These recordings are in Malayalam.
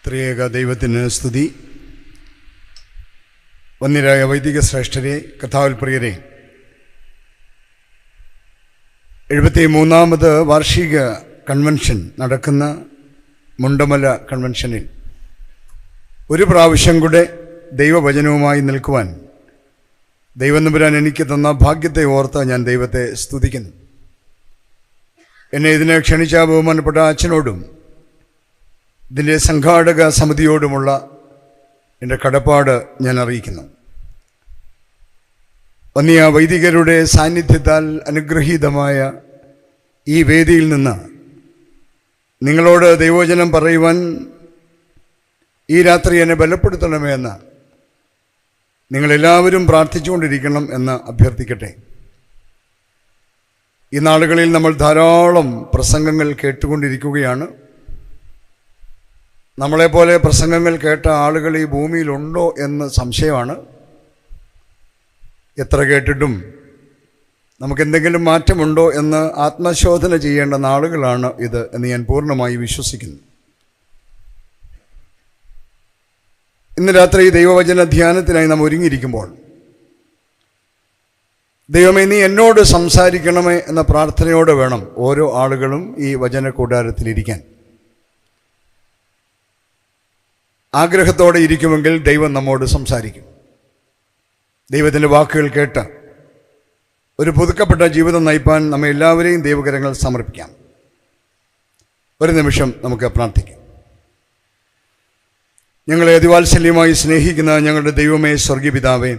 ത്രിയേക ദൈവത്തിന് സ്തുതി. വന്യരായ വൈദിക ശ്രേഷ്ഠരെ, കഥാവിൽ പ്രിയരെ, 73ാമത് വാർഷിക കൺവെൻഷൻ നടക്കുന്ന മുണ്ടമല കൺവെൻഷനിൽ ഒരു പ്രാവശ്യം കൂടെ ദൈവവചനവുമായി നിൽക്കുവാൻ ദൈവം തമ്പുരാൻ എനിക്ക് തന്ന ഭാഗ്യത്തെ ഓർത്ത് ഞാൻ ദൈവത്തെ സ്തുതിക്കുന്നു. എന്നെ ഇതിനെ ക്ഷണിച്ച ബഹുമാനപ്പെട്ട അച്ഛനോടും ഇതിൻ്റെ സംഘാടക സമിതിയോടുമുള്ള എൻ്റെ കടപ്പാട് ഞാൻ അറിയിക്കുന്നു. വന്യ വൈദികരുടെ സാന്നിധ്യത്താൽ അനുഗ്രഹീതമായ ഈ വേദിയിൽ നിന്ന് നിങ്ങളോട് ദൈവവചനം പറയുവാൻ ഈ രാത്രി എന്നെ ബലപ്പെടുത്തണമേ എന്ന് നിങ്ങളെല്ലാവരും പ്രാർത്ഥിച്ചുകൊണ്ടിരിക്കണം എന്ന് അഭ്യർത്ഥിക്കട്ടെ. ഈ നാളുകളിൽ നമ്മൾ ധാരാളം പ്രസംഗങ്ങൾ കേട്ടുകൊണ്ടിരിക്കുകയാണ്. നമ്മളെപ്പോലെ പ്രസംഗങ്ങൾ കേട്ട ആളുകൾ ഈ ഭൂമിയിലുണ്ടോ എന്ന് സംശയമാണ്. എത്ര കേട്ടിട്ടും നമുക്കെന്തെങ്കിലും മാറ്റമുണ്ടോ എന്ന് ആത്മശോധന ചെയ്യേണ്ട നാളുകളാണ് ഇത് എന്ന് ഞാൻ പൂർണ്ണമായി വിശ്വസിക്കുന്നു. ഇന്ന് രാത്രി ദൈവവചന ധ്യാനത്തിനായി നാം ഒരുങ്ങിയിരിക്കുമ്പോൾ ദൈവമേ, നീ എന്നോട് സംസാരിക്കണമേ എന്ന പ്രാർത്ഥനയോടെ വേണം ഓരോ ആളുകളും ഈ വചന കൂടാരത്തിലിരിക്കാൻ. ആഗ്രഹത്തോടെ ഇരിക്കുമെങ്കിൽ ദൈവം നമ്മോട് സംസാരിക്കും. ദൈവത്തിൻ്റെ വാക്കുകൾ കേട്ട് ഒരു പുതുക്കപ്പെട്ട ജീവിതം നയിപ്പാൻ നമ്മെ എല്ലാവരെയും ദൈവകരങ്ങൾ സമർപ്പിക്കാം. ഒരു നിമിഷം നമുക്ക് പ്രാർത്ഥിക്കാം. ഞങ്ങളെ അതിവാത്സല്യമായി സ്നേഹിക്കുന്ന ഞങ്ങളുടെ ദൈവമേ, സ്വർഗീയ പിതാവേ,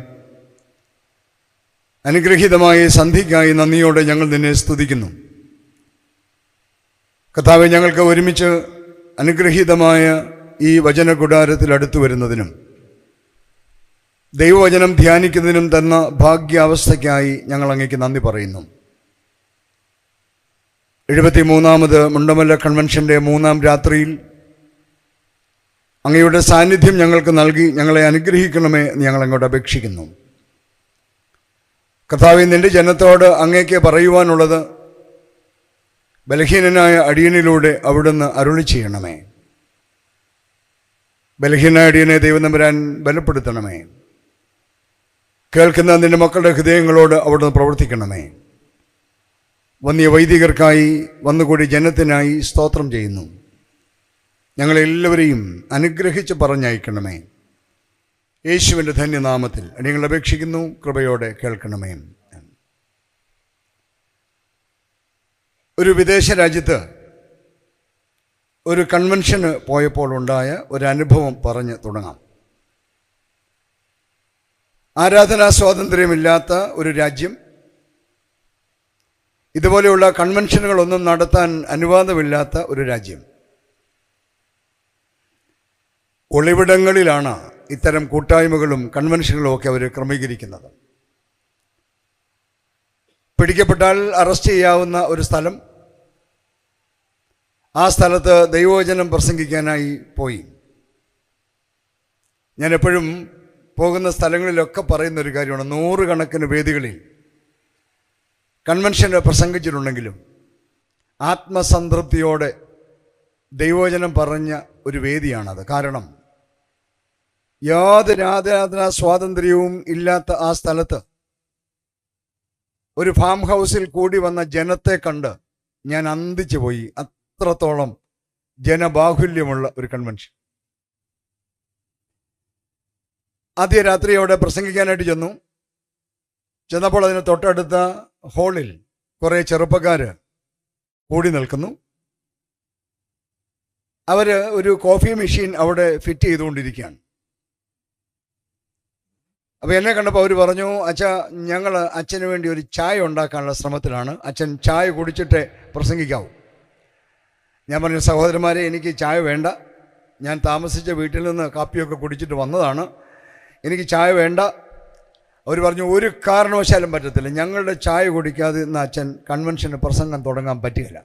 അനുഗ്രഹീതമായ സന്ധിക്കായി നന്ദിയോടെ ഞങ്ങൾ നിന്നെ സ്തുതിക്കുന്നു. കർത്താവേ, ഞങ്ങൾക്ക് ഒരുമിച്ച് അനുഗ്രഹീതമായ ഈ വചന കൂടാരത്തിൽ അടുത്തു വരുന്നതിനും ദൈവവചനം ധ്യാനിക്കുന്നതിനും തന്ന ഭാഗ്യാവസ്ഥയ്ക്കായി ഞങ്ങൾ അങ്ങേക്ക് നന്ദി പറയുന്നു. 73ാമത് മുണ്ടമല കൺവെൻഷൻ്റെ 3ാം രാത്രിയിൽ അങ്ങയുടെ സാന്നിധ്യം ഞങ്ങൾക്ക് നൽകി ഞങ്ങളെ അനുഗ്രഹിക്കണമേ എന്ന് ഞങ്ങൾ അങ്ങോട്ട് അപേക്ഷിക്കുന്നു. കർത്താവേ, നിന്റെ ജനത്തോട് അങ്ങേക്ക് പറയുവാനുള്ളത് ബലഹീനനായ അടിയനിലൂടെ അവിടുന്ന് അരുളി ചെയ്യണമേ. ബലഹീനനായ അടിയനെ ദൈവം തമ്പുരാൻ ബലപ്പെടുത്തണമേ. കേൾക്കുന്ന നിന്റെ മക്കളുടെ ഹൃദയങ്ങളോട് അവിടുന്ന് പ്രവർത്തിക്കണമേ. വന്യ വൈദികർക്കായി വന്നുകൂടി ജനത്തിനായി സ്തോത്രം ചെയ്യുന്നു. ഞങ്ങളെല്ലാവരെയും അനുഗ്രഹിച്ച് പറഞ്ഞയക്കണമേ. യേശുവിൻ്റെ ധന്യനാമത്തിൽ അടിയങ്ങൾ അപേക്ഷിക്കുന്നു. കൃപയോടെ കേൾക്കണമേ. ഒരു വിദേശ രാജ്യത്ത് ഒരു കൺവെൻഷന് പോയപ്പോൾ ഉണ്ടായ ഒരു അനുഭവം പറഞ്ഞ് തുടങ്ങാം. ആരാധനാ സ്വാതന്ത്ര്യമില്ലാത്ത ഒരു രാജ്യം, ഇതുപോലെയുള്ള കൺവെൻഷനുകളൊന്നും നടത്താൻ അനുവാദമില്ലാത്ത ഒരു രാജ്യം. ഒളിവിടങ്ങളിലാണ് ഇത്തരം കൂട്ടായ്മകളും കൺവെൻഷനുകളും ഒക്കെ അവർ ക്രമീകരിക്കുന്നത്. പിടിക്കപ്പെട്ടാൽ അറസ്റ്റ് ചെയ്യാവുന്ന ഒരു സ്ഥലം. ആ സ്ഥലത്ത് ദൈവവചനം പ്രസംഗിക്കാനായി പോയി. ഞാൻ എപ്പോഴും പോകുന്ന സ്ഥലങ്ങളിലൊക്കെ പറയുന്നൊരു കാര്യമാണ്, 100 കണക്കിന് വേദികളിൽ കൺവെൻഷന് പ്രസംഗിച്ചിട്ടുണ്ടെങ്കിലും ആത്മസംതൃപ്തിയോടെ ദൈവവചനം പറഞ്ഞ ഒരു വേദിയാണത്. കാരണം യാതൊരു ആരാധനാ സ്വാതന്ത്ര്യവും ഇല്ലാത്ത ആ സ്ഥലത്ത് ഒരു ഫാം ഹൗസിൽ കൂടി വന്ന ജനത്തെ കണ്ട് ഞാൻ അന്തിച്ചു പോയി. അത്രത്തോളം ജനബാഹുല്യമുള്ള ഒരു കൺവെൻഷൻ. ആദ്യ രാത്രി അവിടെ പ്രസംഗിക്കാനായിട്ട് ചെന്നപ്പോൾ അതിന് തൊട്ടടുത്ത ഹാളിൽ കുറേ ചെറുപ്പക്കാർ കൂടി നിൽക്കുന്നു. അവർ ഒരു കോഫി മെഷീൻ അവിടെ ഫിറ്റ് ചെയ്തുകൊണ്ടിരിക്കുകയാണ്. അപ്പോൾ എന്നെ കണ്ടപ്പോൾ അവർ പറഞ്ഞു, അച്ഛാ, ഞങ്ങൾ അച്ഛന് വേണ്ടി ഒരു ചായ ഉണ്ടാക്കാനുള്ള ശ്രമത്തിലാണ്. അച്ഛൻ ചായ കുടിച്ചിട്ടേ പ്രസംഗിക്കാവൂ. ഞാൻ പറഞ്ഞു, സഹോദരന്മാരെ, എനിക്ക് ചായ വേണ്ട. ഞാൻ താമസിച്ച വീട്ടിൽ നിന്ന് കാപ്പിയൊക്കെ കുടിച്ചിട്ട് വന്നതാണ്. എനിക്ക് ചായ വേണ്ട. അവർ പറഞ്ഞു, ഒരു കാരണവശാലും പറ്റത്തില്ല. ഞങ്ങളുടെ ചായ കുടിക്കാതെ ഇന്ന് അച്ഛൻ കൺവെൻഷന് പ്രസംഗം തുടങ്ങാൻ പറ്റുകയില്ല.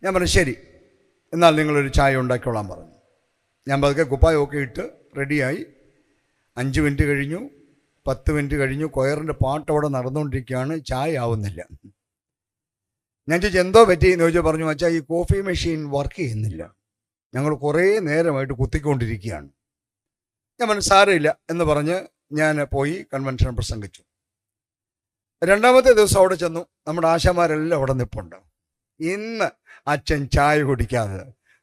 ഞാൻ പറഞ്ഞു, ശരി, എന്നാൽ നിങ്ങളൊരു ചായ ഉണ്ടാക്കിക്കൊള്ളാൻ പറഞ്ഞു. ഞാൻ പതുക്കെ കുപ്പായമൊക്കെ ഇട്ട് റെഡിയായി. 5 മിനിറ്റ് കഴിഞ്ഞു, 10 മിനിറ്റ് കഴിഞ്ഞു. കൊയറിൻ്റെ പാട്ട് അവിടെ നടന്നുകൊണ്ടിരിക്കുകയാണ്. ചായ ആവുന്നില്ല. ഞാൻ ചോദിച്ചു, എന്തോ പറ്റി എന്ന് ചോദിച്ചാൽ പറഞ്ഞു, അച്ഛാ, ഈ കോഫി മെഷീൻ വർക്ക് ചെയ്യുന്നില്ല. ഞങ്ങൾ കുറേ നേരമായിട്ട് കുത്തിക്കൊണ്ടിരിക്കുകയാണ്. ഞാൻ പറഞ്ഞു സാരമില്ല എന്ന് പറഞ്ഞ് ഞാൻ പോയി കൺവെൻഷൻ പ്രസംഗിച്ചു. രണ്ടാമത്തെ ദിവസം അവിടെ ചെന്നു. നമ്മുടെ ആശാമാരെല്ലാം അവിടെ നിൽപ്പുണ്ട്. ഇന്ന് അച്ഛൻ ചായ കുടിക്കാതെ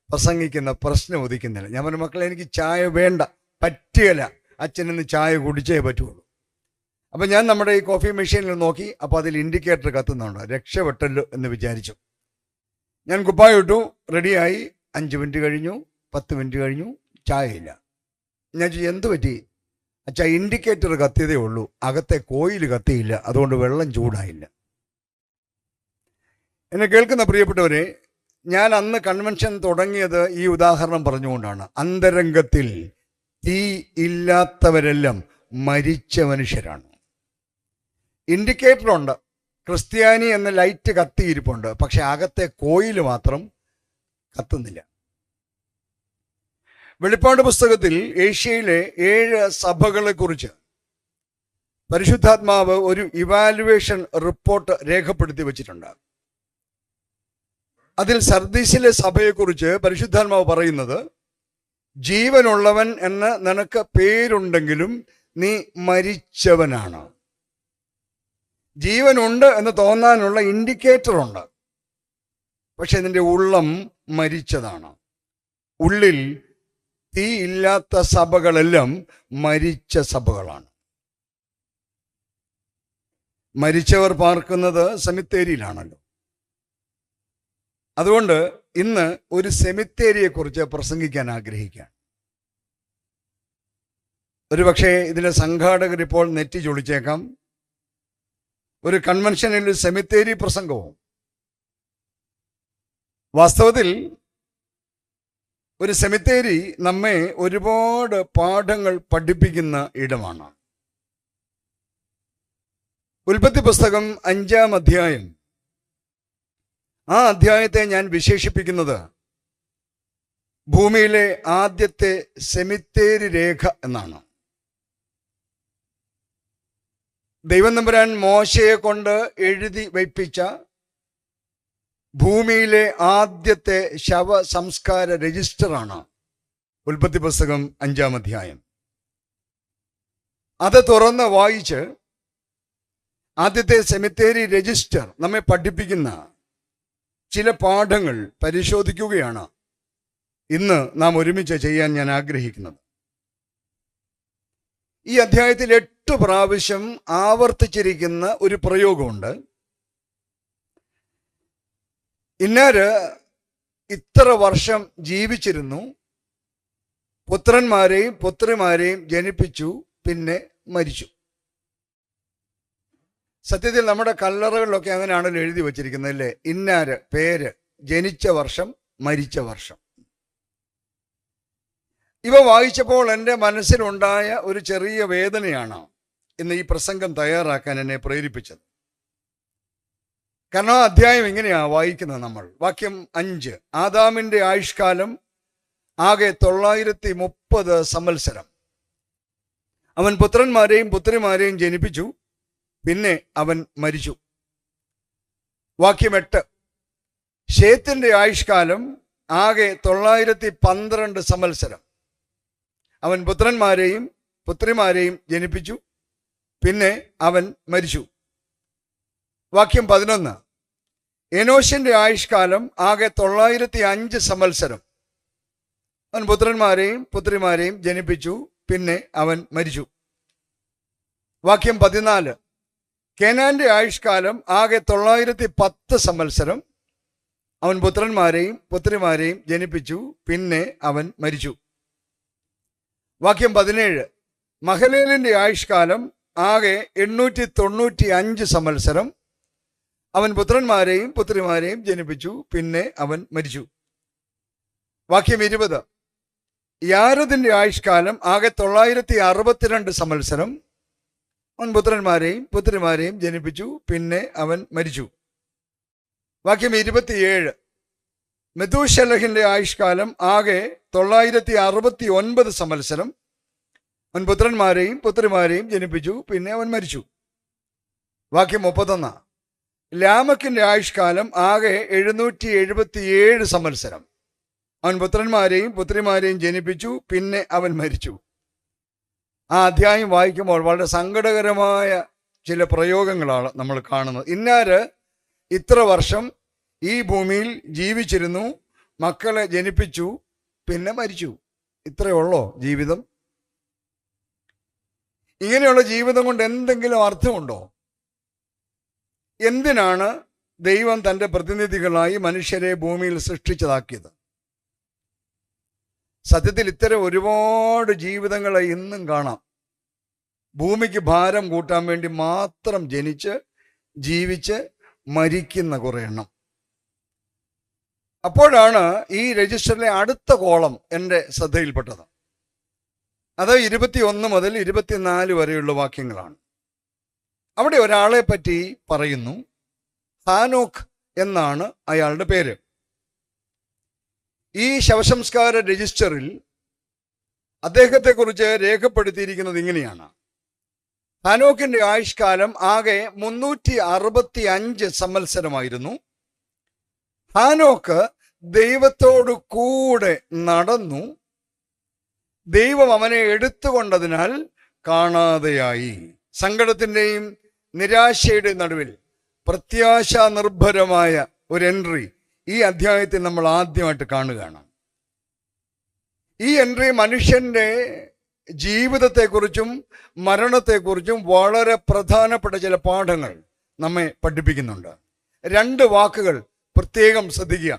പ്രസംഗിക്കുന്ന പ്രശ്നം ഉദിക്കുന്നില്ല. ഞാൻ പറഞ്ഞു മക്കളെ, എനിക്ക് ചായ വേണ്ട, പറ്റുകയില്ല, അച്ഛൻ ഇന്ന് ചായ കുടിച്ചേ പറ്റുള്ളൂ. അപ്പം ഞാൻ നമ്മുടെ ഈ കോഫി മെഷീനിൽ നോക്കി. അപ്പോൾ അതിൽ ഇൻഡിക്കേറ്റർ കത്തുന്നുണ്ട്. രക്ഷപ്പെട്ടല്ലോ എന്ന് വിചാരിച്ചു. ഞാൻ കുപ്പായം ഇട്ടു, റെഡിയായി. 5 മിനിറ്റ് കഴിഞ്ഞു, 10 മിനിറ്റ് കഴിഞ്ഞു, ചായയില്ല. ഞാൻ ചോദിച്ചു എന്ത് പറ്റി? അച്ഛാ, ഇൻഡിക്കേറ്റർ കത്തിയതേ ഉള്ളൂ, അകത്തെ കോയിൽ കത്തിയില്ല, അതുകൊണ്ട് വെള്ളം ചൂടായില്ല. എന്നെ കേൾക്കുന്ന പ്രിയപ്പെട്ടവരെ, ഞാൻ അന്ന് കൺവെൻഷൻ തുടങ്ങിയത് ഈ ഉദാഹരണം പറഞ്ഞുകൊണ്ടാണ്. അന്തരംഗത്തിൽ തീ ഇല്ലാത്തവരെല്ലാം മരിച്ച മനുഷ്യരാണ്. ഇൻഡിക്കേറ്ററുണ്ട്, ക്രിസ്ത്യാനി എന്ന ലൈറ്റ് കത്തിയിരിപ്പുണ്ട്, പക്ഷെ അകത്തെ കോയിൽ മാത്രം കത്തുന്നില്ല. വെളിപ്പാട് പുസ്തകത്തിൽ ഏഷ്യയിലെ 7 സഭകളെക്കുറിച്ച് പരിശുദ്ധാത്മാവ് ഒരു ഇവാലുവേഷൻ റിപ്പോർട്ട് രേഖപ്പെടുത്തി വച്ചിട്ടുണ്ട്. അതിൽ സർദീസിലെ സഭയെക്കുറിച്ച് പരിശുദ്ധാത്മാവ് പറയുന്നത്, ജീവനുള്ളവൻ എന്ന് നിനക്ക് പേരുണ്ടെങ്കിലും നീ മരിച്ചവനാണ്. ജീവനുണ്ട് എന്ന് തോന്നാനുള്ള ഇൻഡിക്കേറ്റർ ഉണ്ട്, പക്ഷെ നിന്റെ ഉള്ളം മരിച്ചതാണ്. ഉള്ളിൽ തീ ഇല്ലാത്ത സഭകളെല്ലാം മരിച്ച സഭകളാണ്. മരിച്ചവർ പാർക്കുന്നത് സെമിത്തേരിയിലാണല്ലോ. അതുകൊണ്ട് ഇന്ന് ഒരു സെമിത്തേരിയെക്കുറിച്ച് പ്രസംഗിക്കാൻ ആഗ്രഹിക്കുകയാണ്. ഒരുപക്ഷെ ഇതിൻ്റെ സംഘാടകർ ഇപ്പോൾ നെറ്റി ചൊളിച്ചേക്കാം. ഒരു കൺവെൻഷനിൽ സെമിത്തേരി പ്രസംഗവും. വാസ്തവത്തിൽ ഒരു സെമിത്തേരി നമ്മെ ഒരുപാട് പാഠങ്ങൾ പഠിപ്പിക്കുന്ന ഇടമാണ്. ഉൽപ്പത്തി പുസ്തകം 5-ാം അധ്യായം, ആ അധ്യായത്തെ ഞാൻ വിശേഷിപ്പിക്കുന്നത് ഭൂമിയിലെ ആദ്യത്തെ സെമിത്തേരി രേഖ എന്നാണ്. ദൈവം തമ്പുരാൻ മോശയെ കൊണ്ട് എഴുതി വയ്പ്പിച്ച ഭൂമിയിലെ ആദ്യത്തെ ശവ സംസ്കാര രജിസ്റ്ററാണ് ഉൽപ്പത്തി പുസ്തകം 5-ാം അധ്യായം. അത് തുറന്ന് വായിച്ച് ആദ്യത്തെ സെമിത്തേരി രജിസ്റ്റർ നമ്മെ പഠിപ്പിക്കുന്ന ചില പാഠങ്ങൾ പരിശോധിക്കുകയാണ് ഇന്ന് നാം ഒരുമിച്ച് ചെയ്യാൻ ഞാൻ ആഗ്രഹിക്കുന്നത്. ഈ അധ്യായത്തിൽ 8 പ്രാവശ്യം ആവർത്തിച്ചിരിക്കുന്ന ഒരു പ്രയോഗമുണ്ട്. ഇന്നാര് ഇത്ര വർഷം ജീവിച്ചിരുന്നു, പുത്രന്മാരെയും പുത്രിമാരെയും ജനിപ്പിച്ചു, പിന്നെ മരിച്ചു. സത്യത്തിൽ നമ്മുടെ കല്ലറകളിലൊക്കെ അങ്ങനെയാണല്ലോ എഴുതി വച്ചിരിക്കുന്നത്, അല്ലേ? ഇന്നാര് പേര്, ജനിച്ച വർഷം, മരിച്ച വർഷം. ഇവ വായിച്ചപ്പോൾ എൻ്റെ മനസ്സിലുണ്ടായ ഒരു ചെറിയ വേദനയാണ് ഇന്ന് ഈ പ്രസംഗം തയ്യാറാക്കാൻ എന്നെ പ്രേരിപ്പിച്ചത്. കാരണം ആ അധ്യായം ഇങ്ങനെയാണ് വായിക്കുന്നത് നമ്മൾ. വാക്യം 5, ആദാമിൻ്റെ ആയുഷ്കാലം ആകെ 930 സംവത്സരം. അവൻ പുത്രന്മാരെയും പുത്രിമാരെയും ജനിപ്പിച്ചു, പിന്നെ അവൻ മരിച്ചു. വാക്യം 8, ശേത്തിന്റെ ആയുഷ്കാലം ആകെ 912 സംവത്സരം. അവൻ പുത്രന്മാരെയും പുത്രിമാരെയും ജനിപ്പിച്ചു, പിന്നെ അവൻ മരിച്ചു. വാക്യം 11, എനോശിന്റെ ആയുഷ്കാലം ആകെ 905 സംവത്സരം. അവൻ പുത്രന്മാരെയും പുത്രിമാരെയും ജനിപ്പിച്ചു, പിന്നെ അവൻ മരിച്ചു. വാക്യം 14, കേനാന്റെ ആയുഷ്കാലം ആകെ 910 സംവത്സരം. അവൻ പുത്രന്മാരെയും പുത്രിമാരെയും ജനിപ്പിച്ചു, പിന്നെ അവൻ മരിച്ചു. വാക്യം 17, മഹലേലിന്റെ ആയുഷ്കാലം ആകെ 895 സംവത്സരം. അവൻ പുത്രന്മാരെയും പുത്രിമാരെയും ജനിപ്പിച്ചു, പിന്നെ അവൻ മരിച്ചു. വാക്യം 20, യാരദിന്റെ ആയുഷ്കാലം ആകെ 962 സംവത്സരം. അവൻ പുത്രന്മാരെയും പുത്രിമാരെയും ജനിപ്പിച്ചു, പിന്നെ അവൻ മരിച്ചു. വാക്യം 27, മെഥൂശലഹിന്റെ ആയുഷ്കാലം ആകെ 969 സംവത്സരം. അവൻ പുത്രന്മാരെയും പുത്രിമാരെയും ജനിപ്പിച്ചു, പിന്നെ അവൻ മരിച്ചു. വാക്യം 31, ലാമക്കിന്റെ ആയുഷ്കാലം ആകെ 777 സംവത്സരം. അവൻ പുത്രന്മാരെയും പുത്രിമാരെയും ജനിപ്പിച്ചു, പിന്നെ അവൻ മരിച്ചു. ആ അധ്യായം വായിക്കുമ്പോൾ വളരെ സങ്കടകരമായ ചില പ്രയോഗങ്ങളാണ് നമ്മൾ കാണുന്നത്. ഇന്നാര് ഇത്ര വർഷം ഈ ഭൂമിയിൽ ജീവിച്ചിരുന്നു, മക്കളെ ജനിപ്പിച്ചു, പിന്നെ മരിച്ചു. ഇത്രയേ ഉള്ളോ ജീവിതം? ഇങ്ങനെയുള്ള ജീവിതം കൊണ്ട് എന്തെങ്കിലും അർത്ഥമുണ്ടോ? എന്തിനാണ് ദൈവം തൻ്റെ പ്രതിനിധികളായി മനുഷ്യരെ ഭൂമിയിൽ സൃഷ്ടിച്ചതാക്കിയത്? സത്യത്തിൽ ഇത്തരം ഒരുപാട് ജീവിതങ്ങളെ ഇന്നും കാണാം. ഭൂമിക്ക് ഭാരം കൂട്ടാൻ വേണ്ടി മാത്രം ജനിച്ച് ജീവിച്ച് മരിക്കുന്ന കുറേ എണ്ണം. അപ്പോഴാണ് ഈ രജിസ്റ്ററിലെ അടുത്ത കോളം എൻ്റെ ശ്രദ്ധയിൽപ്പെട്ടത്. അത് 21 മുതൽ 24 വരെയുള്ള വാക്യങ്ങളാണ്. അവിടെ ഒരാളെ പറ്റി പറയുന്നു. ഹാനോക്ക് എന്നാണ് അയാളുടെ പേര്. ഈ ശവസംസ്കാര രജിസ്റ്ററിൽ അദ്ദേഹത്തെക്കുറിച്ച് രേഖപ്പെടുത്തിയിരിക്കുന്നത് ഇങ്ങനെയാണ്. ഹാനോക്കിന്റെ ആയുഷ്കാലം ആകെ 365 സംവത്സരമായിരുന്നു. ഹാനോക്ക് ദൈവത്തോടു കൂടെ നടന്നു. ദൈവം അവനെ എടുത്തുകൊണ്ടതിനാൽ കാണാതെയായി. സങ്കടത്തിൻ്റെയും നിരാശയുടെയും നടുവിൽ പ്രത്യാശ നിർഭരമായ ഒരു എൻട്രി ഈ അധ്യായത്തിൽ നമ്മൾ ആദ്യമായിട്ട് കാണുകയാണ്. ഈ എൻട്രി മനുഷ്യന്റെ ജീവിതത്തെക്കുറിച്ചും മരണത്തെക്കുറിച്ചും വളരെ പ്രധാനപ്പെട്ട ചില പാഠങ്ങൾ നമ്മെ പഠിപ്പിക്കുന്നുണ്ട്. 2 വാക്കുകൾ പ്രത്യേകം ശ്രദ്ധിക്കുക.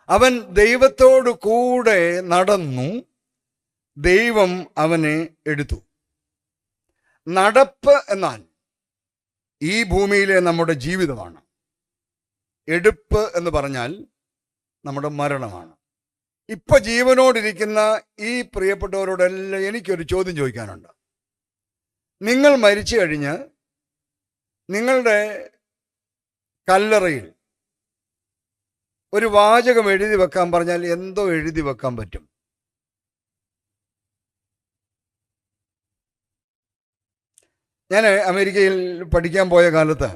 അവൻ ദൈവത്തോടു കൂടെ നടന്നു, ദൈവം അവനെ എടുത്തു. നടപ്പ് എന്നാൽ ഈ ഭൂമിയിലെ നമ്മുടെ ജീവിതമാണ്. എടുപ്പ് എന്ന് പറഞ്ഞാൽ നമ്മുടെ മരണമാണ്. ഇപ്പൊ ജീവനോടിരിക്കുന്ന ഈ പ്രിയപ്പെട്ടവരോടെല്ലാം എനിക്കൊരു ചോദ്യം ചോദിക്കാനുണ്ട്. നിങ്ങൾ മരിച്ചു കഴിഞ്ഞ് നിങ്ങളുടെ കല്ലറയിൽ ഒരു വാചകം എഴുതി വെക്കാൻ പറഞ്ഞാൽ എന്തോ എഴുതി വെക്കാൻ പറ്റും? ഞാൻ അമേരിക്കയിൽ പഠിക്കാൻ പോയ കാലത്ത്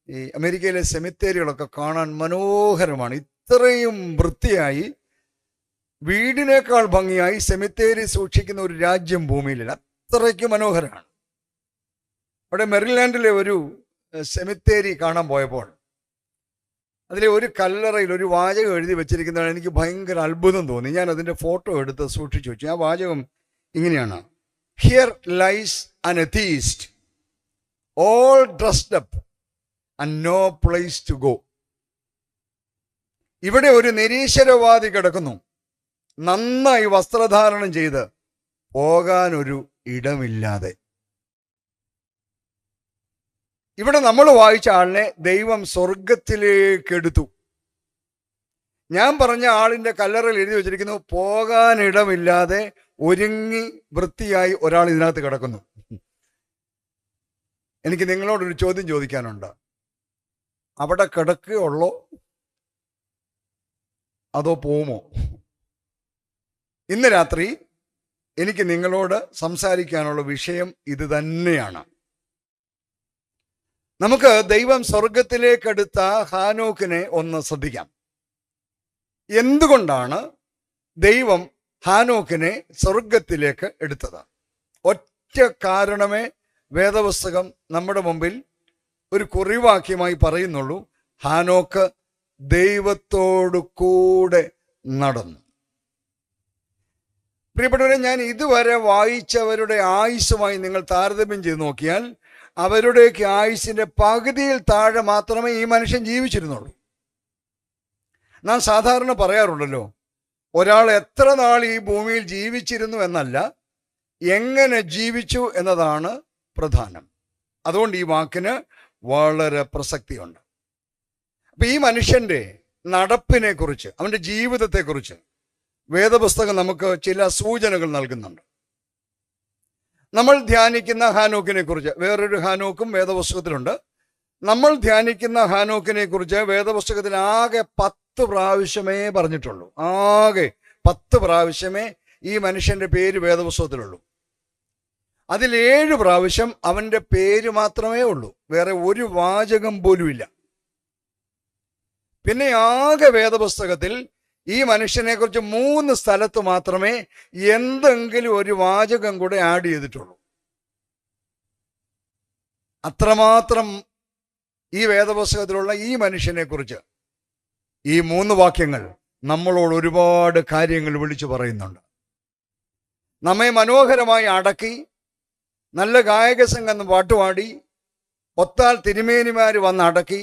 ഈ അമേരിക്കയിലെ സെമിത്തേരികളൊക്കെ കാണാൻ മനോഹരമാണ്. ഇത്രയും വൃത്തിയായി, വീടിനേക്കാൾ ഭംഗിയായി സെമിത്തേരി സൂക്ഷിക്കുന്ന ഒരു രാജ്യം ഭൂമിയിലില്ല. അത്രയ്ക്ക് മനോഹരമാണ്. അവിടെ മെറിലാൻഡിലെ ഒരു സെമിത്തേരി കാണാൻ പോയപ്പോൾ അതിലെ ഒരു കല്ലറയിൽ ഒരു വാചകം എഴുതി വെച്ചിരിക്കുന്നതാണ്. എനിക്ക് ഭയങ്കര അത്ഭുതം തോന്നി. ഞാൻ അതിൻ്റെ ഫോട്ടോ എടുത്ത് സൂക്ഷിച്ചു വെച്ചു. ആ വാചകം ഇങ്ങനെയാണ്: here lies an atheist, all dressed up and no place to go. ഇവിടെ ഒരു നിരീശ്വരവാദി കിടക്കുന്നു, നന്നായി വസ്ത്രധാരണം ചെയ്ത്, പോകാനൊരു ഇടമില്ലാതെ. ഇവിടെ നമ്മൾ വായിച്ച ആളിനെ ദൈവം സ്വർഗത്തിലേക്ക് എടുത്തു. ഞാൻ പറഞ്ഞ ആളിന്റെ കല്ലറയിൽ എഴുതി വെച്ചിരിക്കുന്നു, പോകാനിടമില്ലാതെ ഒരുങ്ങി വൃത്തിയായി ഒരാൾ ഇതിനകത്ത് കിടക്കുന്നു. എനിക്ക് നിങ്ങളോടൊരു ചോദ്യം ചോദിക്കാനുണ്ട്. അവിടെ കിടക്കുകയുള്ളോ അതോ പോവുമോ? ഇന്ന് രാത്രി എനിക്ക് നിങ്ങളോട് സംസാരിക്കാനുള്ള വിഷയം ഇത് തന്നെയാണ്. നമുക്ക് ദൈവം സ്വർഗത്തിലേക്കെടുത്ത ഹാനോക്കിനെ ഒന്ന് ശ്രദ്ധിക്കാം. എന്തുകൊണ്ടാണ് ദൈവം ഹാനോക്കിനെ സ്വർഗത്തിലേക്ക് എടുത്തത്? ഒറ്റ കാരണമേ വേദപുസ്തകം നമ്മുടെ മുമ്പിൽ ഒരു കുറിവാക്യമായി പറയുന്നുള്ളൂ: ഹാനോക്ക് ദൈവത്തോടു കൂടെ നടന്നു. പ്രിയപ്പെട്ടവരെ, ഞാൻ ഇതുവരെ വായിച്ചവരുടെ ആയുസ്സുമായി നിങ്ങൾ താരതമ്യം ചെയ്ത് നോക്കിയാൽ അവരുടെയൊക്കെ ആയുസ്സിന്റെ പകുതിയിൽ താഴെ മാത്രമേ ഈ മനുഷ്യൻ ജീവിച്ചിരുന്നുള്ളൂ. നാം സാധാരണ പറയാറുണ്ടല്ലോ, ഒരാൾ എത്ര നാൾ ഈ ഭൂമിയിൽ ജീവിച്ചിരുന്നു എന്നല്ല, എങ്ങനെ ജീവിച്ചു എന്നതാണ് പ്രധാനം. അതുകൊണ്ട് ഈ വാക്കിന് വളരെ പ്രസക്തിയുണ്ട്. അപ്പൊ ഈ മനുഷ്യന്റെ നടപ്പിനെ കുറിച്ച്, അവന്റെ ജീവിതത്തെക്കുറിച്ച് വേദപുസ്തകം നമുക്ക് ചില സൂചനകൾ നൽകുന്നുണ്ട്. നമ്മൾ ധ്യാനിക്കുന്ന ഹാനോക്കിനെ കുറിച്ച് വേറൊരു ഹാനോക്കും വേദപുസ്തകത്തിലുണ്ട്. നമ്മൾ ധ്യാനിക്കുന്ന ഹാനോക്കിനെ കുറിച്ച് വേദപുസ്തകത്തിൽ ആകെ 10 പ്രാവശ്യമേ പറഞ്ഞിട്ടുള്ളൂ. ആകെ 10 പ്രാവശ്യമേ ഈ മനുഷ്യന്റെ പേര് വേദപുസ്തകത്തിലുള്ളൂ. അതിൽ 7 പ്രാവശ്യം അവന്റെ പേര് മാത്രമേ ഉള്ളൂ, വേറെ ഒരു വാചകം പോലുമില്ല. പിന്നെ ആകെ വേദപുസ്തകത്തിൽ ഈ മനുഷ്യനെ കുറിച്ച് 3 സ്ഥലത്ത് മാത്രമേ എന്തെങ്കിലും ഒരു വാചകം കൂടെ ആഡ് ചെയ്തിട്ടുള്ളൂ. അത്രമാത്രം ഈ വേദപുസ്തകത്തിലുള്ള ഈ മനുഷ്യനെ കുറിച്ച് ഈ 3 വാക്യങ്ങൾ നമ്മളോട് ഒരുപാട് കാര്യങ്ങൾ വിളിച്ചു പറയുന്നുണ്ട്. നമ്മെ മനോഹരമായി അടക്കി, നല്ല ഗായക സംഘം പാട്ടുപാടി, ഒത്താൽ തിരുമേനിമാർ വന്ന് അടക്കി,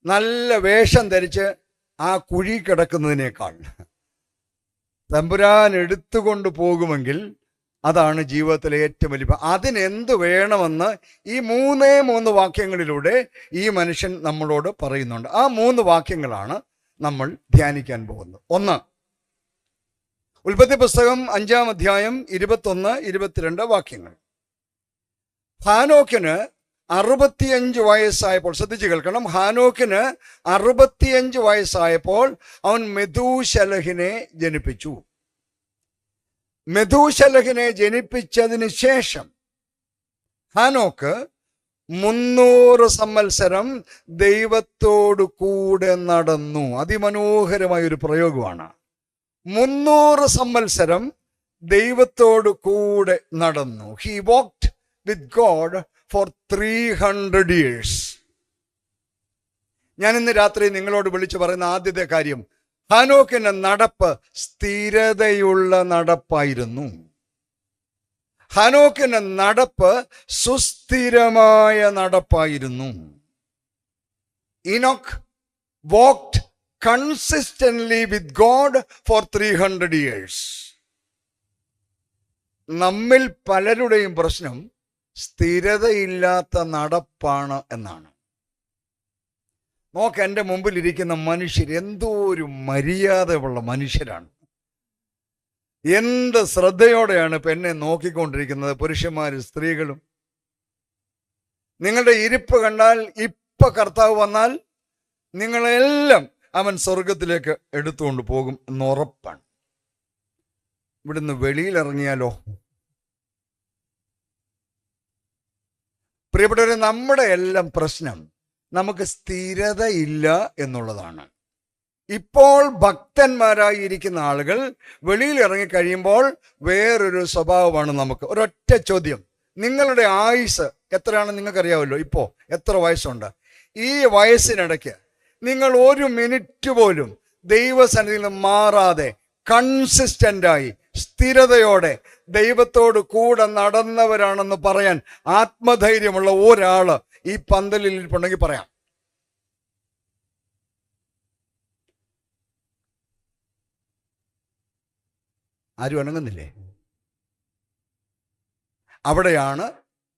നല്ല വേഷം ധരിച്ച് ആ കുഴി കിടക്കുന്നതിനേക്കാൾ തമ്പുരാൻ എടുത്തുകൊണ്ട് പോകുമെങ്കിൽ അതാണ് ജീവിതത്തിലെ ഏറ്റവും വലിയ. അതിനെന്ത് വേണമെന്ന് ഈ 3 വാക്യങ്ങളിലൂടെ ഈ മനുഷ്യൻ നമ്മളോട് പറയുന്നുണ്ട്. ആ 3 വാക്യങ്ങളാണ് നമ്മൾ ധ്യാനിക്കാൻ പോകുന്നത്. 1, ഉൽപ്പത്തി പുസ്തകം 5-ാം അധ്യായം 21-22 വാക്യങ്ങൾ. ഹാനോക്കിന് 65 വയസ്സായപ്പോൾ, ശ്രദ്ധിച്ചു കേൾക്കണം, ഹാനോക്കിന് 65 വയസ്സായപ്പോൾ അവൻ മെഥൂശലഹിനെ ജനിപ്പിച്ചു. മെഥൂശലഹിനെ ജനിപ്പിച്ചതിന് ശേഷം ഹാനോക്ക് 300 സംവത്സരം ദൈവത്തോടു കൂടെ നടന്നു. അതിമനോഹരമായ ഒരു പ്രയോഗമാണ്. 300 സംവത്സരം ദൈവത്തോടു കൂടെ നടന്നു. He walked with God for 300 years. ഞാൻ ഇന്ന് രാത്രി നിങ്ങളോട് വിളിച്ചു പറയുന്ന ആദ്യത്തെ കാര്യം, ഹാനോക്കിന്റെ നടപ്പ് സ്ഥിരതയുള്ള നടപ്പായിരുന്നു. ഹാനോക്കിന്റെ നടപ്പ് സുസ്ഥിരമായ നടപ്പായിരുന്നു. Enoch walked consistently with God for 300 years. നമ്മിൽ പലരുടെയും പ്രശ്നം സ്ഥിരതയില്ലാത്ത നടപ്പാണ് എന്നാണ്. നോക്ക്, എൻ്റെ മുമ്പിലിരിക്കുന്ന മനുഷ്യർ എന്തോ ഒരു മര്യാദയുള്ള മനുഷ്യരാണ്. എന്ത് ശ്രദ്ധയോടെയാണ് ഇപ്പം എന്നെ നോക്കിക്കൊണ്ടിരിക്കുന്നത്, പുരുഷന്മാരും സ്ത്രീകളും. നിങ്ങളുടെ ഇരിപ്പ് കണ്ടാൽ ഇപ്പൊ കർത്താവ് വന്നാൽ നിങ്ങളെല്ലാം അവൻ സ്വർഗത്തിലേക്ക് എടുത്തുകൊണ്ട് പോകും എന്നുറപ്പാണ്. ഇവിടുന്ന് വെളിയിലിറങ്ങിയാലോ? പ്രിയപ്പെട്ടവരെ, നമ്മുടെ എല്ലാം പ്രശ്നം നമുക്ക് സ്ഥിരതയില്ല എന്നുള്ളതാണ്. ഇപ്പോൾ ഭക്തന്മാരായി ഇരിക്കുന്ന ആളുകൾ വെളിയിൽ ഇറങ്ങിക്കഴിയുമ്പോൾ വേറൊരു സ്വഭാവമാണ് നമുക്ക്. ഒരൊറ്റ ചോദ്യം, നിങ്ങളുടെ ആയുസ് എത്രയാണെന്ന് നിങ്ങൾക്കറിയാമല്ലോ. ഇപ്പോൾ എത്ര വയസ്സുണ്ട്? ഈ വയസ്സിനിടയ്ക്ക് നിങ്ങൾ 1 മിനിറ്റ് പോലും ദൈവസന്നിധിയിൽ നിന്ന് മാറാതെ കൺസിസ്റ്റന്റായി സ്ഥിരതയോടെ ദൈവത്തോട് കൂടെ നടന്നവരാണെന്ന് പറയാൻ ആത്മധൈര്യമുള്ള ഒരാള് ഈ പന്തലിൽ ഇരിപ്പുണ്ടെങ്കിൽ പറയാം. ആരും അനങ്ങുന്നില്ലേ? അവിടെയാണ്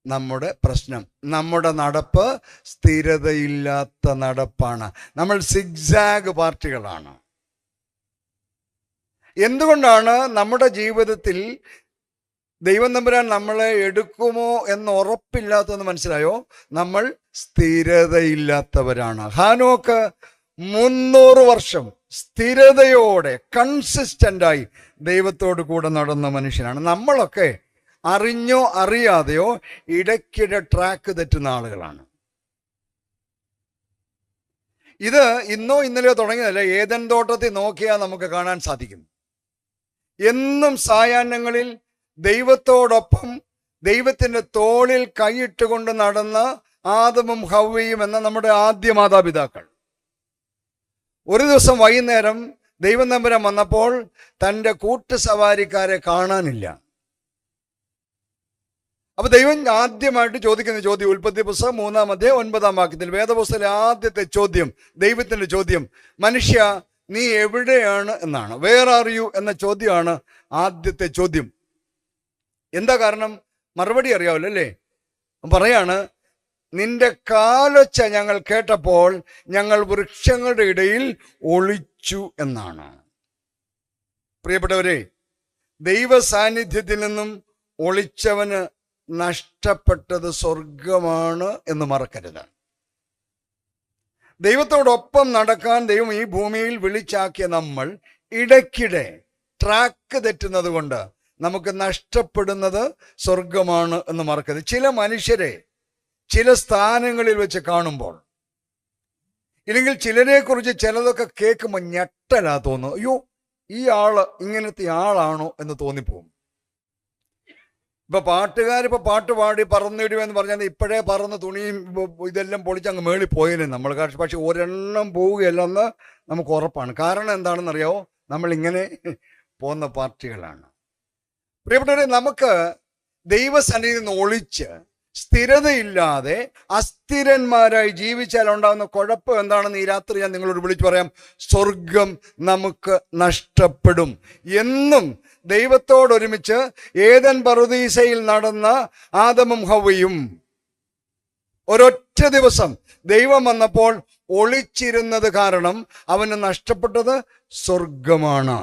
നമ്മുടെ പ്രശ്നം. നമ്മുടെ നടപ്പ് സ്ഥിരതയില്ലാത്ത നടപ്പാണ്. നമ്മൾ സിഗ്സാഗ് പാർട്ടികളാണ്. എന്തുകൊണ്ടാണ് നമ്മുടെ ജീവിതത്തിൽ ദൈവം തമ്പുരാൻ നമ്മളെ എടുക്കുമോ എന്ന് ഉറപ്പില്ലാത്തതെന്ന് മനസ്സിലായോ? നമ്മൾ സ്ഥിരതയില്ലാത്തവരാണ്. ഹാനോക്ക് 300 വർഷം സ്ഥിരതയോടെ കൺസിസ്റ്റന്റായി ദൈവത്തോട് കൂടെ നടന്ന മനുഷ്യനാണ്. നമ്മളൊക്കെ അറിഞ്ഞോ അറിയാതെയോ ഇടയ്ക്കിടെ ട്രാക്ക് തെറ്റുന്ന ആളുകളാണ്. ഇത് ഇന്നോ ഇന്നലെയോ തുടങ്ങിയതല്ല. ഏദൻ തോട്ടത്തിൽ നോക്കിയാൽ നമുക്ക് കാണാൻ സാധിക്കും. എന്നും സായാഹ്നങ്ങളിൽ ദൈവത്തോടൊപ്പം ദൈവത്തിൻ്റെ തോളിൽ കൈയിട്ടുകൊണ്ട് നടന്ന ആദമും ഹവ്വയും എന്ന നമ്മുടെ ആദ്യ മാതാപിതാക്കൾ. ഒരു ദിവസം വൈകുന്നേരം ദൈവം തമ്പുരാൻ വന്നപ്പോൾ തൻ്റെ കൂട്ടുസവാരിക്കാരെ കാണാനില്ല. അപ്പൊ ദൈവം ആദ്യമായിട്ട് ചോദിക്കുന്ന ചോദ്യം, ഉൽപ്പത്തി പുസ്തകം 3-ാം അധ്യായം 9-ാം വാക്യത്തിൽ, വേദപുസ്തകത്തിലെ ആദ്യത്തെ ചോദ്യം, ദൈവത്തിന്റെ ചോദ്യം, മനുഷ്യ നീ എവിടെയാണ് എന്നാണ്. വേർ ആർ യു എന്ന ചോദ്യമാണ് ആദ്യത്തെ ചോദ്യം. എന്താ കാരണം? മറുപടി അറിയാവല്ലോ അല്ലേ? പറയാണ്, നിന്റെ കാലൊച്ച ഞങ്ങൾ കേട്ടപ്പോൾ ഞങ്ങൾ വൃക്ഷങ്ങളുടെ ഇടയിൽ ഒളിച്ചു എന്നാണ്. പ്രിയപ്പെട്ടവരെ, ദൈവ സാന്നിധ്യത്തിൽ നിന്നും ഒളിച്ചവന് നഷ്ടപ്പെട്ടത് സ്വർഗമാണ് എന്ന് മറക്കരുത്. ദൈവത്തോടൊപ്പം നടക്കാൻ ദൈവം ഈ ഭൂമിയിൽ വിളിച്ചാക്കിയ നമ്മൾ ഇടയ്ക്കിടെ ട്രാക്ക് തെറ്റുന്നത് കൊണ്ട് നമുക്ക് നഷ്ടപ്പെടുന്നത് സ്വർഗമാണ് എന്ന് മറക്കരുത്. ചില മനുഷ്യരെ ചില സ്ഥാനങ്ങളിൽ വെച്ച് കാണുമ്പോൾ ഇല്ലെങ്കിൽ ചിലരെക്കുറിച്ച് ചിലതൊക്കെ കേൾക്കുമ്പോൾ ഞെട്ടലാ തോന്നുന്നു. അയ്യോ, ഈ ആള് ഇങ്ങനത്തെ ആളാണോ എന്ന് തോന്നിപ്പോകും. ഇപ്പൊ പാട്ടുകാരിപ്പോ പാട്ട് പാടി പറന്നിടുമെന്ന് പറഞ്ഞാൽ ഇപ്പോഴേ പറന്ന് തുണിയും ഇതെല്ലാം പൊളിച്ചങ്ങ് മേളിൽ പോയേനെ നമ്മൾ. പക്ഷെ ഒരെണ്ണം പോവുകയല്ലെന്ന് നമുക്ക് ഉറപ്പാണ്. കാരണം എന്താണെന്നറിയാവോ? നമ്മളിങ്ങനെ പോകുന്ന പാർട്ടികളാണ്. പ്രിയപ്പെട്ടവരെ, നമുക്ക് ദൈവസന്നിധിയിൽ നിന്ന് ഒളിച്ച് സ്ഥിരതയില്ലാതെ അസ്ഥിരന്മാരായി ജീവിച്ചാൽ ഉണ്ടാകുന്ന കുഴപ്പം എന്താണെന്ന് ഈ രാത്രി ഞാൻ നിങ്ങളോട് വിളിച്ചു പറയാം. സ്വർഗം നമുക്ക് നഷ്ടപ്പെടും. എന്നും ദൈവത്തോടൊരുമിച്ച് ഏദൻ പറുദീസയിൽ നടന്ന ആദമും ഹവ്വയും ഒരൊറ്റ ദിവസം ദൈവം വന്നപ്പോൾ ഒളിച്ചിരുന്നത് കാരണം അവന് നഷ്ടപ്പെട്ടത് സ്വർഗമാണ്.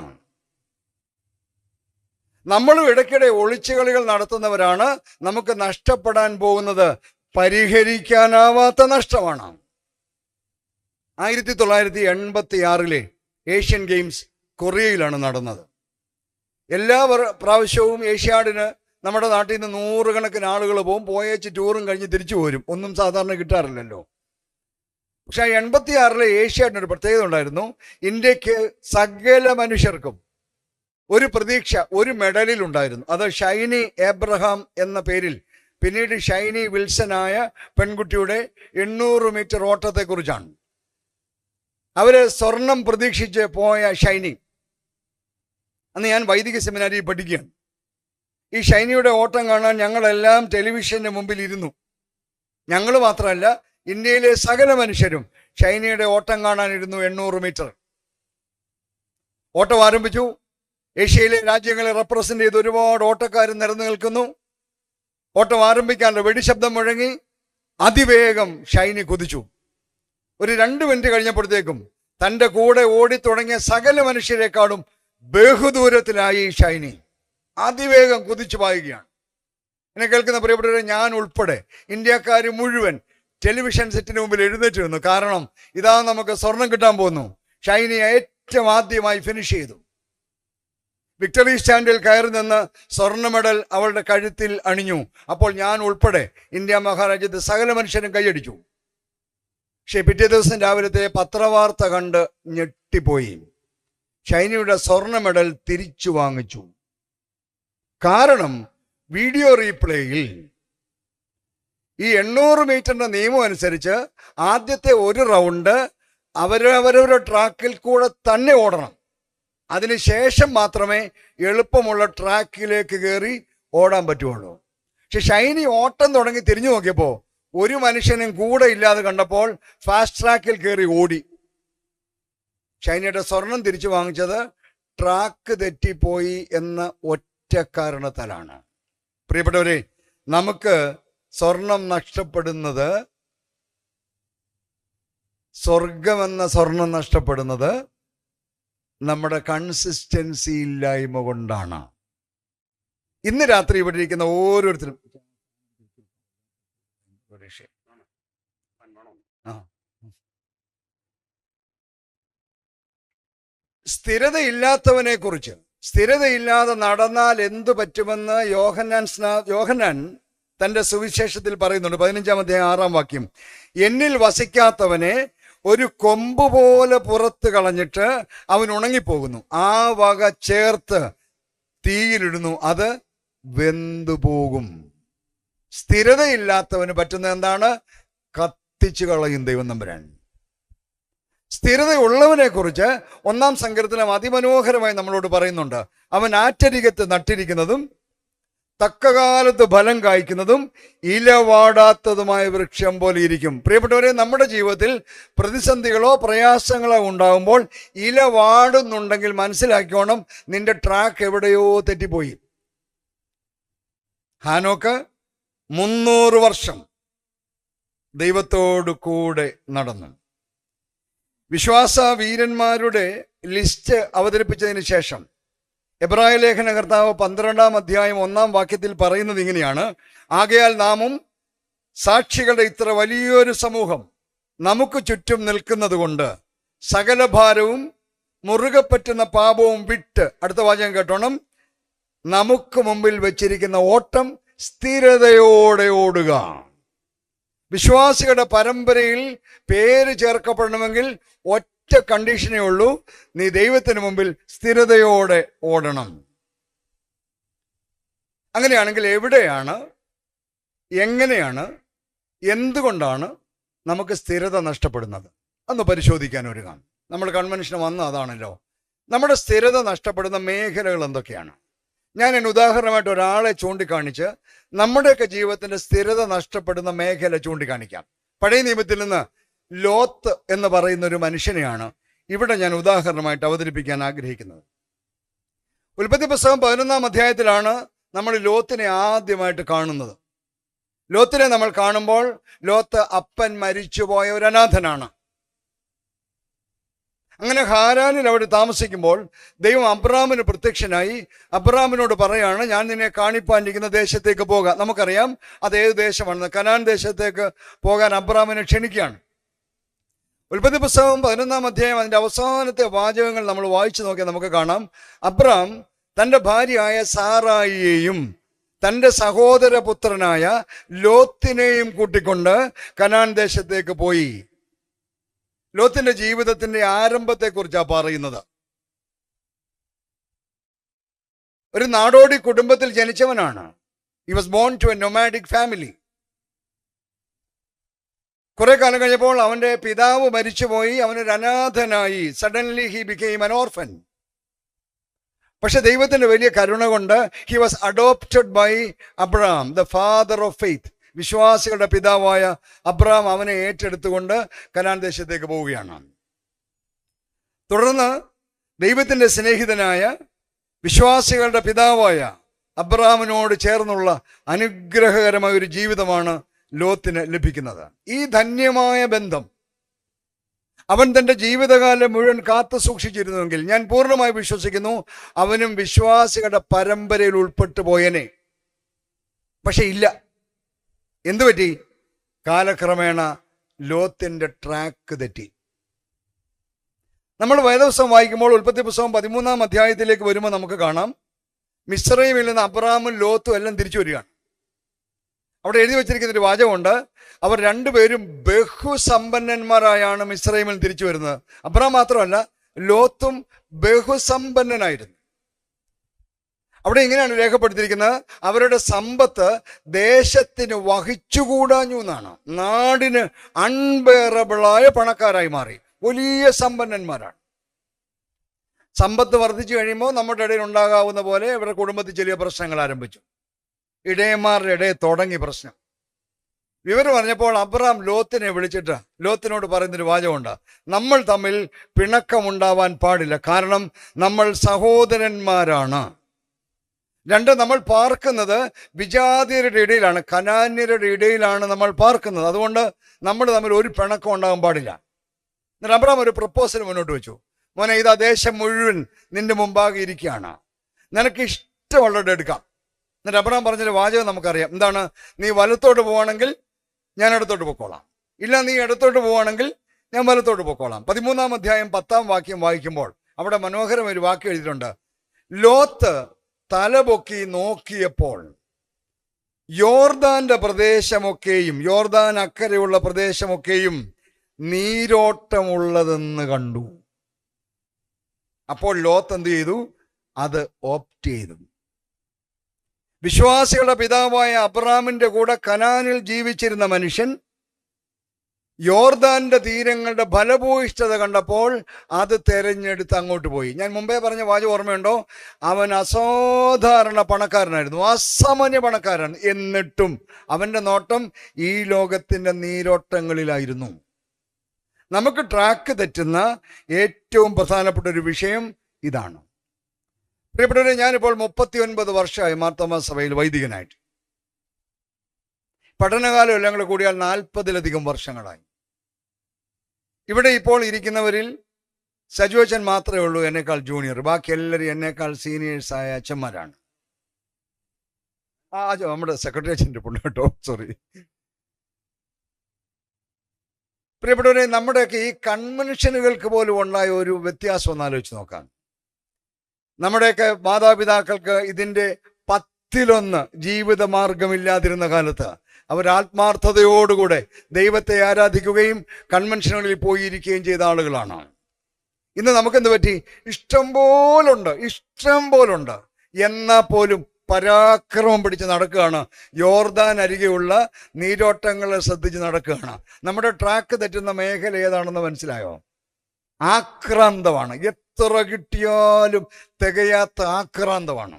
നമ്മളും ഇടയ്ക്കിടെ ഒളിച്ചുകളികൾ നടത്തുന്നവരാണ്. നമുക്ക് നഷ്ടപ്പെടാൻ പോകുന്നത് പരിഹരിക്കാനാവാത്ത നഷ്ടമാണ്. 1986 ഏഷ്യൻ ഗെയിംസ് കൊറിയയിലാണ് നടന്നത്. എല്ലാ പ്രാവശ്യവും ഏഷ്യാഡിന് നമ്മുടെ നാട്ടിൽ നിന്ന് നൂറുകണക്കിന് ആളുകൾ പോകും. പോയേച്ച് ടൂറും കഴിഞ്ഞ് തിരിച്ചു പോരും. ഒന്നും സാധാരണ കിട്ടാറില്ലല്ലോ. പക്ഷെ 86 ഏഷ്യാഡിനൊരു പ്രത്യേകത ഉണ്ടായിരുന്നു. ഇന്ത്യക്ക് സകല മനുഷ്യർക്കും ഒരു പ്രതീക്ഷ, ഒരു മെഡലിൽ ഉണ്ടായിരുന്നു. അത് ഷൈനി എബ്രഹാം എന്ന പേരിൽ പിന്നീട് ഷൈനി വിൽസനായ പെൺകുട്ടിയുടെ 800 മീറ്റർ ഓട്ടത്തെക്കുറിച്ചാണ്. അവര് സ്വർണം പ്രതീക്ഷിച്ച് പോയ ഷൈനി, അന്ന് ഞാൻ വൈദിക സെമിനാരിയിൽ പഠിക്കുകയാണ്. ഈ ഷൈനിയുടെ ഓട്ടം കാണാൻ ഞങ്ങളെല്ലാം ടെലിവിഷന് മുമ്പിൽ ഇരുന്നു. ഞങ്ങൾ മാത്രമല്ല, ഇന്ത്യയിലെ സകല മനുഷ്യരും ഷൈനിയുടെ ഓട്ടം കാണാനിരുന്നു. 800 മീറ്റർ ഓട്ടം ആരംഭിച്ചു. ഏഷ്യയിലെ രാജ്യങ്ങളെ റെപ്രസെന്റ് ചെയ്ത് ഒരുപാട് ഓട്ടക്കാർ നിരന്നു നിൽക്കുന്നു. ഓട്ടം ആരംഭിക്കാനുള്ള വെടിശബ്ദം മുഴങ്ങി. അതിവേഗം ഷൈനി കുതിച്ചു. ഒരു 2 മിനിറ്റ് കഴിഞ്ഞപ്പോഴത്തേക്കും തൻ്റെ കൂടെ ഓടിത്തുടങ്ങിയ സകല മനുഷ്യരെക്കാളും ബഹുദൂരത്തിലായി ഷൈനി. അതിവേഗം കുതിച്ചു പായുകയാണ്. എന്നെ കേൾക്കുന്ന പ്രിയപ്പെട്ടവരെ, ഞാൻ ഉൾപ്പെടെ ഇന്ത്യക്കാർ മുഴുവൻ ടെലിവിഷൻ സെറ്റിന് മുമ്പിൽ എഴുന്നേറ്റ് നിന്നു. കാരണം ഇതാ നമുക്ക് സ്വർണം കിട്ടാൻ പോകുന്നു. ഷൈനി ഏറ്റവും ആദ്യമായി ഫിനിഷ് ചെയ്തു. വിക്ടറി സ്റ്റാൻഡിൽ കയറി നിന്ന് സ്വർണ്ണ മെഡൽ അവളുടെ കഴുത്തിൽ അണിഞ്ഞു. അപ്പോൾ ഞാൻ ഉൾപ്പെടെ ഇന്ത്യ മഹാരാജ്യത്ത് സകല മനുഷ്യരും കൈയടിച്ചു. പക്ഷെ പിറ്റേ ദിവസം രാവിലത്തെ പത്രവാർത്ത കണ്ട് ഞെട്ടിപ്പോയി. ഷൈനിയുടെ സ്വർണ്ണ മെഡൽ തിരിച്ചു വാങ്ങിച്ചു. കാരണം വീഡിയോ റീപ്ലേയിൽ ഈ 800 മീറ്ററിന്റെ നിയമം അനുസരിച്ച് ആദ്യത്തെ ഒരു റൗണ്ട് അവരവരുടെ ട്രാക്കിൽ കൂടെ തന്നെ ഓടണം. അതിനുശേഷം മാത്രമേ എളുപ്പമുള്ള ട്രാക്കിലേക്ക് കയറി ഓടാൻ പറ്റുള്ളൂ. പക്ഷെ ഷൈനി ഓട്ടം തുടങ്ങി തിരിഞ്ഞു നോക്കിയപ്പോൾ ഒരു മനുഷ്യനും കൂടെ ഇല്ലാതെ കണ്ടപ്പോൾ ഫാസ്റ്റ് ട്രാക്കിൽ കയറി ഓടി. ഷൈനിയുടെ സ്വർണം തിരിച്ചു വാങ്ങിച്ചത് ട്രാക്ക് തെറ്റിപ്പോയി എന്ന ഒറ്റ കാരണത്താലാണ്. പ്രിയപ്പെട്ടവരെ, നമുക്ക് സ്വർണം നഷ്ടപ്പെടുന്നത്, സ്വർഗമെന്ന സ്വർണം നഷ്ടപ്പെടുന്നത് നമ്മുടെ കൺസിസ്റ്റൻസി ഇല്ലായ്മ കൊണ്ടാണ്. ഇന്ന് രാത്രി ഇവിടെ ഇരിക്കുന്ന ഓരോരുത്തരും സ്ഥിരതയില്ലാത്തവനെ കുറിച്ച്, സ്ഥിരതയില്ലാതെ നടന്നാൽ എന്തു പറ്റുമെന്ന് യോഹന്നാൻ തന്റെ സുവിശേഷത്തിൽ പറയുന്നുണ്ട്. 15-ാം അധ്യായം 6-ാം വാക്യം. എന്നിൽ വസിക്കാത്തവനെ ഒരു കൊമ്പ് പോലെ പുറത്ത് കളഞ്ഞിട്ട് അവൻ ഉണങ്ങിപ്പോകുന്നു. ആ വക ചേർത്ത് തീയിലിടുന്നു, അത് വെന്തുപോകും. സ്ഥിരതയില്ലാത്തവന് പറ്റുന്ന എന്താണ്? കത്തിച്ചു കളയും ദൈവം തമ്പുരാൻ. സ്ഥിരതയുള്ളവനെ കുറിച്ച് 1-ാം സങ്കീർത്തനം അതിമനോഹരമായി നമ്മളോട് പറയുന്നുണ്ട്. അവൻ ആറ്റരികത്ത് നട്ടിരിക്കുന്നതും തക്കകാലത്ത് ഫലം കായ്ക്കുന്നതും ഇലവാടാത്തതുമായ വൃക്ഷം പോലെ ഇരിക്കും. പ്രിയപ്പെട്ടവരെ, നമ്മുടെ ജീവിതത്തിൽ പ്രതിസന്ധികളോ പ്രയാസങ്ങളോ ഉണ്ടാകുമ്പോൾ ഇലവാടുന്നുണ്ടെങ്കിൽ മനസ്സിലാക്കിക്കോണം, നിന്റെ ട്രാക്ക് എവിടെയോ തെറ്റിപ്പോയി. ഹാനോക്ക് 300 വർഷം ദൈവത്തോടു കൂടെ നടന്നു. വിശ്വാസ വീരന്മാരുടെ ലിസ്റ്റ് അവതരിപ്പിച്ചതിന് ശേഷം എബ്രായ ലേഖന കർത്താവ് 12-ാം അധ്യായം 1-ാം വാക്യത്തിൽ പറയുന്നത് ഇങ്ങനെയാണ്: ആകയാൽ നാമും സാക്ഷികളുടെ ഇത്ര വലിയൊരു സമൂഹം നമുക്ക് ചുറ്റും നിൽക്കുന്നത് കൊണ്ട് സകല ഭാരവും മുറുകെ പറ്റുന്ന പാപവും വിട്ട്, അടുത്ത വാചകം കേട്ടോണം, നമുക്ക് മുമ്പിൽ വെച്ചിരിക്കുന്ന ഓട്ടം സ്ഥിരതയോടെ ഓടുക. വിശ്വാസികളുടെ പരമ്പരയിൽ പേര് ചേർക്കപ്പെടണമെങ്കിൽ ഒറ്റ കണ്ടീഷനേ ഉള്ളൂ, നീ ദൈവത്തിന് മുമ്പിൽ സ്ഥിരതയോടെ ഓടണം. അങ്ങനെയാണെങ്കിൽ എവിടെയാണ്, എങ്ങനെയാണ്, എന്തുകൊണ്ടാണ് നമുക്ക് സ്ഥിരത നഷ്ടപ്പെടുന്നത് എന്ന് പരിശോധിക്കാൻ ഒരുങ്ങാം. നമ്മൾ കൺവെൻഷന് വന്ന അതാണല്ലോ. നമ്മുടെ സ്ഥിരത നഷ്ടപ്പെടുന്ന മേഖലകൾ എന്തൊക്കെയാണ്? ഞാൻ ഉദാഹരണമായിട്ട് ഒരാളെ ചൂണ്ടിക്കാണിച്ച് നമ്മുടെയൊക്കെ ജീവിതത്തിന്റെ സ്ഥിരത നഷ്ടപ്പെടുന്ന മേഖല ചൂണ്ടിക്കാണിക്കാം. പഴയ നിയമത്തിൽ നിന്ന് ലോത്ത് എന്ന് പറയുന്ന ഒരു മനുഷ്യനെയാണ് ഇവിടെ ഞാൻ ഉദാഹരണമായിട്ട് അവതരിപ്പിക്കാൻ ആഗ്രഹിക്കുന്നത്. ഉൽപ്പത്തി പുസ്തകം 11-ാം അധ്യായത്തിലാണ് നമ്മൾ ലോത്തിനെ ആദ്യമായിട്ട് കാണുന്നത്. ലോത്തിനെ നമ്മൾ കാണുമ്പോൾ ലോത്ത് അപ്പൻ മരിച്ചുപോയ ഒരു അനാഥനാണ്. അങ്ങനെ ഹാരാനിൽ അവിടെ താമസിക്കുമ്പോൾ ദൈവം അബ്രാമിന് പ്രത്യക്ഷനായി അബ്രാമിനോട് പറയാണ്, ഞാൻ നിന്നെ കാണിപ്പാനിരിക്കുന്ന ദേശത്തേക്ക് പോകാം. നമുക്കറിയാം അത് ഏത് ദേശമാണെന്ന്. കനാൻ ദേശത്തേക്ക് പോകാൻ അബ്രാമിനെ ക്ഷണിക്കുകയാണ്. ഉൽപ്പത്തി പുസ്തകം 11-ാം അധ്യായം അതിൻ്റെ അവസാനത്തെ വാചകങ്ങൾ നമ്മൾ വായിച്ചു നോക്കിയാൽ നമുക്ക് കാണാം, അബ്രാം തൻ്റെ ഭാര്യയായ സാറായിയെയും തൻ്റെ സഹോദരപുത്രനായ ലോത്തിനെയും കൂട്ടിക്കൊണ്ട് കനാൻ ദേശത്തേക്ക് പോയി. ലോത്തിന്റെ ജീവിതത്തിന്റെ ആരംഭത്തെക്കുറിച്ചാണ് പറയുന്നത്. ഒരു നാടോടി കുടുംബത്തിൽ ജനിച്ചവനാണ്. He was born to a nomadic family. കുറെ കാലം കഴിഞ്ഞപ്പോൾ അവന്റെ പിതാവ് മരിച്ചുപോയി, അവനൊരു അനാഥനായി. Suddenly he became an orphan. പക്ഷെ ദൈവത്തിന്റെ വലിയ കരുണ കൊണ്ട് he was adopted by Abraham, the father of faith. വിശ്വാസികളുടെ പിതാവായ അബ്രഹാം അവനെ ഏറ്റെടുത്തുകൊണ്ട് കനാൻ ദേശത്തേക്ക് പോവുകയാണ്. തുടർന്ന് ദൈവത്തിന്റെ സ്നേഹിതനായ വിശ്വാസികളുടെ പിതാവായ അബ്രഹാമിനോട് ചേർന്നുള്ള അനുഗ്രഹകരമായ ഒരു ജീവിതമാണ് ലോത്തിന് ലഭിക്കുന്നത്. ഈ ധന്യമായ ബന്ധം അവൻ തൻ്റെ ജീവിതകാലം മുഴുവൻ കാത്തു സൂക്ഷിച്ചിരുന്നുവെങ്കിൽ ഞാൻ പൂർണ്ണമായി വിശ്വസിക്കുന്നു അവനും വിശ്വാസികളുടെ പരമ്പരയിൽ ഉൾപ്പെട്ടു പോയനെ. പക്ഷെ ഇല്ല. എന്തുപറ്റി? കാലക്രമേണ ലോത്തിന്റെ ട്രാക്ക് തെറ്റി. നമ്മൾ വേദപുസ്തകം വായിക്കുമ്പോൾ ഉൽപ്പത്തി പുസ്തകം 13-ാം അധ്യായത്തിലേക്ക് വരുമ്പോൾ നമുക്ക് കാണാം, മിസ്രയീമിൽ നിന്ന് അബ്രഹാമും ലോത്തും എല്ലാം തിരിച്ചു വരികയാണ്. അവിടെ എഴുതി വെച്ചിരിക്കുന്ന ഒരു വാചകമുണ്ട്, അവർ രണ്ടുപേരും ബഹുസമ്പന്നന്മാരായാണ് മിസ്രയീമിൽ തിരിച്ചു വരുന്നത്. അബ്രഹാം മാത്രമല്ല, ലോത്തും ബഹുസമ്പന്നനായിരുന്നു. അവിടെ ഇങ്ങനെയാണ് രേഖപ്പെടുത്തിയിരിക്കുന്നത്, അവരുടെ സമ്പത്ത് ദേശത്തിന് വഹിച്ചുകൂടാഞ്ഞു എന്നാണ്. നാടിന് അൺബെയറബിളായ പണക്കാരായി മാറി. വലിയ സമ്പന്നന്മാരാണ്. സമ്പത്ത് വർദ്ധിച്ചു കഴിയുമ്പോൾ നമ്മുടെ ഇടയിൽ ഉണ്ടാകാവുന്ന പോലെ ഇവരുടെ കുടുംബത്തിൽ ചെറിയ പ്രശ്നങ്ങൾ ആരംഭിച്ചു. ഇടയന്മാരുടെ ഇടയിൽ തുടങ്ങി പ്രശ്നം. വിവരം പറഞ്ഞപ്പോൾ അബ്രഹാം ലോത്തിനെ വിളിച്ചിട്ട് ലോത്തിനോട് പറയുന്നൊരു വാചകമുണ്ട്, നമ്മൾ തമ്മിൽ പിണക്കമുണ്ടാവാൻ പാടില്ല, കാരണം നമ്മൾ സഹോദരന്മാരാണ്. രണ്ട്, നമ്മൾ പാർക്കുന്നത് വിജാതിയരുടെ ഇടയിലാണ്, കനാന്യരുടെ ഇടയിലാണ് നമ്മൾ പാർക്കുന്നത്. അതുകൊണ്ട് നമ്മൾ തമ്മിൽ ഒരു പിണക്കം ഉണ്ടാകാൻ പാടില്ല. എന്നിട്ട് അബ്രഹാം ഒരു പ്രപ്പോസൽ മുന്നോട്ട് വെച്ചു, മോനെ, ഇതാ ദേശം മുഴുവൻ നിന്റെ മുമ്പാകെ ഇരിക്കുകയാണ്, നിനക്ക് ഇഷ്ടമുള്ളത് എടുക്കാം. എന്നിട്ട് അബ്രഹാം പറഞ്ഞൊരു വാചകം നമുക്കറിയാം, എന്താണ്? നീ വലത്തോട്ട് പോവാണെങ്കിൽ ഞാൻ ഇടത്തോട്ട് പൊക്കോളാം, ഇല്ല നീ ഇടത്തോട്ട് പോവാണെങ്കിൽ ഞാൻ വലത്തോട്ട് പൊക്കോളാം. 13-ാം അധ്യായം 10-ാം വാക്യം വായിക്കുമ്പോൾ അവിടെ മനോഹരമായ ഒരു വാക്യം എഴുതിയിട്ടുണ്ട്, ലോത്ത് തലപൊക്കി നോക്കിയപ്പോൾ യോർദാന്റെ പ്രദേശമൊക്കെയും, യോർദാൻ അക്കരെയുള്ള പ്രദേശമൊക്കെയും നീരോട്ടമുള്ളതെന്ന് കണ്ടു. അപ്പോൾ ലോത്ത് എന്ത് ചെയ്തു? അത് ഓപ്റ്റ് ചെയ്തു. വിശ്വാസികളുടെ പിതാവായ അബ്രഹാമിന്റെ കൂടെ കനാനിൽ ജീവിച്ചിരുന്ന മനുഷ്യൻ യോർദാന്റെ തീരങ്ങളുടെ ഫലഭൂയിഷ്ഠത കണ്ടപ്പോൾ അത് തെരഞ്ഞെടുത്ത് അങ്ങോട്ട് പോയി. ഞാൻ മുമ്പേ പറഞ്ഞ വാചകം ഓർമ്മയുണ്ടോ? അവൻ അസാധാരണ പണക്കാരനായിരുന്നു, അസാമാന്യ പണക്കാരൻ. എന്നിട്ടും അവന്റെ നോട്ടം ഈ ലോകത്തിന്റെ നീരോട്ടങ്ങളിലായിരുന്നു. നമുക്ക് ട്രാക്ക് തെറ്റുന്ന ഏറ്റവും പ്രധാനപ്പെട്ട ഒരു വിഷയം ഇതാണ്. പ്രിയപ്പെട്ടവരെ, ഞാനിപ്പോൾ 39 വർഷമായി മാർത്തോമാ സഭയിൽ വൈദികനായിട്ട്. പഠനകാലം എല്ലാം കൂടെ കൂടിയാൽ 40-ലധികം വർഷങ്ങളായി. ഇവിടെ ഇപ്പോൾ ഇരിക്കുന്നവരിൽ സജു അച്ഛൻ മാത്രമേ ഉള്ളൂ എന്നേക്കാൾ ജൂനിയർ, ബാക്കി എല്ലാവരും എന്നേക്കാൾ സീനിയേഴ്സായ അച്ഛന്മാരാണ്. നമ്മുടെ സെക്രട്ടറി അച്ഛൻ്റെ പുണ്യ കേട്ടോ, സോറി. പ്രിയപ്പെട്ടവരെ, നമ്മുടെയൊക്കെ ഈ കൺവെൻഷനുകൾക്ക് പോലും ഉണ്ടായ ഒരു വ്യത്യാസം ഒന്ന് ആലോചിച്ച് നോക്കാം. നമ്മുടെയൊക്കെ മാതാപിതാക്കൾക്ക് ഇതിൻ്റെ 10 ജീവിതമാർഗമില്ലാതിരുന്ന കാലത്ത് അവർ ആത്മാർത്ഥതയോടുകൂടെ ദൈവത്തെ ആരാധിക്കുകയും കൺവെൻഷനുകളിൽ പോയിരിക്കുകയും ചെയ്ത ആളുകളാണ്. ഇന്ന് നമുക്കെന്ത് പറ്റി? ഇഷ്ടം പോലുണ്ട്. എന്നാൽ പോലും പരാക്രമം പിടിച്ച് നടക്കുകയാണ്. യോർദാൻ അരികെയുള്ള നീരോട്ടങ്ങളെ ശ്രദ്ധിച്ച് നടക്കുകയാണ്. നമ്മുടെ ട്രാക്ക് തെറ്റുന്ന മേഖല ഏതാണെന്ന് മനസ്സിലായോ? ആക്രാന്തമാണ്. എത്ര കിട്ടിയാലും തികയാത്ത ആക്രാന്തമാണ്.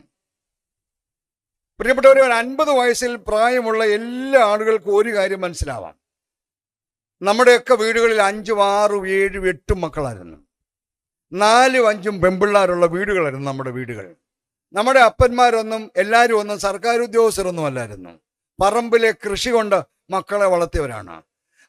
പ്രിയപ്പെട്ടവരെ, ഒരു 50 വയസ്സിൽ പ്രായമുള്ള എല്ലാ ആളുകൾക്കും ഒരു കാര്യം മനസ്സിലാവാം. നമ്മുടെയൊക്കെ വീടുകളിൽ 5, 6, 7, 8 മക്കളായിരുന്നു. 4, 5 പെൺപിള്ളാരുള്ള വീടുകളായിരുന്നു നമ്മുടെ വീടുകൾ. നമ്മുടെ അപ്പന്മാരൊന്നും എല്ലാവരും സർക്കാർ ഉദ്യോഗസ്ഥരൊന്നും അല്ലായിരുന്നു. പറമ്പിലെ കൃഷി കൊണ്ട് മക്കളെ വളർത്തിയവരാണ്.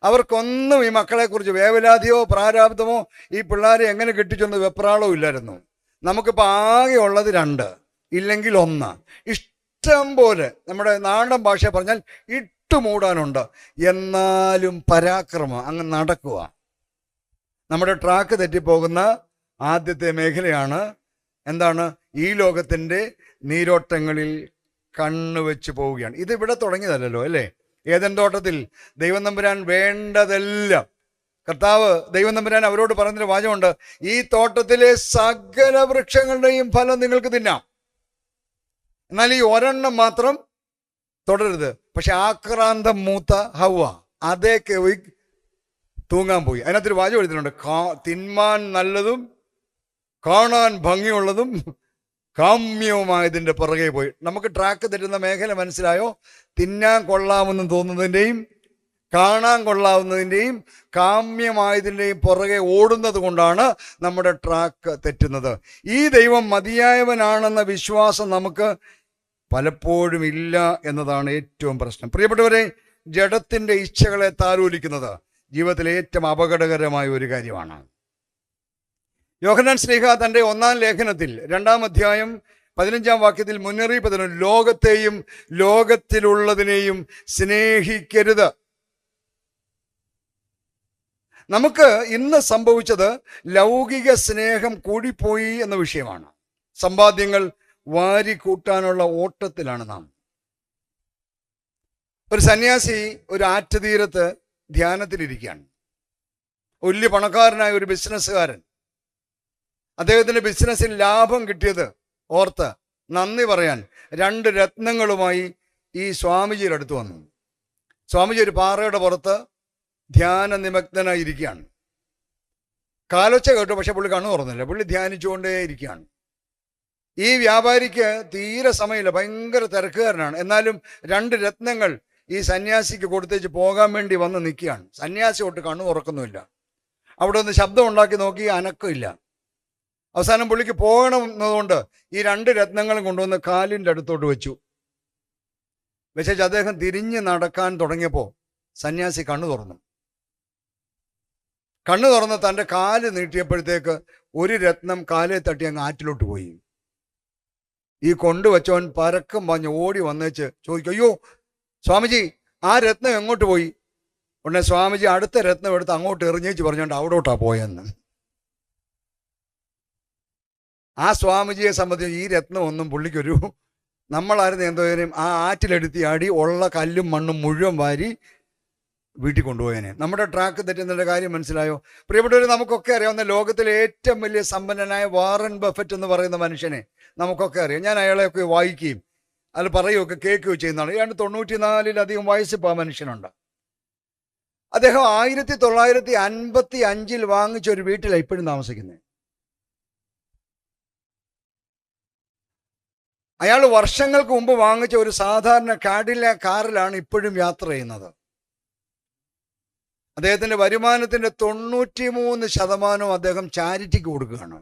അവർക്കൊന്നും ഈ മക്കളെക്കുറിച്ച് വേവലാതിയോ പ്രാരാബ്ദമോ ഈ പിള്ളേരെ എങ്ങനെ കെട്ടിച്ചൊന്ന് വെപ്രാളവും ഇല്ലായിരുന്നു. നമുക്കിപ്പോൾ ആകെ ഉള്ളത് 2, ഇല്ലെങ്കിൽ 1. ഇഷ്ടം പോലെ, നമ്മുടെ നാടൻ ഭാഷ പറഞ്ഞാൽ ഇട്ടുമൂടാനുണ്ട്. എന്നാലും പരാക്രമം അങ്ങ് നടക്കുക. നമ്മുടെ ട്രാക്ക് തെറ്റിപ്പോകുന്ന ആദ്യത്തെ മേഖലയാണ് എന്താണ്? ഈ ലോകത്തിൻ്റെ നീരോട്ടങ്ങളിൽ കണ്ണുവെച്ച് പോവുകയാണ്. ഇതിവിടെ തുടങ്ങിയതല്ലോ, അല്ലേ? ഏദൻ തോട്ടത്തിൽ ദൈവം തമ്പുരാൻ വേണ്ടതെല്ലാം, കർത്താവ് ദൈവം തമ്പുരാൻ അവരോട് പറഞ്ഞൊരു വാചകമുണ്ട്: ഈ തോട്ടത്തിലെ സകല വൃക്ഷങ്ങളുടെയും ഫലം നിങ്ങൾക്ക് തിന്നാം, എന്നാൽ ഈ ഒരെണ്ണം മാത്രം തുടരുത്. പക്ഷെ ആക്രാന്തം മൂത്ത ഹവ്വ അതേ പോയി തൂങ്ങാൻ പോയി. അതിനകത്തൊരു വാചകം എഴുതിയിട്ടുണ്ട്: തിന്മാൻ നല്ലതും കാണാൻ ഭംഗിയുള്ളതും കാമ്യവുമായതിൻ്റെ പുറകെ പോയി. നമുക്ക് ട്രാക്ക് തെറ്റുന്ന മേഖല മനസ്സിലായോ? തിന്നാൻ കൊള്ളാമെന്ന് തോന്നുന്നതിൻ്റെയും കാണാൻ കൊള്ളാവുന്നതിൻ്റെയും കാമ്യമായതിൻ്റെയും പുറകെ ഓടുന്നത് കൊണ്ടാണ് നമ്മുടെ ട്രാക്ക് തെറ്റുന്നത്. ഈ ദൈവം മതിയായവനാണെന്ന വിശ്വാസം നമുക്ക് പലപ്പോഴും ഇല്ല എന്നതാണ് ഏറ്റവും പ്രശ്നം. പ്രിയപ്പെട്ടവരെ, ജഡത്തിൻ്റെ ഇച്ഛകളെ താലോലിക്കുന്നത് ജീവിതത്തിലെ ഏറ്റവും അപകടകരമായ ഒരു കാര്യമാണ്. യോഹന്നാൻ ശ്ലീഹ തൻ്റെ 1-ാം ലേഖനത്തിൽ 2-ാം അധ്യായം 15-ാം വാക്യത്തിൽ മുന്നറിയിപ്പ് തരുന്നു: ലോകത്തെയും ലോകത്തിലുള്ളതിനെയും സ്നേഹിക്കരുത്. നമുക്ക് ഇന്ന് സംഭവിച്ചത് ലൗകിക സ്നേഹം കൂടിപ്പോയി എന്ന വിഷയമാണ്. സമ്പാദ്യങ്ങൾ വാരിക്കൂട്ടാനുള്ള ഓട്ടത്തിലാണ് നാം. ഒരു സന്യാസി ഒരു ആറ്റുതീരത്ത് ധ്യാനത്തിലിരിക്കുകയാണ്. വലിയ പണക്കാരനായ ഒരു ബിസിനസ്സുകാരൻ അദ്ദേഹത്തിൻ്റെ ബിസിനസ്സിൽ ലാഭം കിട്ടിയത് ഓർത്ത് നന്ദി പറയാൻ 2 രത്നങ്ങളുമായി ഈ സ്വാമിജിയുടെ അടുത്ത് വന്നു. സ്വാമിജി ഒരു പാറയുടെ പുറത്ത് ധ്യാന നിമഗ്നനായിരിക്കുകയാണ്. കാലൊച്ച കേട്ടു, പക്ഷെ പുള്ളി കണ്ണു തുറന്നില്ല. പുള്ളി ധ്യാനിച്ചുകൊണ്ടേ ഇരിക്കുകയാണ്. ഈ വ്യാപാരിക്ക് തീരെ സമയമില്ല, ഭയങ്കര തിരക്കുകാരനാണ്. എന്നാലും 2 രത്നങ്ങൾ ഈ സന്യാസിക്ക് കൊടുത്തേച്ച് പോകാൻ വേണ്ടി വന്ന് നിൽക്കുകയാണ്. സന്യാസി തൊട്ട് കണ്ണു തുറക്കുന്നുമില്ല. അവിടെ ഒന്ന് ശബ്ദം ഉണ്ടാക്കി നോക്കി, അനക്കമില്ല. അവസാനം പുള്ളിക്ക് പോകണമെന്നതുകൊണ്ട് ഈ 2 രത്നങ്ങളും കൊണ്ടുവന്ന് കാലിൻ്റെ അടുത്തോട്ട് വെച്ചു. വെച്ചേച്ച് അദ്ദേഹം തിരിഞ്ഞ് നടക്കാൻ തുടങ്ങിയപ്പോൾ സന്യാസി കണ്ണു തുറന്നു. തൻ്റെ കാല് നീട്ടിയപ്പോഴത്തേക്ക് ഒരു രത്നം കാലേ തട്ടി അങ്ങ് ആറ്റിലോട്ട് പോയി. ഈ കൊണ്ടുവച്ചവൻ പരക്കം പാഞ്ഞ് ഓടി വന്നേച്ച് ചോദിക്കും: അയ്യോ സ്വാമിജി, ആ രത്നം എങ്ങോട്ട് പോയി? ഉടനെ സ്വാമിജി അടുത്ത രത്നം എടുത്ത് അങ്ങോട്ട് എറിഞ്ഞേച്ച് പറഞ്ഞുകൊണ്ട് അവിടോട്ടാ പോയെന്ന്. ആ സ്വാമിജിയെ സംബന്ധിച്ച് ഈ രത്നം ഒന്നും പുള്ളിക്കൊരു, നമ്മളായിരുന്നു എന്തോനും ആ ആറ്റിലെടുത്തി ആടി ഉള്ള കല്ലും മണ്ണും മുഴുവൻ വാരി വീട്ടിൽ കൊണ്ടുപോയേനെ. നമ്മുടെ ട്രാക്ക് തെറ്റുന്നതിൻ്റെ കാര്യം മനസ്സിലായോ? പ്രിയപ്പെട്ടവർ, നമുക്കൊക്കെ അറിയാവുന്ന ലോകത്തിലെ ഏറ്റവും വലിയ സമ്പന്നനായ വാറൻ ബഫറ്റ് എന്ന് പറയുന്ന മനുഷ്യനെ നമുക്കൊക്കെ അറിയാം. ഞാൻ അയാളെയൊക്കെ വായിക്കുകയും അതിൽ പറയുകയൊക്കെ കേൾക്കുകയും ചെയ്യുന്നതാണ്. ഏതാണ്ട് 94-ലധികം വയസ്സിപ്പോൾ ആ മനുഷ്യനുണ്ട്. അദ്ദേഹം 1955 വാങ്ങിച്ച ഒരു വീട്ടിലാണ് ഇപ്പോഴും താമസിക്കുന്നത്. അയാൾ വർഷങ്ങൾക്ക് മുമ്പ് വാങ്ങിച്ച ഒരു സാധാരണ കാഡിലാക് കാറിലാണ് ഇപ്പോഴും യാത്ര ചെയ്യുന്നത്. അദ്ദേഹത്തിൻ്റെ വരുമാനത്തിൻ്റെ 93% അദ്ദേഹം ചാരിറ്റിക്ക് കൊടുക്കുകയാണ്.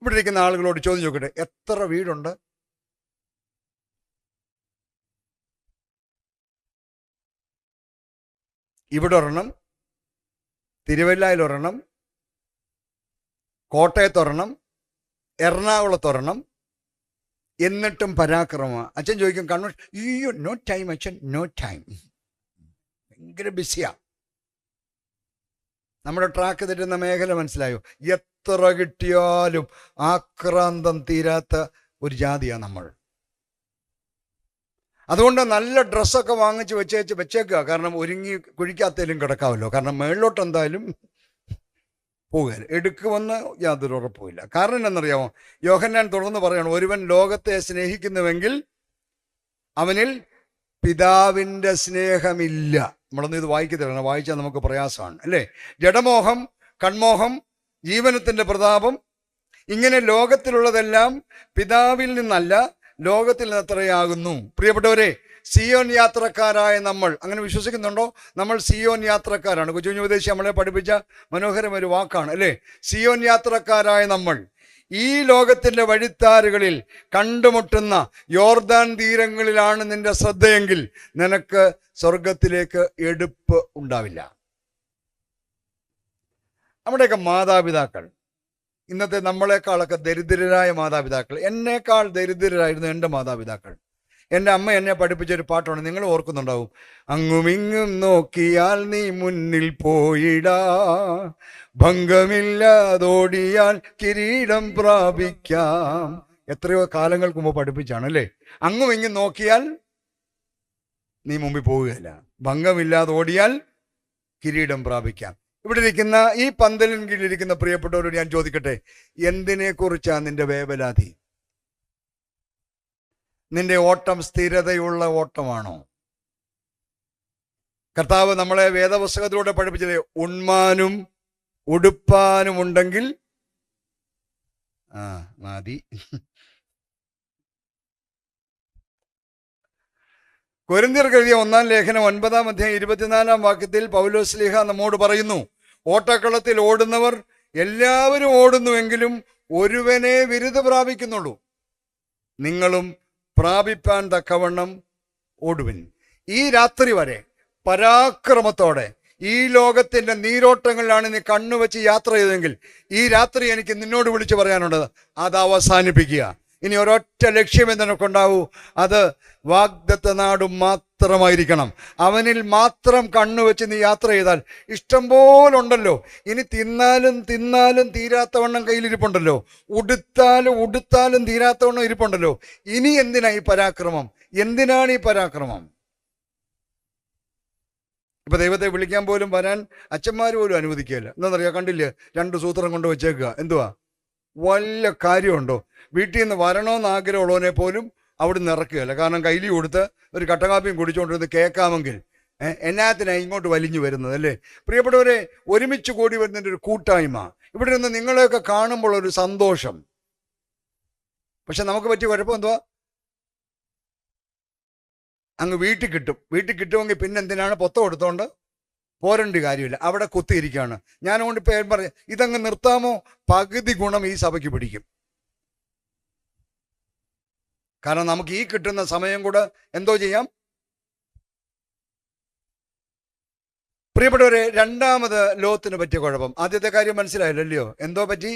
ഇവിടെ ഇരിക്കുന്ന ആളുകളോട് ചോദ്യം ചോദിക്കട്ടെ, എത്ര വീടുണ്ട്? ഇവിടെ ഒരെണ്ണം, തിരുവല്ലയിലൊരെണ്ണം, കോട്ടയത്തൊരെണ്ണം, എറണാകുളത്തൊരെണ്ണം. എന്നിട്ടും പരാക്രമം. അച്ഛൻ ചോദിക്കും കൺവെൻഷൻ, അയ്യോ നോ ടൈം അച്ഛൻ, നോ ടൈം, ഭയങ്കര ബിസിയാ. നമ്മുടെ ട്രാക്ക് തെറ്റുന്ന മേഖല മനസ്സിലായോ? എത്ര കിട്ടിയാലും ആക്രാന്തം തീരാത്ത ഒരു ജാതിയാണ് നമ്മൾ. അതുകൊണ്ട് നല്ല ഡ്രസ്സൊക്കെ വാങ്ങിച്ച് വെച്ചേക്കുക. കാരണം ഒരുങ്ങി കുഴിക്കാത്തേലും കിടക്കാമല്ലോ. കാരണം മേളിലോട്ട് എന്തായാലും പോകുകയില്ല, എടുക്കുമെന്ന് യാതൊരു ഉറപ്പുമില്ല. കാരണം എന്നറിയാമോ? യോഹന്നാൻ തുടർന്ന് പറയണം, ഒരുവൻ ലോകത്തെ സ്നേഹിക്കുന്നുവെങ്കിൽ അവനിൽ പിതാവിൻ്റെ സ്നേഹമില്ല. നമ്മളൊന്നും ഇത് വായിക്കത്തില്ല, വായിച്ചാൽ നമുക്ക് പ്രയാസമാണ് അല്ലേ? ജഡമോഹം, കൺമോഹം, ജീവനത്തിൻ്റെ പ്രതാപം, ഇങ്ങനെ ലോകത്തിലുള്ളതെല്ലാം പിതാവിൽ നിന്നല്ല, ലോകത്തിൽ നിന്നത്രയാകുന്നു. പ്രിയപ്പെട്ടവരെ, സിയോൻ യാത്രക്കാരായ നമ്മൾ അങ്ങനെ വിശ്വസിക്കുന്നുണ്ടോ? നമ്മൾ സിയോൻ യാത്രക്കാരാണ്. കൊച്ചു ഉപദേശി നമ്മളെ പഠിപ്പിച്ച മനോഹരമൊരു വാക്കാണ് അല്ലേ? സിയോൻ യാത്രക്കാരായ നമ്മൾ ഈ ലോകത്തിൻ്റെ വഴിത്താരുകളിൽ കണ്ടുമുട്ടുന്ന യോർദാൻ തീരങ്ങളിലാണ് നിന്റെ ശ്രദ്ധയെങ്കിൽ നിനക്ക് സ്വർഗത്തിലേക്ക് എടുപ്പ് ഉണ്ടാവില്ല. നമ്മുടെയൊക്കെ മാതാപിതാക്കൾ ഇന്നത്തെ നമ്മളെക്കാളൊക്കെ ദരിദ്രരായ മാതാപിതാക്കൾ, എന്നേക്കാൾ ദരിദ്രരായിരുന്നു എൻ്റെ മാതാപിതാക്കൾ. എൻ്റെ അമ്മ എന്നെ പഠിപ്പിച്ചൊരു പാട്ടാണ്, നിങ്ങൾ ഓർക്കുന്നുണ്ടാവും. അങ്ങുമിങ്ങും നോക്കിയാൽ നീ മുന്നിൽ പോയിടാ, ഭംഗമില്ലാതോടിയാൽ കിരീടം പ്രാപിക്കാം. എത്രയോ കാലങ്ങൾക്ക് മുമ്പ് പഠിപ്പിച്ചാണ് അല്ലേ? അങ്ങുമിങ്ങും നോക്കിയാൽ നീ മുമ്പിൽ പോവുകയില്ല, ഭംഗമില്ലാതെ ഓടിയാൽ കിരീടം പ്രാപിക്കാം. ഇവിടെ ഇരിക്കുന്ന ഈ പന്തലിൻ കീഴിലിരിക്കുന്ന പ്രിയപ്പെട്ടവരോട് ഞാൻ ചോദിക്കട്ടെ, എന്തിനെ കുറിച്ചാണ് നിന്റെ വേവലാതി? നിന്റെ ഓട്ടം സ്ഥിരതയുള്ള ഓട്ടമാണോ? കർത്താവ് നമ്മളെ വേദപുസ്തകത്തിലൂടെ പഠിപ്പിച്ചത് ഉണ്മാനും ഉടുപ്പാനും ഉണ്ടെങ്കിൽ മതി. കൊരിന്ത്യർക്ക് എഴുതിയ 1-ാം ലേഖനം 9-ാം അധ്യായം 24-ാം വാക്യത്തിൽ പൗലോസ് ശ്ലീഹ നമ്മോട് പറയുന്നു, ഓട്ടക്കളത്തിൽ ഓടുന്നവർ എല്ലാവരും ഓടുന്നുവെങ്കിലും ഒരുവനെ ബിരുദം പ്രാപിക്കുന്നുള്ളൂ. നിങ്ങളും പ്രാപിപ്പാൻ തക്കവണ്ണം ഓടുവിൻ. ഈ രാത്രി വരെ പരാക്രമത്തോടെ ഈ ലോകത്തിന്റെ നീരോട്ടങ്ങളിലാണ് നീ കണ്ണുവെച്ച് യാത്ര ചെയ്തെങ്കിൽ ഈ രാത്രി എനിക്ക് നിന്നോട് വിളിച്ചു പറയാനുള്ളത്, അത് അവസാനിപ്പിക്കുക. ഇനി ഒരൊറ്റ ലക്ഷ്യമേ നിനക്കുണ്ടാവൂ, അത് വാഗ്ദത്ത നാടും മാത്രമായിരിക്കണം. അവനിൽ മാത്രം കണ്ണുവെച്ച് നീ യാത്ര ചെയ്താൽ ഇഷ്ടം പോലുണ്ടല്ലോ. ഇനി തിന്നാലും തീരാത്തവണ്ണം കയ്യിലിരിപ്പുണ്ടല്ലോ, ഉടുത്താലും തീരാത്തവണ്ണം ഇരിപ്പുണ്ടല്ലോ. ഇനി എന്തിനാ ഈ പരാക്രമം? എന്തിനാണ് ഈ പരാക്രമം? ഇപ്പൊ ദൈവത്തെ വിളിക്കാൻ പോലും വരാൻ അച്ഛന്മാർ പോലും അനുവദിക്കുകയില്ല. എന്താണെന്നറിയാം? കണ്ടില്ലേ, 2 സൂത്രം കൊണ്ട് വെച്ചേക്കുക. എന്തുവാ വല്ല കാര്യമുണ്ടോ? വീട്ടിൽ നിന്ന് വരണമെന്ന് ആഗ്രഹമുള്ളവനെ പോലും അവിടുന്ന് ഇറക്കുകയല്ല. കാരണം കയ്യിൽ കൊടുത്ത് ഒരു കട്ടകാപ്പിയും കുടിച്ചുകൊണ്ടിരുന്ന് കേൾക്കാമെങ്കിൽ എന്നാത്തിനാണ് ഇങ്ങോട്ട് വലിഞ്ഞു വരുന്നത് അല്ലേ? പ്രിയപ്പെട്ടവരെ, ഒരുമിച്ച് കൂടി വരുന്നതിൻ്റെ ഒരു കൂട്ടായ്മ, ഇവിടെ നിന്ന് നിങ്ങളെയൊക്കെ കാണുമ്പോൾ ഒരു സന്തോഷം. പക്ഷെ നമുക്ക് പറ്റിയ കുഴപ്പം എന്തുവാ? അങ്ങ് വീട്ടിൽ കിട്ടുമെങ്കിൽ പിന്നെ എന്തിനാണ് പൊത്ത കൊടുത്തോണ്ട് പോരേണ്ട കാര്യമില്ല, അവിടെ കുത്തിയിരിക്കുകയാണ്. ഞാനുകൊണ്ട് ഇപ്പം പറയാം, ഇതങ്ങ് നിർത്താമോ? പകുതി ഗുണം ഈ സഭയ്ക്ക് പിടിക്കും. കാരണം നമുക്ക് ഈ കിട്ടുന്ന സമയം കൂടെ എന്തോ ചെയ്യാം. പ്രിയപ്പെട്ടവരെ, രണ്ടാമത് ലോത്തിന് പറ്റിയ കുഴപ്പം, ആദ്യത്തെ കാര്യം മനസ്സിലായില്ലല്ലോ. എന്തോ പറ്റി?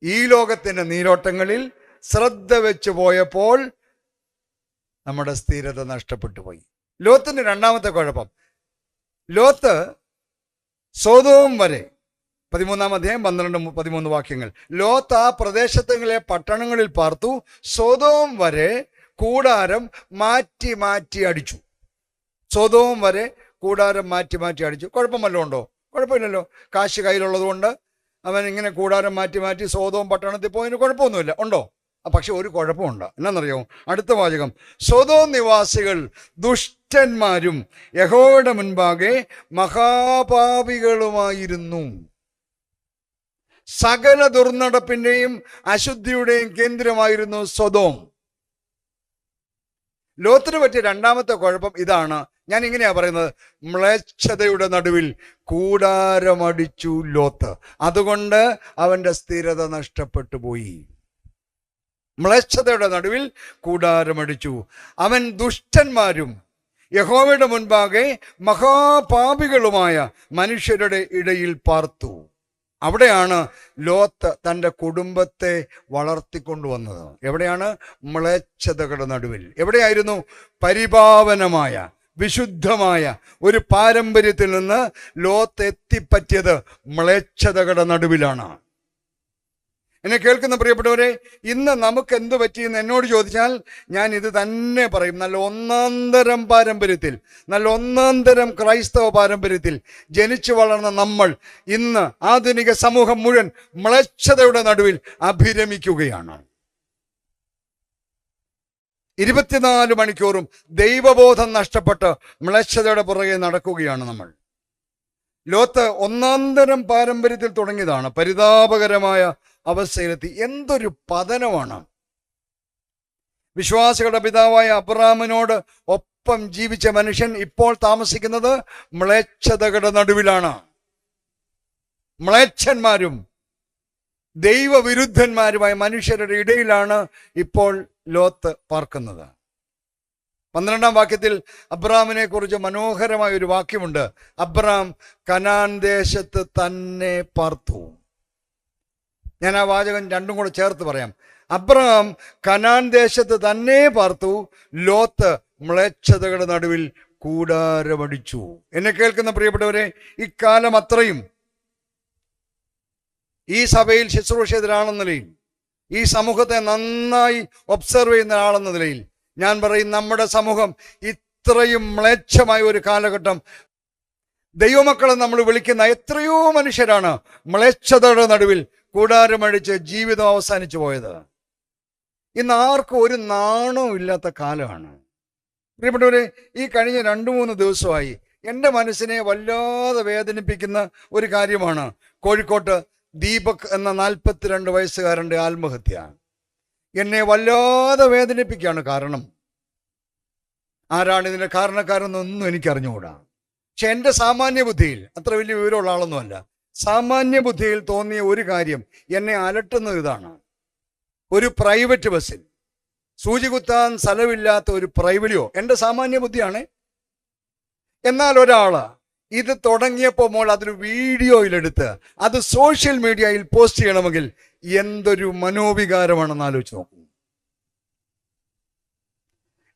ഈ ലോകത്തിന്റെ നീരോട്ടങ്ങളിൽ ശ്രദ്ധ വെച്ച് പോയപ്പോൾ നമ്മുടെ സ്ഥിരത നഷ്ടപ്പെട്ടു പോയി. ലോത്തിന്റെ രണ്ടാമത്തെ കുഴപ്പം, ലോത്ത് സോദോം വരെ 13-ാം അധ്യായം 12-13 വാക്യങ്ങൾ. ലോത്ത് ആ പ്രദേശങ്ങളിലെ പട്ടണങ്ങളിൽ പാർത്തു, സോദോം വരെ കൂടാരം മാറ്റി അടിച്ചു. സോദോം വരെ കൂടാരം മാറ്റി അടിച്ചു. കുഴപ്പം വല്ലതും ഉണ്ടോ? കുഴപ്പമില്ലല്ലോ. കാശ് കയ്യിലുള്ളത് കൊണ്ട് അവൻ ഇങ്ങനെ കൂടാരം മാറ്റി സോദോം പട്ടണത്തിൽ പോയതിന് കുഴപ്പമൊന്നുമില്ല. ഉണ്ടോ? പക്ഷെ ഒരു കുഴപ്പമുണ്ട്. എന്നാണെന്നറിയാമോ? അടുത്ത വാചകം, സോദോം നിവാസികൾ ദുഷ്ടന്മാരും യഹോവയുടെ മുൻപാകെ മഹാപാപികളുമായിരുന്നു. സകല ദുർനടപ്പിന്റെയും അശുദ്ധിയുടെയും കേന്ദ്രമായിരുന്നു സൊദോം. ലോത്തിന് പറ്റിയ രണ്ടാമത്തെ കുഴപ്പം ഇതാണ്. ഞാൻ ഇങ്ങനെയാ പറയുന്നത്, മ്ലേച്ഛതയുടെ നടുവിൽ കൂടാരമടിച്ചു ലോത്ത്. അതുകൊണ്ട് അവന്റെ സ്ഥിരത നഷ്ടപ്പെട്ടു പോയി. മ്ലേച്ഛതയുടെ നടുവിൽ കൂടാരമടിച്ചു. അവൻ ദുഷ്ടന്മാരും യഹോവയുടെ മുൻപാകെ മഹാപാപികളുമായ മനുഷ്യരുടെ ഇടയിൽ പാർത്തു. അവിടെയാണ് ലോത്ത് തൻ്റെ കുടുംബത്തെ വളർത്തിക്കൊണ്ടുവന്നത്. എവിടെയാണ്? മ്ലേച്ഛതകളുടെ നടുവിൽ. എവിടെയായിരുന്നു? പരിപാവനമായ വിശുദ്ധമായ ഒരു പാരമ്പര്യത്തിൽ നിന്ന് ലോത്ത് എത്തിപ്പറ്റിയത് മ്ലേച്ഛതകളുടെ നടുവിലാണ്. എന്നെ കേൾക്കുന്ന പ്രിയപ്പെട്ടവരെ, ഇന്ന് നമുക്ക് എന്ത് പറ്റിയെന്ന് എന്നോട് ചോദിച്ചാൽ ഞാൻ ഇത് തന്നെ പറയും. നല്ല ഒന്നാന്തരം പാരമ്പര്യത്തിൽ, നല്ല ഒന്നാന്തരം ക്രൈസ്തവ പാരമ്പര്യത്തിൽ ജനിച്ചു വളർന്ന നമ്മൾ ഇന്ന് ആധുനിക സമൂഹം മുഴുവൻ മ്ലേച്ഛതയുടെ നടുവിൽ അഭിരമിക്കുകയാണ്. 24 മണിക്കൂറും ദൈവബോധം നഷ്ടപ്പെട്ട് മ്ലേച്ഛതയുടെ പുറകെ നടക്കുകയാണ് നമ്മൾ. ലോത്ത് ഒന്നാന്തരം പാരമ്പര്യത്തിൽ തുടങ്ങിയതാണ്, പരിതാപകരമായ അവസ്ഥയിലെത്തി. എന്തൊരു പതനമാണ്! വിശ്വാസികളുടെ പിതാവായ അബ്രാമിനോട് ഒപ്പം ജീവിച്ച മനുഷ്യൻ ഇപ്പോൾ താമസിക്കുന്നത് മ്ലേച്ഛതകളുടെ നടുവിലാണ്. മ്ലേച്ഛന്മാരും ദൈവവിരുദ്ധന്മാരുമായ മനുഷ്യരുടെ ഇടയിലാണ് ഇപ്പോൾ ലോത്ത് പാർക്കുന്നത്. 12-ാം വാക്യത്തിൽ അബ്രാമിനെ കുറിച്ച് മനോഹരമായ ഒരു വാക്യമുണ്ട്. അബ്രാം കനാൻ ദേശത്ത് തന്നെ പാർത്തു. ഞാൻ ആ വാചകം രണ്ടും കൂടെ ചേർത്ത് പറയാം. അബ്രാം കനാൻ ദേശത്ത് തന്നെ പാർത്തു, ലോത്ത് മ്ലേച്ഛതകളുടെ നടുവിൽ കൂടാരമടിച്ചു. എന്നെ കേൾക്കുന്ന പ്രിയപ്പെട്ടവരെ, ഇക്കാലം അത്രയും ഈ സഭയിൽ ശുശ്രൂഷ ചെയ്ത ഒരാളെന്ന നിലയിൽ, ഈ സമൂഹത്തെ നന്നായി ഒബ്സർവ് ചെയ്യുന്ന ആളെന്ന നിലയിൽ ഞാൻ പറയും, നമ്മുടെ സമൂഹം ഇത്രയും മ്ലേച്ഛമായ ഒരു കാലഘട്ടം, ദൈവമക്കളെ നമ്മൾ വിളിക്കുന്ന എത്രയോ മനുഷ്യരാണ് മ്ലേച്ഛതയുടെ നടുവിൽ കൂടാരമടിച്ച് ജീവിതം അവസാനിച്ചു പോയത്. ഇന്ന് ആർക്കും ഒരു നാണവും ഇല്ലാത്ത കാലമാണ്. പ്രിയപ്പെട്ടവരെ, ഈ കഴിഞ്ഞ 2-3 ദിവസമായി എൻ്റെ മനസ്സിനെ വല്ലാതെ വേദനിപ്പിക്കുന്ന ഒരു കാര്യമാണ് കോഴിക്കോട്ട് ദീപക് എന്ന 42 വയസ്സുകാരൻ്റെ ആത്മഹത്യ. എന്നെ വല്ലാതെ വേദനിപ്പിക്കുകയാണ്. കാരണം ആരാണ് ഇതിൻ്റെ കാരണക്കാരെന്നൊന്നും എനിക്കറിഞ്ഞുകൂടാ. പക്ഷെ എൻ്റെ സാമാന്യ ബുദ്ധിയിൽ, അത്ര വലിയ വിവരമുള്ള ആളൊന്നുമല്ല, സാമാന്യ ബുദ്ധിയിൽ തോന്നിയ ഒരു കാര്യം എന്നെ അലട്ടുന്നത് ഇതാണ്. ഒരു പ്രൈവറ്റ് ബസ്സിൽ സൂചി കുത്താൻ സ്ഥലമില്ലാത്ത ഒരു പ്രൈവറ്റിയോ, എൻ്റെ സാമാന്യ ബുദ്ധിയാണ്. എന്നാൽ ഒരാള് ഇത് തുടങ്ങിയപ്പോൾ മോൾ അതൊരു വീഡിയോയിലെടുത്ത് അത് സോഷ്യൽ മീഡിയയിൽ പോസ്റ്റ് ചെയ്യണമെങ്കിൽ എന്തൊരു മനോവികാരമാണെന്ന് ആലോചിച്ച് നോക്കൂ.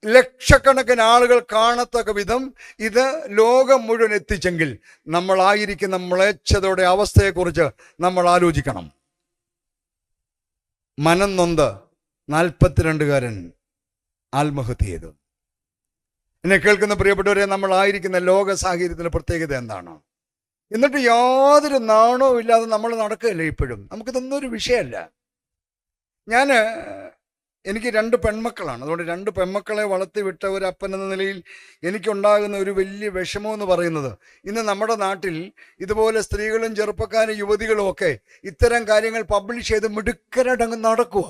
ലക്ഷക്കണക്കിന് ആളുകൾ കാണത്തക്ക വിധം ഇത് ലോകം മുഴുവൻ എത്തിച്ചെങ്കിൽ നമ്മളായിരിക്കുന്ന മ്ലേച്ഛതയുടെ അവസ്ഥയെക്കുറിച്ച് നമ്മൾ ആലോചിക്കണം. മനം നൊന്ത് 42-കാരൻ ആത്മഹത്യ ചെയ്തു. എന്നെ കേൾക്കുന്ന പ്രിയപ്പെട്ടവരെ, നമ്മളായിരിക്കുന്ന ലോക സാഹചര്യത്തിൻ്റെ പ്രത്യേകത എന്താണ്? എന്നിട്ട് യാതൊരു നാണവും ഇല്ലാതെ നമ്മൾ നടക്കുകയല്ലേ ഇപ്പോഴും. നമുക്കിതൊന്നും ഒരു വിഷയമല്ല. എനിക്ക് 2 പെൺമക്കളാണ്. അതുകൊണ്ട് 2 പെൺമക്കളെ വളർത്തി വിട്ട ഒരു അപ്പൻ എന്ന നിലയിൽ എനിക്കുണ്ടാകുന്ന ഒരു വലിയ വിഷമം എന്ന് പറയുന്നത്, ഇന്ന് നമ്മുടെ നാട്ടിൽ ഇതുപോലെ സ്ത്രീകളും ചെറുപ്പക്കാരും യുവതികളും ഒക്കെ ഇത്തരം കാര്യങ്ങൾ പബ്ലിഷ് ചെയ്ത് മിടുക്കരടങ്ങ് നടക്കുക.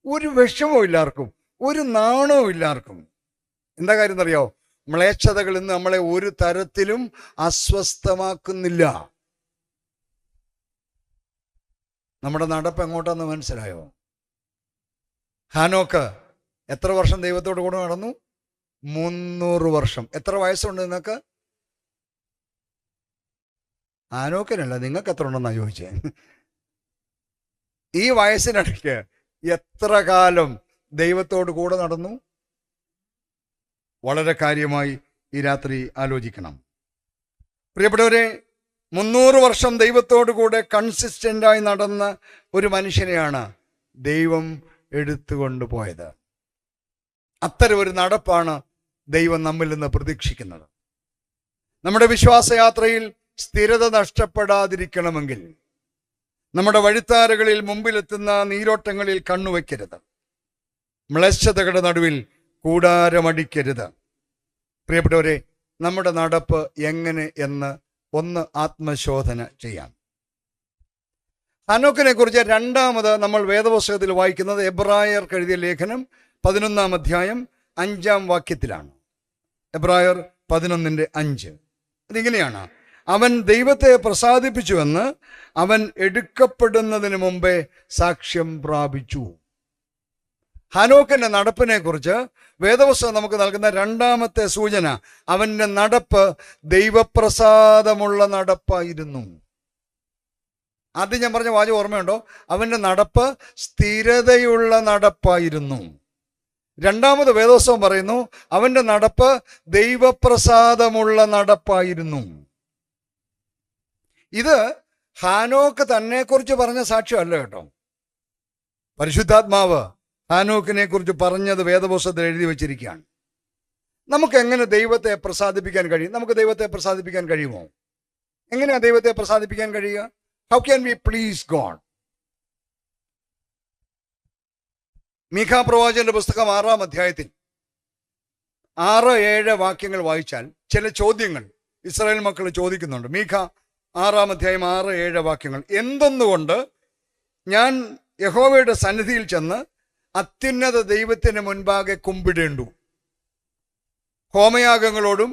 ഒരു വിഷമവും ഇല്ലാർക്കും, ഒരു നാണവും ഇല്ലാർക്കും. എന്താ കാര്യം എന്നറിയോ? മ്ലേച്ഛതകൾ ഇന്ന് നമ്മളെ ഒരു തരത്തിലും അസ്വസ്ഥമാക്കുന്നില്ല. നമ്മുടെ നടപ്പ് എങ്ങോട്ടാന്ന് മനസ്സിലായോ? ഹാനോക്ക് എത്ര വർഷം ദൈവത്തോട് കൂടെ നടന്നു? 300 വർഷം. എത്ര വയസ്സുണ്ട് നിങ്ങൾക്ക്? ഹാനോക്കിനല്ല, നിങ്ങൾക്ക് എത്ര ഉണ്ടെന്നാ ചോദിച്ചേ. ഈ വയസ്സിനിടയ്ക്ക് എത്ര കാലം ദൈവത്തോട് കൂടെ നടന്നു? വളരെ കാര്യമായി ഈ രാത്രി ആലോചിക്കണം. പ്രിയപ്പെട്ടവരെ, 300 വർഷം ദൈവത്തോടു കൂടെ കൺസിസ്റ്റൻ്റായി നടന്ന ഒരു മനുഷ്യനെയാണ് ദൈവം എടുത്തുകൊണ്ട് പോയത്. അത്തരം ഒരു നടപ്പാണ് ദൈവം നമ്മിൽ നിന്ന് പ്രതീക്ഷിക്കുന്നത്. നമ്മുടെ വിശ്വാസയാത്രയിൽ സ്ഥിരത നഷ്ടപ്പെടാതിരിക്കണമെങ്കിൽ നമ്മുടെ വഴിത്താരകളിൽ മുമ്പിലെത്തുന്ന നീരോട്ടങ്ങളിൽ കണ്ണുവയ്ക്കരുത്. മ്ലേച്ഛതകളുടെ നടുവിൽ കൂടാരമടിക്കരുത്. പ്രിയപ്പെട്ടവരെ, നമ്മുടെ നടപ്പ് എങ്ങനെ എന്ന് ഒന്ന് ആത്മശോധന ചെയ്യാം. ഹാനോക്കിനെ കുറിച്ച് രണ്ടാമത് നമ്മൾ വേദപുസ്തകത്തിൽ വായിക്കുന്നത് എബ്രായർക്ക് എഴുതിയ ലേഖനം 11-ാം അധ്യായം 5-ാം വാക്യത്തിലാണ്. എബ്രായർ 11:5. അതിങ്ങനെയാണ്: അവൻ ദൈവത്തെ പ്രസാദിപ്പിച്ചുവെന്ന് അവൻ എടുക്കപ്പെടുന്നതിന് മുമ്പേ സാക്ഷ്യം പ്രാപിച്ചു. ഹാനോക്കിന്റെ നടപ്പിനെ കുറിച്ച് വേദപുസ്തകം നമുക്ക് നൽകുന്ന രണ്ടാമത്തെ സൂചന, അവന്റെ നടപ്പ് ദൈവപ്രസാദമുള്ള നടപ്പായിരുന്നു. ആദ്യം ഞാൻ പറഞ്ഞ വാചകം ഓർമ്മയുണ്ടോ? അവന്റെ നടപ്പ് സ്ഥിരതയുള്ള നടപ്പായിരുന്നു. രണ്ടാമത് വേദപുസ്തകം പറയുന്നു അവന്റെ നടപ്പ് ദൈവപ്രസാദമുള്ള നടപ്പായിരുന്നു. ഇത് ഹാനോക്ക് തന്നെ കുറിച്ച് പറഞ്ഞ സാക്ഷ്യമല്ല കേട്ടോ. പരിശുദ്ധാത്മാവ് ഹാനോക്കിനെ കുറിച്ച് പറഞ്ഞത് വേദപുസ്തകത്തിൽ എഴുതി വച്ചിരിക്കുകയാണ്. നമുക്ക് എങ്ങനെ ദൈവത്തെ പ്രസാദിപ്പിക്കാൻ കഴിയും? നമുക്ക് ദൈവത്തെ പ്രസാദിപ്പിക്കാൻ കഴിയുമോ? എങ്ങനെയാണ് ദൈവത്തെ പ്രസാദിപ്പിക്കാൻ കഴിയുക? How can we please God? മീഖാ പ്രവാചകന്റെ പുസ്തകം 6-ാം അധ്യായത്തിൽ 6-7 വാക്യങ്ങൾ വായിച്ചാൽ ചില ചോദ്യങ്ങൾ ഇസ്രായേൽ മക്കൾ ചോദിക്കുന്നുണ്ട്. മീഖാ 6-ാം അധ്യായം 6-7 വാക്യങ്ങൾ. എന്തെന്നുകൊണ്ട് ഞാൻ യഹോവയുടെ സന്നിധിയിൽ ചെന്ന് അത്യുന്നത ദൈവത്തിന് മുൻപാകെ കുമ്പിടേണ്ടു? ഹോമയാഗങ്ങളോടും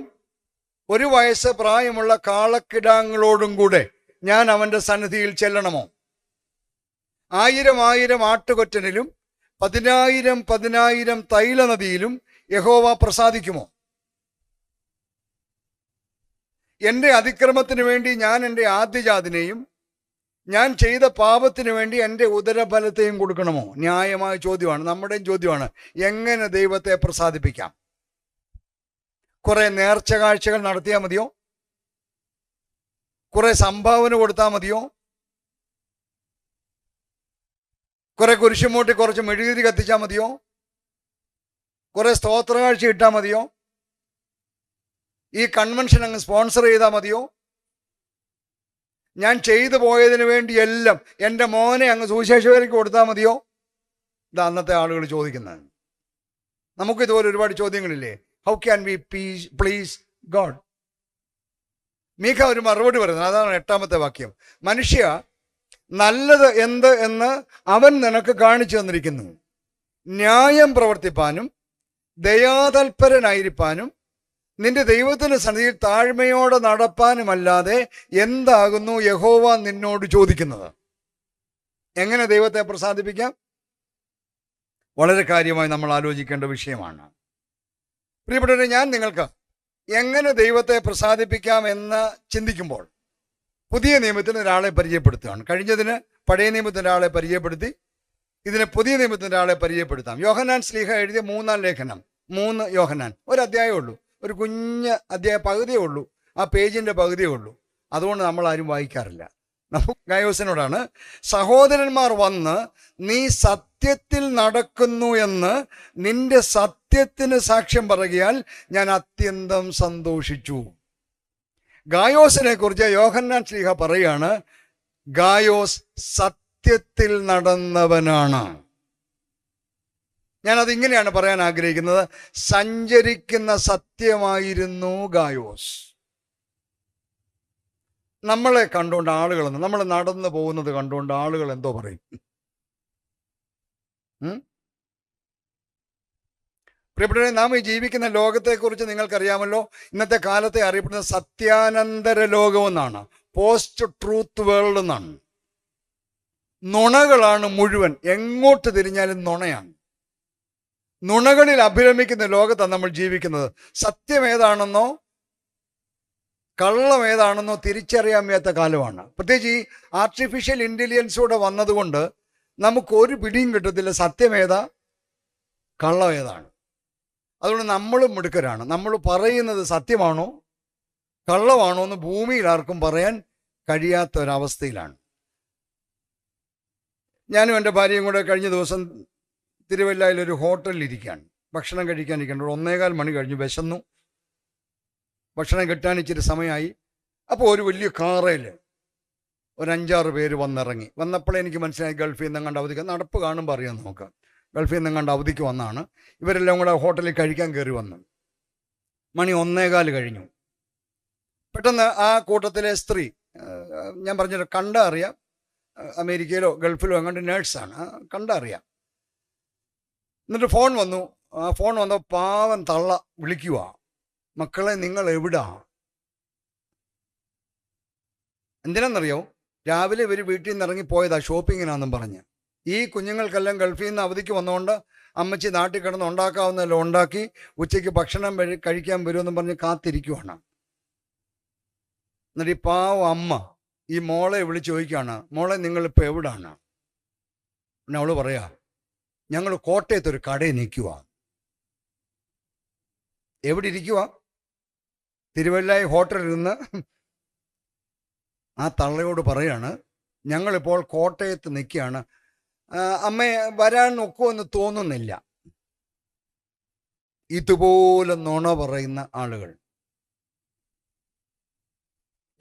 1 വയസ്സ് പ്രായമുള്ള കാളക്കിടാങ്ങളോടും കൂടെ ഞാൻ അവന്റെ സന്നിധിയിൽ ചെല്ലണമോ? 1000 ആട്ടുകൊറ്റനിലും 10,000 തൈലനദിയിലും യഹോവ പ്രസാദിക്കുമോ? എൻ്റെ അതിക്രമത്തിന് വേണ്ടി ഞാൻ എൻ്റെ ആദ്യജാതിനെയും ഞാൻ ചെയ്ത പാപത്തിന് വേണ്ടി എൻ്റെ ഉദരഫലത്തെയും കൊടുക്കണമോ? ന്യായമായ ചോദ്യമാണ്, നമ്മുടെയും ചോദ്യമാണ്. എങ്ങനെ ദൈവത്തെ പ്രസാദിപ്പിക്കാം? കുറെ നേർച്ച കാഴ്ചകൾ നടത്തിയാൽ മതിയോ? കുറെ സംഭാവന കൊടുത്താൽ മതിയോ? കുറെ കുരിശുമൂട്ടി കുറച്ച് മെഴുകുതിരി കത്തിച്ചാൽ മതിയോ? കുറെ സ്തോത്ര കാഴ്ച ഇട്ടാൽ മതിയോ? ഈ കൺവെൻഷൻ അങ്ങ് സ്പോൺസർ ചെയ്താൽ മതിയോ? ഞാൻ ചെയ്തു പോയതിന് വേണ്ടിയെല്ലാം എൻ്റെ മോനെ അങ്ങ് സുവിശേഷകർക്ക് കൊടുത്താൽ മതിയോ? ഇത് അന്നത്തെ ആളുകൾ ചോദിക്കുന്നത്. നമുക്കിതുപോലെ ഒരുപാട് ചോദ്യങ്ങളില്ലേ? How can we please God? മീഖ ഒരു മറുപടി പറയുന്നത്, അതാണ് 8-ാമത്തെ വാക്യം. മനുഷ്യ, നല്ലത് എന്ത് എന്ന് അവൻ നിനക്ക് കാണിച്ചു തന്നിരിക്കുന്നു. ന്യായം പ്രവർത്തിപ്പാനും ദയാതൽപരനായിരിക്കാനും നിന്റെ ദൈവത്തിന് സന്നിധിയിൽ താഴ്മയോടെ നടപ്പാനുമല്ലാതെ എന്താകുന്നു യഹോവ നിന്നോട് ചോദിക്കുന്നത്? എങ്ങനെ ദൈവത്തെ പ്രസാദിപ്പിക്കാം? വളരെ കാര്യമായി നമ്മൾ ആലോചിക്കേണ്ട വിഷയമാണ്. പ്രിയപ്പെട്ടവരെ, ഞാൻ നിങ്ങൾക്ക് എങ്ങനെ ദൈവത്തെ പ്രസാദിപ്പിക്കാം എന്ന് ചിന്തിക്കുമ്പോൾ പുതിയ നിയമത്തിന് ഒരാളെ പരിചയപ്പെടുത്തുകയാണ്. കഴിഞ്ഞതിന് പഴയ നിയമത്തിൻ്റെ ആളെ പരിചയപ്പെടുത്തി, ഇതിന് പുതിയ നിയമത്തിൻ്റെ ആളെ പരിചയപ്പെടുത്താം. യോഹന്നാൻ ശ്ലീഹ എഴുതിയ 3-ാം ലേഖനം, 3 യോഹന്നാൻ, ഒരു അധ്യായമേ ഉള്ളൂ, ഒരു കുഞ്ഞ് അധ്യായ പകുതിയേ ഉള്ളൂ, ആ പേജിൻ്റെ പകുതിയേ ഉള്ളൂ. അതുകൊണ്ട് നമ്മൾ ആരും വായിക്കാറില്ല. ഗായോസിനോടാണ്, സഹോദരന്മാർ വന്ന് നീ സത്യത്തിൽ നടക്കുന്നു എന്ന് നിന്റെ സത്യത്തിന് സാക്ഷ്യം പറയുകയാൽ ഞാൻ അത്യന്തം സന്തോഷിച്ചു. ഗായോസിനെ കുറിച്ച് യോഹന്നാൻ ശ്ലീഹ പറയാണ്, ഗായോസ് സത്യത്തിൽ നടന്നവനാണ്. ഞാനത് ഇങ്ങനെയാണ് പറയാൻ ആഗ്രഹിക്കുന്നത്, സഞ്ചരിക്കുന്ന സത്യമായിരുന്നു ഗായോസ്. നമ്മളെ കണ്ടുകൊണ്ട് ആളുകൾ, നമ്മൾ നടന്നു പോകുന്നത് കണ്ടുകൊണ്ട് ആളുകൾ എന്തോ പറയും? പ്രിയപ്പെട്ടവരെ, നാം ഈ ജീവിക്കുന്ന ലോകത്തെക്കുറിച്ച് നിങ്ങൾക്കറിയാമല്ലോ. ഇന്നത്തെ കാലത്തെ അറിയപ്പെടുന്നത് സത്യാനന്തര ലോകമെന്നാണ്, പോസ്റ്റ് ട്രൂത്ത് വേൾഡ് എന്നാണ്. നുണകളാണ് മുഴുവൻ, എങ്ങോട്ട് തിരിഞ്ഞാലും നുണയാണ്. നുണകളിൽ അഭിരമിക്കുന്ന ലോകത്താണ് നമ്മൾ ജീവിക്കുന്നത്. സത്യം ഏതാണെന്നോ കള്ളം ഏതാണെന്നോ തിരിച്ചറിയാൻ വയ്യാത്ത കാലമാണ്. പ്രത്യേകിച്ച് ഈ ആർട്ടിഫിഷ്യൽ ഇൻ്റലിജൻസൂടെ വന്നതുകൊണ്ട് നമുക്കൊരു പിടിയും കിട്ടത്തില്ല, സത്യം ഏതാ കള്ളം ഏതാണ്. അതുകൊണ്ട് നമ്മളും മിടുക്കരാണ്. നമ്മൾ പറയുന്നത് സത്യമാണോ കള്ളമാണോ എന്ന് ഭൂമിയിൽ ആർക്കും പറയാൻ കഴിയാത്ത ഒരവസ്ഥയിലാണ്. ഞാനും എൻ്റെ ഭാര്യയും കൂടെ കഴിഞ്ഞ ദിവസം തിരുവല്ലയിലൊരു ഹോട്ടലിലിരിക്കുകയാണ്, ഭക്ഷണം കഴിക്കാനിരിക്കേണ്ട. 1:15 മണി കഴിഞ്ഞു, വിശന്നു, ഭക്ഷണം കിട്ടാൻ ഇച്ചിരി സമയമായി. അപ്പോൾ ഒരു വലിയ കാറയിൽ ഒരു 5-6 പേര് വന്നിറങ്ങി. വന്നപ്പോഴേ എനിക്ക് മനസ്സിലായി ഗൾഫിൽ നിന്ന് കണ്ട് അവധിക്ക്, നടപ്പ് കാണുമ്പോൾ അറിയാം നമുക്ക്, ഗൾഫിൽ നിന്ന് കണ്ട് അവധിക്ക് വന്നാണ്. ഇവരെല്ലാം കൂടെ ഹോട്ടലിൽ കഴിക്കാൻ കയറി വന്നു. മണി 1:15 കഴിഞ്ഞു. പെട്ടെന്ന് ആ കൂട്ടത്തിലെ സ്ത്രീ, ഞാൻ പറഞ്ഞിട്ട് കണ്ടാ അറിയാം, അമേരിക്കയിലോ ഗൾഫിലോ എങ്ങാണ്ട് നേഴ്സാണ്, കണ്ടാ അറിയാം. എന്നിട്ട് ഫോൺ വന്നു. ആ ഫോൺ വന്നപ്പോൾ പാവം തള്ള വിളിക്കുക, മക്കളെ നിങ്ങൾ എവിടാ? എന്തിനാണെന്നറിയോ? രാവിലെ ഇവർ വീട്ടിൽ നിന്ന് ഇറങ്ങി പോയതാ ഷോപ്പിങ്ങിനാണെന്നും പറഞ്ഞ്. ഈ കുഞ്ഞുങ്ങൾക്കെല്ലാം ഗൾഫിൽ നിന്ന് അവധിക്ക് വന്നുകൊണ്ട് അമ്മച്ചി നാട്ടിൽ കിടന്ന് ഉണ്ടാക്കാവുന്നതെല്ലാം ഉണ്ടാക്കി ഉച്ചയ്ക്ക് ഭക്ഷണം കഴിക്കാൻ വരുമെന്നും പറഞ്ഞ് കാത്തിരിക്കുവാണ്. എന്നിട്ട് ഈ പാവം അമ്മ ഈ മോളെ വിളിച്ച് ചോദിക്കുകയാണ്, മോളെ നിങ്ങളിപ്പോൾ എവിടാണ്? പിന്നെ അവള് പറയാ, ഞങ്ങൾ കോട്ടയത്തൊരു കടയിൽ നിൽക്കുക. എവിടെ ഇരിക്കുക? തിരുവല്ലായി ഹോട്ടലിൽ നിന്ന് ആ തള്ളയോട് പറയാണ്, ഞങ്ങളിപ്പോൾ കോട്ടയത്ത് നിൽക്കുകയാണ്, അമ്മയെ വരാൻ ഒക്കുമെന്ന് തോന്നുന്നില്ല. ഇതുപോലെ നുണ പറയുന്ന ആളുകൾ.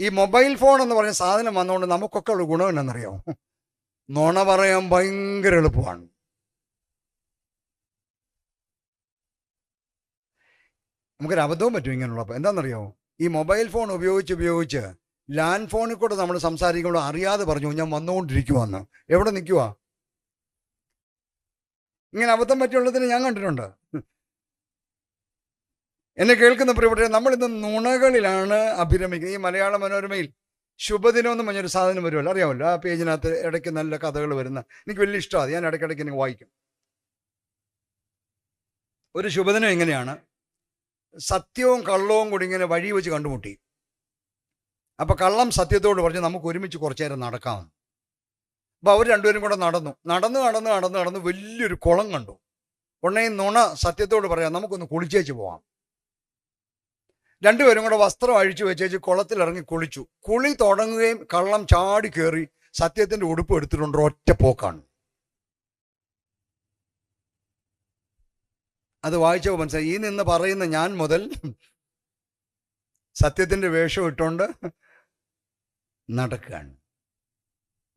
ഈ മൊബൈൽ ഫോൺ എന്ന് പറയുന്ന സാധനം വന്നുകൊണ്ട് നമുക്കൊക്കെ ഉള്ള ഗുണം എന്നാണെന്നറിയാമോ? നുണ പറയാൻ ഭയങ്കര എളുപ്പമാണ്. നമുക്കൊരു അബദ്ധവും പറ്റും ഇങ്ങനെയുള്ളപ്പോൾ. എന്താണെന്നറിയാമോ? ഈ മൊബൈൽ ഫോൺ ഉപയോഗിച്ച് ലാൻഡ് ഫോണിൽ കൂടെ നമ്മൾ സംസാരിക്കുമ്പോൾ അറിയാതെ പറഞ്ഞു ഞാൻ വന്നുകൊണ്ടിരിക്കുവാന്ന്. എവിടെ നിൽക്കുക? ഇങ്ങനെ അബദ്ധം പറ്റിയുള്ളതിന് ഞാൻ കണ്ടിട്ടുണ്ട്. എന്നെ കേൾക്കുന്ന പ്രിയപ്പെട്ടവരെ, നമ്മളിന്ന് നുണകളിലാണ് അഭിരമിക്കുന്നത്. ഈ മലയാള മനോരമയിൽ ശുഭദിനം എന്ന് പറഞ്ഞൊരു സാധനം വരുമല്ലോ, അറിയാമല്ലോ? ആ പേജിനകത്ത് ഇടയ്ക്ക് നല്ല കഥകൾ വരുന്ന എനിക്ക് വലിയ ഇഷ്ടമാണ്. ഞാൻ ഇടയ്ക്കിടയ്ക്ക് എനിക്ക് വായിക്കും. ഒരു ശുഭദിനം എങ്ങനെയാണ്? സത്യവും കള്ളവും കൂടി ഇങ്ങനെ വഴി വെച്ച് കണ്ടുമുട്ടി. അപ്പം കള്ളം സത്യത്തോട് പറഞ്ഞ് നമുക്ക് ഒരുമിച്ച് കുറച്ചു നേരം നടക്കാമെന്ന്. അപ്പോൾ അവർ രണ്ടുപേരും കൂടെ നടന്ന് വലിയൊരു കുളം കണ്ടു. ഉടനെ നുണ സത്യത്തോട് പറയാം നമുക്കൊന്ന് കുളിച്ചേച്ച് പോവാം. രണ്ടുപേരും കൂടെ വസ്ത്രം അഴിച്ചു വെച്ചേച്ച് കുളത്തിലിറങ്ങി കുളിച്ചു. കുളി തുടങ്ങുകയും കള്ളം ചാടി കയറി സത്യത്തിൻ്റെ ഉടുപ്പ് എടുത്തിട്ടുണ്ട്. ഒറ്റ പോക്കാണ്. അത് വായിച്ചപ്പോൾ മനസ്സിലായി, ഈ നിന്ന് പറയുന്ന ഞാൻ മുതൽ സത്യത്തിൻ്റെ വേഷം ഇട്ടുകൊണ്ട് നടക്കുകയാണ്.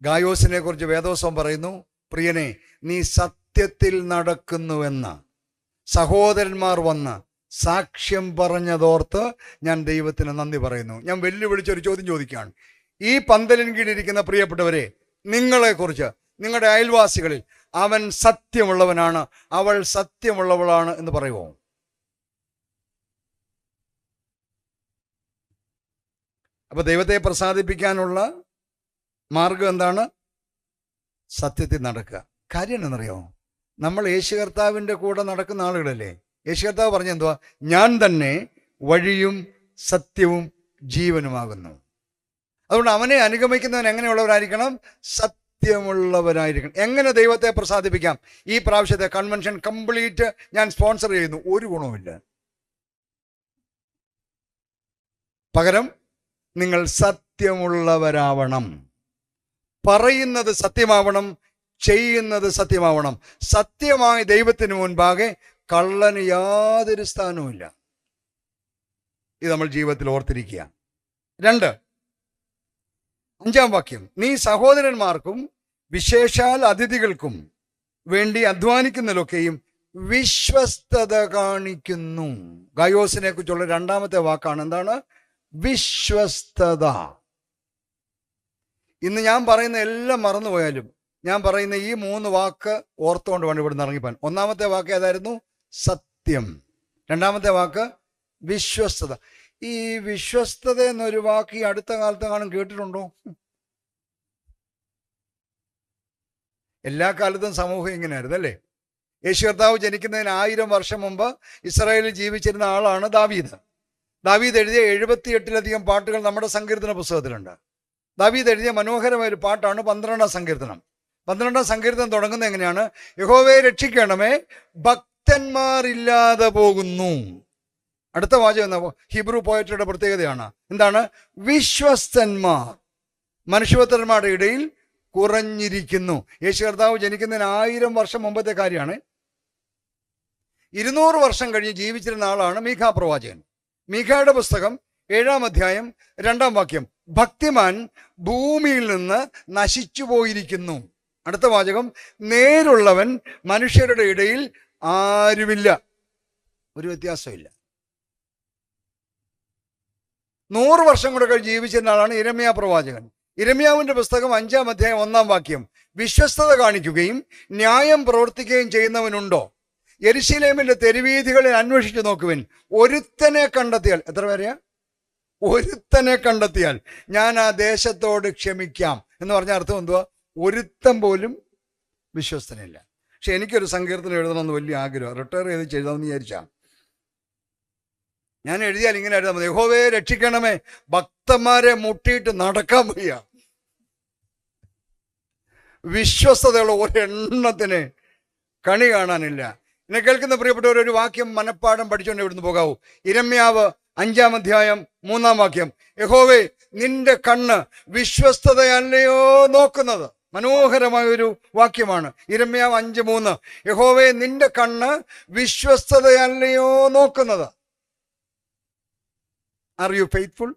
ഗായോസിനെ കുറിച്ച് വേദോസം പറയുന്നു, പ്രിയനെ നീ സത്യത്തിൽ നടക്കുന്നുവെന്ന സഹോദരന്മാർ വന്ന് സാക്ഷ്യം പറഞ്ഞതോർത്ത് ഞാൻ ദൈവത്തിന് നന്ദി പറയുന്നു. ഞാൻ വെല്ലുവിളിച്ചൊരു ചോദ്യം ചോദിക്കുകയാണ്. ഈ പന്തലിൻ കീഴിരിക്കുന്ന പ്രിയപ്പെട്ടവരെ, നിങ്ങളെക്കുറിച്ച് നിങ്ങളുടെ അയൽവാസികളിൽ അവൻ സത്യമുള്ളവനാണ്, അവൾ സത്യമുള്ളവളാണ് എന്ന് പറയുമോ? അപ്പൊ ദൈവത്തെ പ്രസാദിപ്പിക്കാനുള്ള മാർഗം എന്താണ്? സത്യത്തിൽ നടക്കുക. കാര്യം എന്നറിയോ? നമ്മൾ യേശു കർത്താവിൻ്റെ കൂടെ നടക്കുന്ന ആളുകളല്ലേ. യേശു കർത്താവ് പറഞ്ഞ എന്തുവാ? ഞാൻ തന്നെ വഴിയും സത്യവും ജീവനുമാകുന്നു. അതുകൊണ്ട് അവനെ അനുഗമിക്കുന്നവൻ എങ്ങനെയുള്ളവരായിരിക്കണം? സത്യമുള്ളവരായിരിക്കണം. എങ്ങനെ ദൈവത്തെ പ്രസാദിപ്പിക്കാം? ഈ പ്രാവശ്യത്തെ കൺവെൻഷൻ കംപ്ലീറ്റ് ഞാൻ സ്പോൺസർ ചെയ്യുന്നു. ഒരു ഗുണവുമില്ല. പകരം നിങ്ങൾ സത്യമുള്ളവരാവണം. പറയുന്നത് സത്യമാവണം, ചെയ്യുന്നത് സത്യമാവണം. സത്യമായി ദൈവത്തിന് മുൻപാകെ കള്ളന് യാതൊരു സ്ഥാനവുമില്ല. ഇത് നമ്മൾ ജീവിതത്തിൽ ഓർത്തിരിക്കുക. 2, 5-ാം വാക്യം, നീ സഹോദരന്മാർക്കും വിശേഷാൽ അതിഥികൾക്കും വേണ്ടി അധ്വാനിക്കുന്നതിലൊക്കെയും വിശ്വസ്തത കാണിക്കുന്നു. ഗായോസിനെ കുറിച്ചുള്ള 2ാമത്തെ വാക്കാണ് എന്താണ്? വിശ്വസ്തത. ഇന്ന് ഞാൻ പറയുന്ന എല്ലാം മറന്നുപോയാലും ഞാൻ പറയുന്ന ഈ 3 വാക്ക് ഓർത്തുകൊണ്ട് വേണം ഇവിടുന്ന് ഇറങ്ങിപ്പോൻ. 1ാമത്തെ വാക്ക് ഏതായിരുന്നു? സത്യം. 2ാമത്തെ വാക്ക് വിശ്വസ്തത. ഈ വിശ്വസ്തത എന്നൊരു വാക്ക് ഈ അടുത്ത കാലത്ത് കാണും കേട്ടിട്ടുണ്ടോ? എല്ലാ കാലത്തും സമൂഹം ഇങ്ങനെയായിരുന്നു അല്ലേ? യേശു കർത്താവ് ജനിക്കുന്നതിന് 1000 വർഷം മുമ്പ് ഇസ്രായേലിൽ ജീവിച്ചിരുന്ന ആളാണ് ദാവീദ്. ദാവീദ് എഴുതിയ 78-ലധികം പാട്ടുകൾ നമ്മുടെ സങ്കീർത്തന പുസ്തകത്തിലുണ്ട്. ദാവീദ് എഴുതിയ മനോഹരമായ ഒരു പാട്ടാണ് 12-ാം സങ്കീർത്തനം. 12-ാം സങ്കീർത്തനം തുടങ്ങുന്നത് എങ്ങനെയാണ്? യഹോവയെ രക്ഷിക്കണമേ, ഭക്തന്മാരില്ലാതെ പോകുന്നു. അടുത്ത വാചകം ഹീബ്രു പോയട്രിയുടെ പ്രത്യേകതയാണ്. എന്താണ്? വിശ്വസ്തന്മാർ മനുഷ്യപുത്രന്മാരുടെ ഇടയിൽ കുറഞ്ഞിരിക്കുന്നു. യേശു കർത്താവ് ജനിക്കുന്നതിന് 1000 വർഷം മുമ്പത്തെ കാര്യമാണ്. 200 വർഷം കഴിഞ്ഞ് ജീവിച്ചിരുന്ന ആളാണ് മീഖാ പ്രവാചകൻ. മീഖായുടെ പുസ്തകം 7-ാം അധ്യായം 2-ാം വാക്യം, ഭക്തിമാൻ ഭൂമിയിൽ നിന്ന് നശിച്ചു പോയിരിക്കുന്നു. അടുത്ത വാചകം, നേരുള്ളവൻ മനുഷ്യരുടെ ഇടയിൽ ആരുമില്ല. ഒരു വ്യത്യാസമില്ല. 100 വർഷം കൂടെ കഴിഞ്ഞ് ജീവിച്ചിരുന്ന ആളാണ് ഇരമ്യാ പ്രവാചകൻ. ഇരമ്യാവിന്റെ പുസ്തകം 5-ാം അധ്യായം 1-ാം വാക്യം, വിശ്വസ്തത കാണിക്കുകയും ന്യായം പ്രവർത്തിക്കുകയും ചെയ്യുന്നവനുണ്ടോ? യെരുശലേമിന്റെ തെരുവീഥികളിൽ അന്വേഷിച്ചു നോക്കുവിൻ, ഒരുത്തനെ കണ്ടെത്തിയാൽ. എത്ര പേരെയാ? ഒരുത്തനെ കണ്ടെത്തിയാൽ ഞാൻ ആ ദേശത്തോട് ക്ഷമിക്കാം എന്ന് പറഞ്ഞ അർത്ഥം എന്തുവാ? ഒരുത്തൻ പോലും വിശ്വസ്തനില്ല. പക്ഷെ എനിക്കൊരു സങ്കീർത്തനം എഴുതണമെന്ന് വലിയ ആഗ്രഹം. റിട്ടയർ ചെയ്ത് എഴുതാമെന്ന് വിചാരിച്ചാ. ഞാൻ എഴുതിയാൽ ഇങ്ങനെ എഴുതാൻ മതി, യഹോവയെ രക്ഷിക്കണമേ, ഭക്തന്മാരെ മുട്ടിയിട്ട് നടക്കാൻ വയ്യ. വിശ്വസ്തതയുള്ള ഒരെണ്ണത്തിന് കണി കാണാനില്ല. എന്നെ കേൾക്കുന്ന പ്രിയപ്പെട്ടവർ, ഒരു വാക്യം മനപ്പാഠം പഠിച്ചുകൊണ്ട് ഇവിടുന്ന് പോകാവൂ. ഇരമ്യാവ് 5-ാം അധ്യായം 3-ാം വാക്യം, യഹോവേ നിന്റെ കണ്ണ് വിശ്വസ്തതയല്ലയോ നോക്കുന്നത്? മനോഹരമായൊരു വാക്യമാണ്. യിരെമ്യാവ് 5:3. യഹോവേ, നിന്റെ കണ്ണ് വിശ്വസ്തതയല്ലയോ നോക്കുന്നത്? Are you faithful?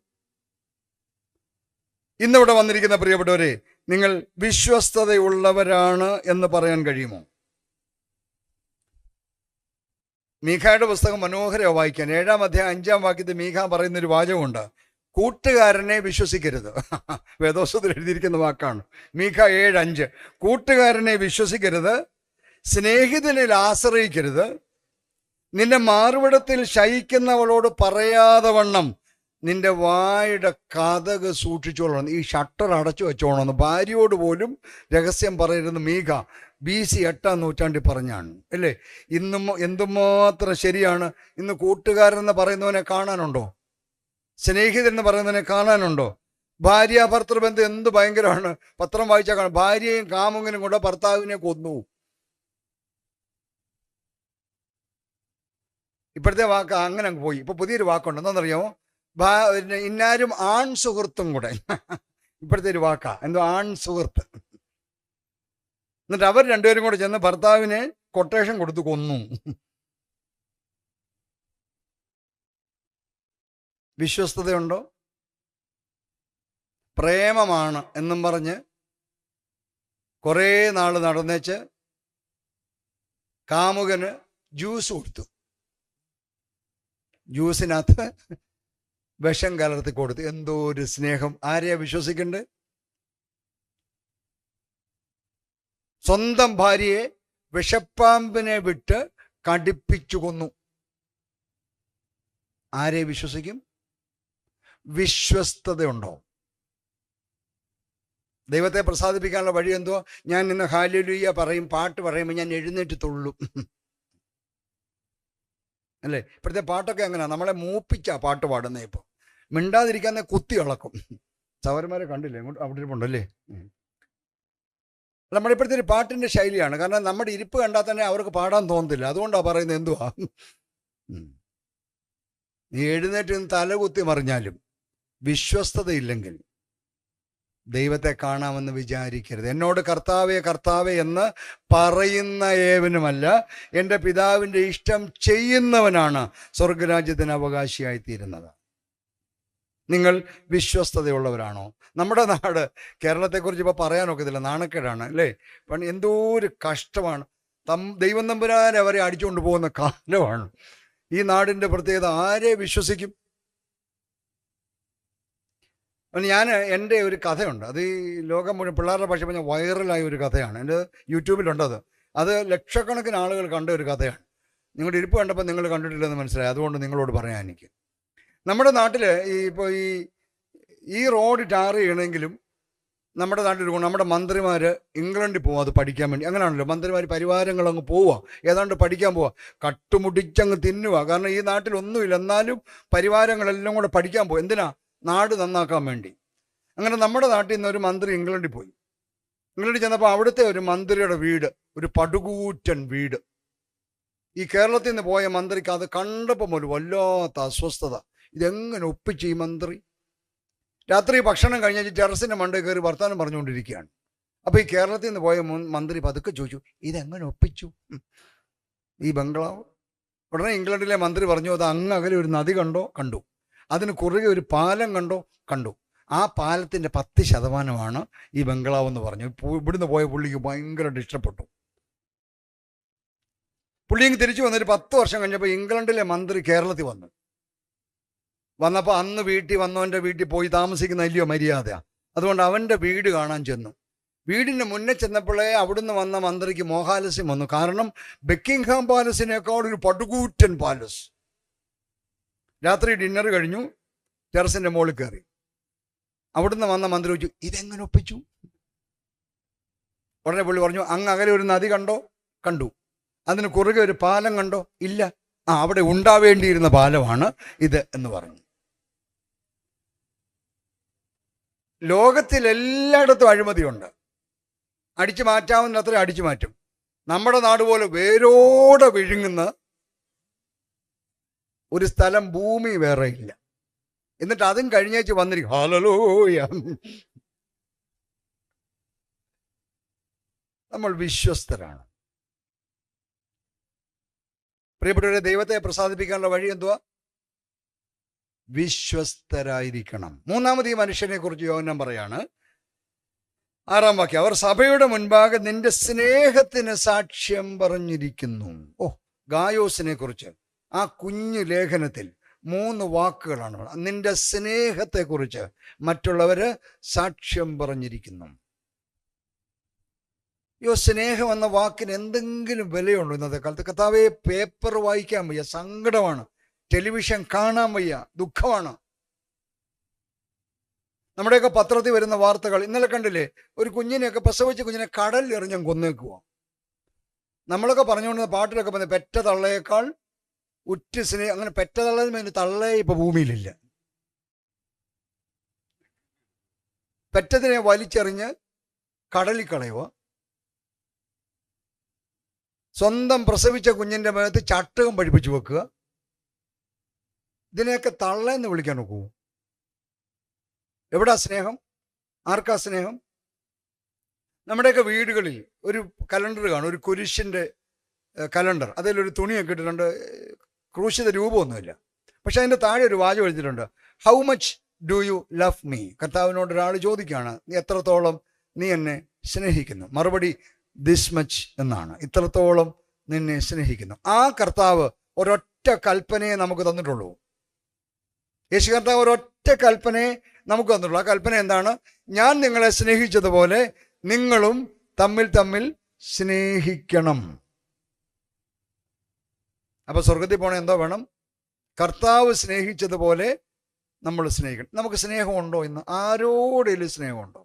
ഇന്നിവിടെ വന്നിരിക്കുന്ന പ്രിയപ്പെട്ടവരെ, നിങ്ങൾ വിശ്വസ്തതയുള്ളവരാണ് എന്ന് പറയാൻ കഴിയുമോ? മീഖയുടെ പുസ്തകം മനോഹരമാണ് വായിക്കാൻ. 7-ാം അധ്യായം 5-ാം വാക്യത്തിൽ മീഖ പറയുന്നൊരു വാചകമുണ്ട്, കൂട്ടുകാരനെ വിശ്വസിക്കരുത്. വേദോസ്തത്തിൽ എഴുതിയിരിക്കുന്ന വാക്കാണ്. മീഖ 7:5. കൂട്ടുകാരനെ വിശ്വസിക്കരുത്, സ്നേഹിതനിൽ ആശ്രയിക്കരുത്, നിന്റെ മാർവിടത്തിൽ ശയിക്കുന്നവളോട് പറയാതെ വണ്ണം നിന്റെ വായുടെ കതക് സൂക്ഷിച്ചോളണം. ഈ ഷട്ടർ അടച്ചു വെച്ചോണമെന്ന് ഭാര്യയോട് പോലും രഹസ്യം പറയരുത് മീഖ BC 8-ാം നൂറ്റാണ്ടിൽ പറഞ്ഞാണ്, അല്ലേ? ഇന്നും എന്തുമാത്രം ശരിയാണ്. ഇന്ന് കൂട്ടുകാരെന്ന് പറയുന്നവനെ കാണാനുണ്ടോ? സ്നേഹിതൻ എന്ന് പറയുന്നതിനെ കാണാനുണ്ടോ? ഭാര്യ ഭർത്തൃബന്ധം എന്ത് ഭയങ്കരമാണ്. പത്രം വായിച്ചാൽ കാണാം, ഭാര്യയും കാമുകനും കൂടെ ഭർത്താവിനെ കൊന്നു. ഇപ്പോഴത്തെ വാക്ക് അങ്ങനെ അങ്ങ് പോയി. ഇപ്പൊ പുതിയൊരു വാക്കുണ്ട്, എന്താണെന്നറിയാമോ? ഇന്നാരും ആൺ സുഹൃത്തും കൂടെ. ഇപ്പോഴത്തെ ഒരു വാക്കാ, എന്തോ ആൺ സുഹൃത്ത്. എന്നിട്ട് അവർ രണ്ടുപേരും കൂടെ ചെന്ന് ഭർത്താവിനെ കൊട്ടേഷൻ കൊടുത്ത് കൊന്നു. വിശ്വസ്തതയുണ്ടോ? പ്രേമമാണ് എന്നും പറഞ്ഞ് കുറേ നാൾ നടന്നേച്ച് കാമുകന് ജ്യൂസ് കൊടുത്തു. ജ്യൂസിനകത്ത് വിഷം കലർത്തി കൊടുത്തു. എന്തോ ഒരു സ്നേഹം! ആരെയാ വിശ്വസിക്കണ്ടേ? സ്വന്തം ഭാര്യയെ വിഷപ്പാമ്പിനെ വിട്ട് കടിപ്പിച്ചു കൊന്നു. ആരെ വിശ്വസിക്കും? വിശ്വസ്തതയുണ്ടോ? ദൈവത്തെ പ്രസാദിപ്പിക്കാനുള്ള വഴി എന്തോ? ഞാൻ ഇന്ന് ഹല്ലേലൂയ പറയും, പാട്ട് പറയുമ്പോൾ ഞാൻ എഴുന്നേറ്റ് തുള്ളും, അല്ലേ? ഇപ്പോഴത്തെ പാട്ടൊക്കെ എങ്ങനെയാ? നമ്മളെ മൂപ്പിച്ചാ പാട്ട് പാടുന്നേ. ഇപ്പോൾ മിണ്ടാതിരിക്കാൻ കുത്തി ഇളക്കും. സഹോദരന്മാരെ കണ്ടില്ലേ? ഇങ്ങോട്ട് അവിടെ ഇരിപ്പുണ്ടല്ലേ? നമ്മളിപ്പോഴത്തെ ഒരു പാട്ടിൻ്റെ ശൈലിയാണ്. കാരണം നമ്മുടെ ഇരിപ്പ് കണ്ടാൽ തന്നെ അവർക്ക് പാടാൻ തോന്നത്തില്ല. അതുകൊണ്ടാണ് പറയുന്നത് എന്തുവാ, നീ എഴുന്നേറ്റ് നിന്ന് തലകുത്തി മറിഞ്ഞാലും വിശ്വസ്തതയില്ലെങ്കിൽ ദൈവത്തെ കാണാമെന്ന് വിചാരിക്കരുത്. എന്നോട് കർത്താവേ കർത്താവേ എന്ന് പറയുന്ന ഏവനുമല്ല, എൻ്റെ പിതാവിൻ്റെ ഇഷ്ടം ചെയ്യുന്നവനാണ് സ്വർഗരാജ്യത്തിന് അവകാശിയായിത്തീരുന്നത്. നിങ്ങൾ വിശ്വസ്തതയുള്ളവരാണോ? നമ്മുടെ നാട്, കേരളത്തെക്കുറിച്ച് ഇപ്പോൾ പറയാനൊക്കത്തില്ല, നാണക്കേടാണ്, അല്ലേ? പണ്ട് എന്തോ ഒരു കഷ്ടമാണ്. ദൈവം തമ്പുരാനെ അവരെ അടിച്ചുകൊണ്ട് പോകുന്ന കാലമാണ്. ഈ നാടിൻ്റെ പ്രത്യേകത, ആരെ വിശ്വസിക്കും? ഞാൻ എൻ്റെ ഒരു കഥയുണ്ട്, അത് ഈ ലോകം മുഴുവൻ പിള്ളേരുടെ ഭാഷ പറഞ്ഞാൽ വൈറലായ ഒരു കഥയാണ്. എൻ്റെ യൂട്യൂബിലുണ്ടത്. അത് ലക്ഷക്കണക്കിന് ആളുകൾ കണ്ട ഒരു കഥയാണ്. നിങ്ങളുടെ ഇരിപ്പ് കണ്ടപ്പോൾ നിങ്ങൾ കണ്ടിട്ടില്ലെന്ന് മനസ്സിലായി. അതുകൊണ്ട് നിങ്ങളോട് പറയാൻ എനിക്ക്, നമ്മുടെ നാട്ടിൽ ഇപ്പോൾ ഈ റോഡ് ടാർ ചെയ്യണമെങ്കിലും നമ്മുടെ നാട്ടിൽ നമ്മുടെ മന്ത്രിമാർ ഇംഗ്ലണ്ടിൽ പോവുക അത് പഠിക്കാൻ വേണ്ടി. അങ്ങനെയാണല്ലോ, മന്ത്രിമാർ പരിവാരങ്ങൾ അങ്ങ് പോവുക, ഏതാണ്ട് പഠിക്കാൻ പോവുക, കട്ടുമുടിച്ചങ്ങ് തിന്നുക. കാരണം ഈ നാട്ടിലൊന്നുമില്ല, എന്നാലും പരിവാരങ്ങളെല്ലാം കൂടെ പഠിക്കാൻ പോകും. എന്തിനാ? നാട് നന്നാക്കാൻ വേണ്ടി. അങ്ങനെ നമ്മുടെ നാട്ടിൽ നിന്ന് ഒരു മന്ത്രി ഇംഗ്ലണ്ടിൽ പോയി. ഇംഗ്ലണ്ടിൽ ചെന്നപ്പോൾ അവിടുത്തെ ഒരു മന്ത്രിയുടെ വീട് ഒരു പടുകൂറ്റൻ വീട്. ഈ കേരളത്തിൽ നിന്ന് പോയ മന്ത്രിക്ക് അത് കണ്ടപ്പോൾ പോലും വല്ലാത്ത അസ്വസ്ഥത. ഇതെങ്ങനെ ഒപ്പിച്ച് ഈ മന്ത്രി? രാത്രി ഭക്ഷണം കഴിഞ്ഞ് ടെറസിൻ്റെ മണ്ടയിൽ കയറി വർത്താനം പറഞ്ഞുകൊണ്ടിരിക്കുകയാണ്. അപ്പോൾ ഈ കേരളത്തിൽ നിന്ന് പോയ മന്ത്രി പതുക്കെ ചോദിച്ചു, ഇതെങ്ങനെ ഒപ്പിച്ചു ഈ ബംഗ്ലാവ്? ഉടനെ ഇംഗ്ലണ്ടിലെ മന്ത്രി പറഞ്ഞു, അത് അങ്ങ് അകലെ ഒരു നദി കണ്ടോ? കണ്ടു. അതിന് കുറുകെ ഒരു പാലം കണ്ടോ? കണ്ടു. ആ പാലത്തിൻ്റെ 10% ഈ ബംഗ്ലാവ് എന്ന് പറഞ്ഞു. ഇവിടുന്ന് പോയ പുള്ളിക്ക് ഭയങ്കരമായിട്ട് ഇഷ്ടപ്പെട്ടു. പുള്ളി ഇങ്ങ് തിരിച്ചു വന്നൊരു 10 വർഷം കഴിഞ്ഞപ്പോൾ ഇംഗ്ലണ്ടിലെ മന്ത്രി കേരളത്തിൽ വന്നപ്പോൾ അന്ന് വീട്ടിൽ വന്നവൻ്റെ വീട്ടിൽ പോയി താമസിക്കുന്ന അല്ലയോ മര്യാദ. അതുകൊണ്ട് അവൻ്റെ വീട് കാണാൻ ചെന്നു. വീടിന് മുന്നേ ചെന്നപ്പോഴേ അവിടുന്ന് വന്ന മന്ത്രിക്ക് മോഹാലസ്യം വന്നു. കാരണം ബക്കിംഗ്ഹാം പാലസിനേക്കാൾ ഒരു പടുകൂറ്റൻ പാലസ്. രാത്രി ഡിന്നർ കഴിഞ്ഞു, ടെറസിൻ്റെ മുകളിൽ കയറി. അവിടുന്ന് വന്ന മന്ത്രി ചോദിച്ചു, ഇതെങ്ങനെ ഒപ്പിച്ചു? ഉടനെ പുള്ളി പറഞ്ഞു, അങ്ങ് അകലെ ഒരു നദി കണ്ടോ? കണ്ടു. അതിന് കുറുകെ ഒരു പാലം കണ്ടോ? ഇല്ല. അവിടെ ഉണ്ടാവേണ്ടിയിരുന്ന പാലമാണ് ഇത് എന്ന് പറഞ്ഞു. ലോകത്തിലെല്ലായിടത്തും അഴിമതിയുണ്ട്. അടിച്ചു മാറ്റാവുന്നത്ര അടിച്ചു മാറ്റും. നമ്മുടെ നാട് പോലെ വേരോടെ വിഴുങ്ങുന്ന ഒരു സ്ഥലം ഭൂമി വേറെ ഇല്ല. എന്നിട്ട് അതും കഴിഞ്ഞേച്ച് വന്നിരിക്കും. ഹല്ലേലൂയ. നമ്മൾ വിശ്വസ്തരാണ്. പ്രിയപ്പെട്ടവരെ, ദൈവത്തെ പ്രസാദിപ്പിക്കാനുള്ള വഴി എന്തുവാ? വിശ്വസ്തരായിരിക്കണം. മൂന്നാമത് ഈ മനുഷ്യനെ കുറിച്ച് യോഹന്നാൻ പറയാണ്, 6-ാം വാക്യം, അവർ സഭയുടെ മുൻപാകെ നിന്റെ സ്നേഹത്തിന് സാക്ഷ്യം പറഞ്ഞിരിക്കുന്നു. ഗായോസിനെ കുറിച്ച് ആ കുഞ്ഞു ലേഖനത്തിൽ 3 വാക്കുകളാണ്. നിന്റെ സ്നേഹത്തെക്കുറിച്ച് മറ്റുള്ളവര് സാക്ഷ്യം പറഞ്ഞിരിക്കുന്നു. സ്നേഹം എന്ന വാക്കിന് എന്തെങ്കിലും വിലയുണ്ടോ ഇന്നത്തെ കാലത്ത്? കർത്താവേ, പേപ്പർ വായിക്കാൻ വയ്യ, സങ്കടമാണ്. ടെലിവിഷൻ കാണാൻ വയ്യ, ദുഃഖമാണ്. നമ്മുടെയൊക്കെ പത്രത്തിൽ വരുന്ന വാർത്തകൾ ഇന്നലെ കണ്ടില്ലേ? ഒരു കുഞ്ഞിനെയൊക്കെ പ്രസവിച്ച കുഞ്ഞിനെ കടലിൽ എറിഞ്ഞ് കൊന്നേക്കുക. നമ്മളൊക്കെ പറഞ്ഞുകൊണ്ടിരുന്ന പാട്ടിലൊക്കെ പറഞ്ഞ പെറ്റ തള്ളയേക്കാൾ ഉറ്റ് സ്നേഹം. അങ്ങനെ പെറ്റ തള്ളയിൽ തള്ളയെ ഇപ്പൊ ഭൂമിയിലില്ല. പെറ്റതിനെ വലിച്ചെറിഞ്ഞ് കടലിൽ കളയുക. സ്വന്തം പ്രസവിച്ച കുഞ്ഞിന്റെ മേത്ത് ചട്ടകം പഠിപ്പിച്ചു വെക്കുക. ഇതിനെയൊക്കെ തള്ളയെന്ന് വിളിക്കാൻ നോക്കൂ. എവിടാ സ്നേഹം? ആർക്കാ സ്നേഹം? നമ്മുടെയൊക്കെ വീടുകളിൽ ഒരു കലണ്ടർ കാണും, ഒരു കുരിശിൻ്റെ കലണ്ടർ. അതിലൊരു തുണിയൊക്കെ ഇട്ടിട്ടുണ്ട്, ക്രൂശിത രൂപമൊന്നുമില്ല. പക്ഷെ അതിൻ്റെ താഴെ ഒരു വാചകം എഴുതിയിട്ടുണ്ട്, how much do you love me? കർത്താവിനോട് ഒരാൾ ചോദിക്കുകയാണ്, നീ എത്രത്തോളം നീ എന്നെ സ്നേഹിക്കുന്നു? മറുപടി ദിസ് മച്ച് എന്നാണ്, ഇത്രത്തോളം നിന്നെ സ്നേഹിക്കുന്നു. ആ കർത്താവ് ഒരൊറ്റ കൽപ്പനയെ നമുക്ക് തന്നിട്ടുള്ളൂ. യേശു കർത്താവ് ഒരൊറ്റ കൽപ്പനയെ നമുക്ക് തന്നിട്ടുള്ളൂ. ആ കൽപ്പന എന്താണ്? ഞാൻ നിങ്ങളെ സ്നേഹിച്ചതുപോലെ നിങ്ങളും തമ്മിൽ തമ്മിൽ സ്നേഹിക്കണം. അപ്പൊ സ്വർഗത്തിൽ പോണ എന്തോ വേണം? കർത്താവ് സ്നേഹിച്ചതുപോലെ നമ്മൾ സ്നേഹിക്കണം. നമുക്ക് സ്നേഹമുണ്ടോ ഇന്ന്? ആരോടെങ്കിലും സ്നേഹമുണ്ടോ?